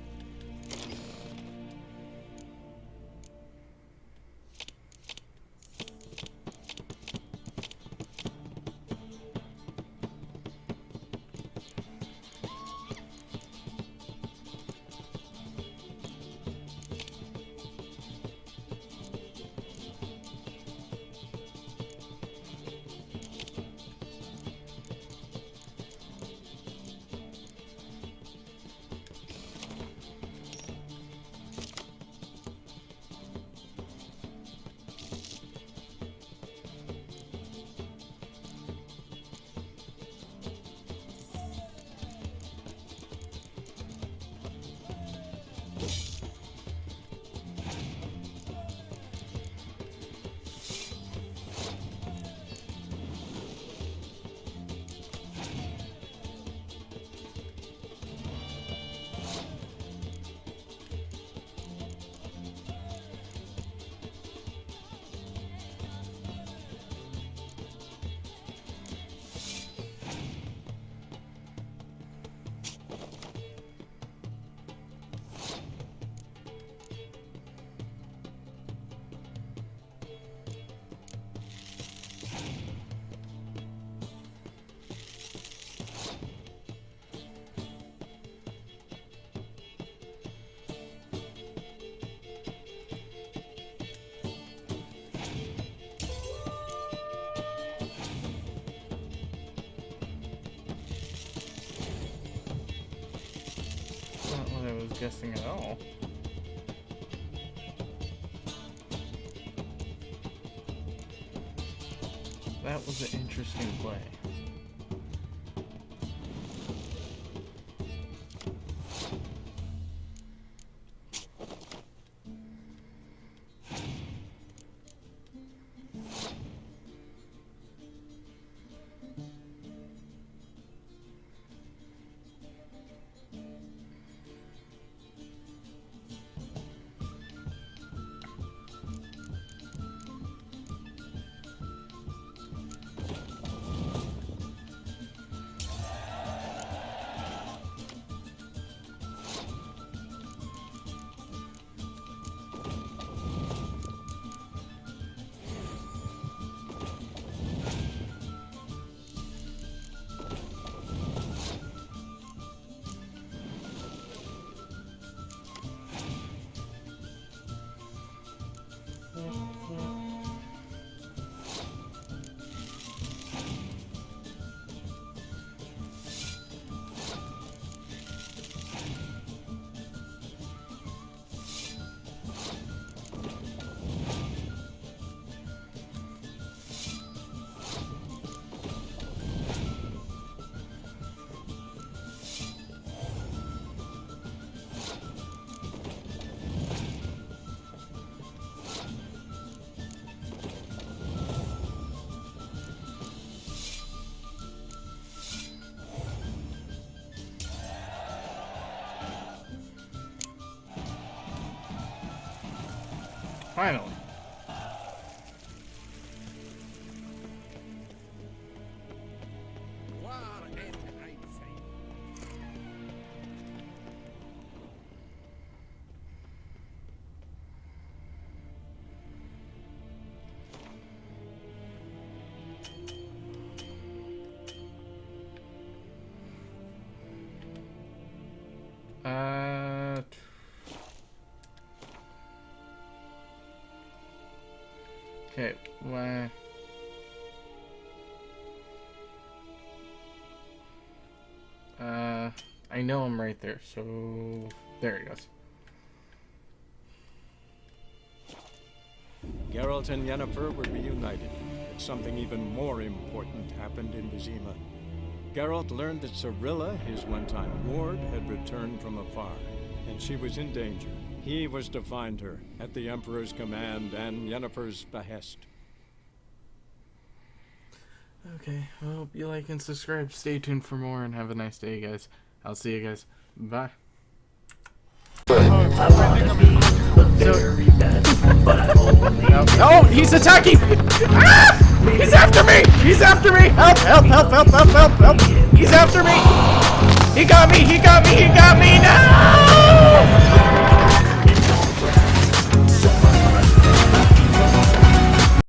Not what I was guessing at all. That was an interesting play. Finally. Okay, why? I know I'm right there, so there he goes. Geralt and Yennefer were reunited, but something even more important happened in Vizima. Geralt learned that Cirilla, his one-time ward, had returned from afar, and she was in danger. He was to find her, at the Emperor's command and Yennefer's behest. Okay, I hope you like and subscribe. Stay tuned for more, and have a nice day, guys. I'll see you guys. Bye. No, he's attacking! Ah! He's after me! He's after me! Help, help, help, help, help, help, help! He's after me! He got me, he got me, he got me!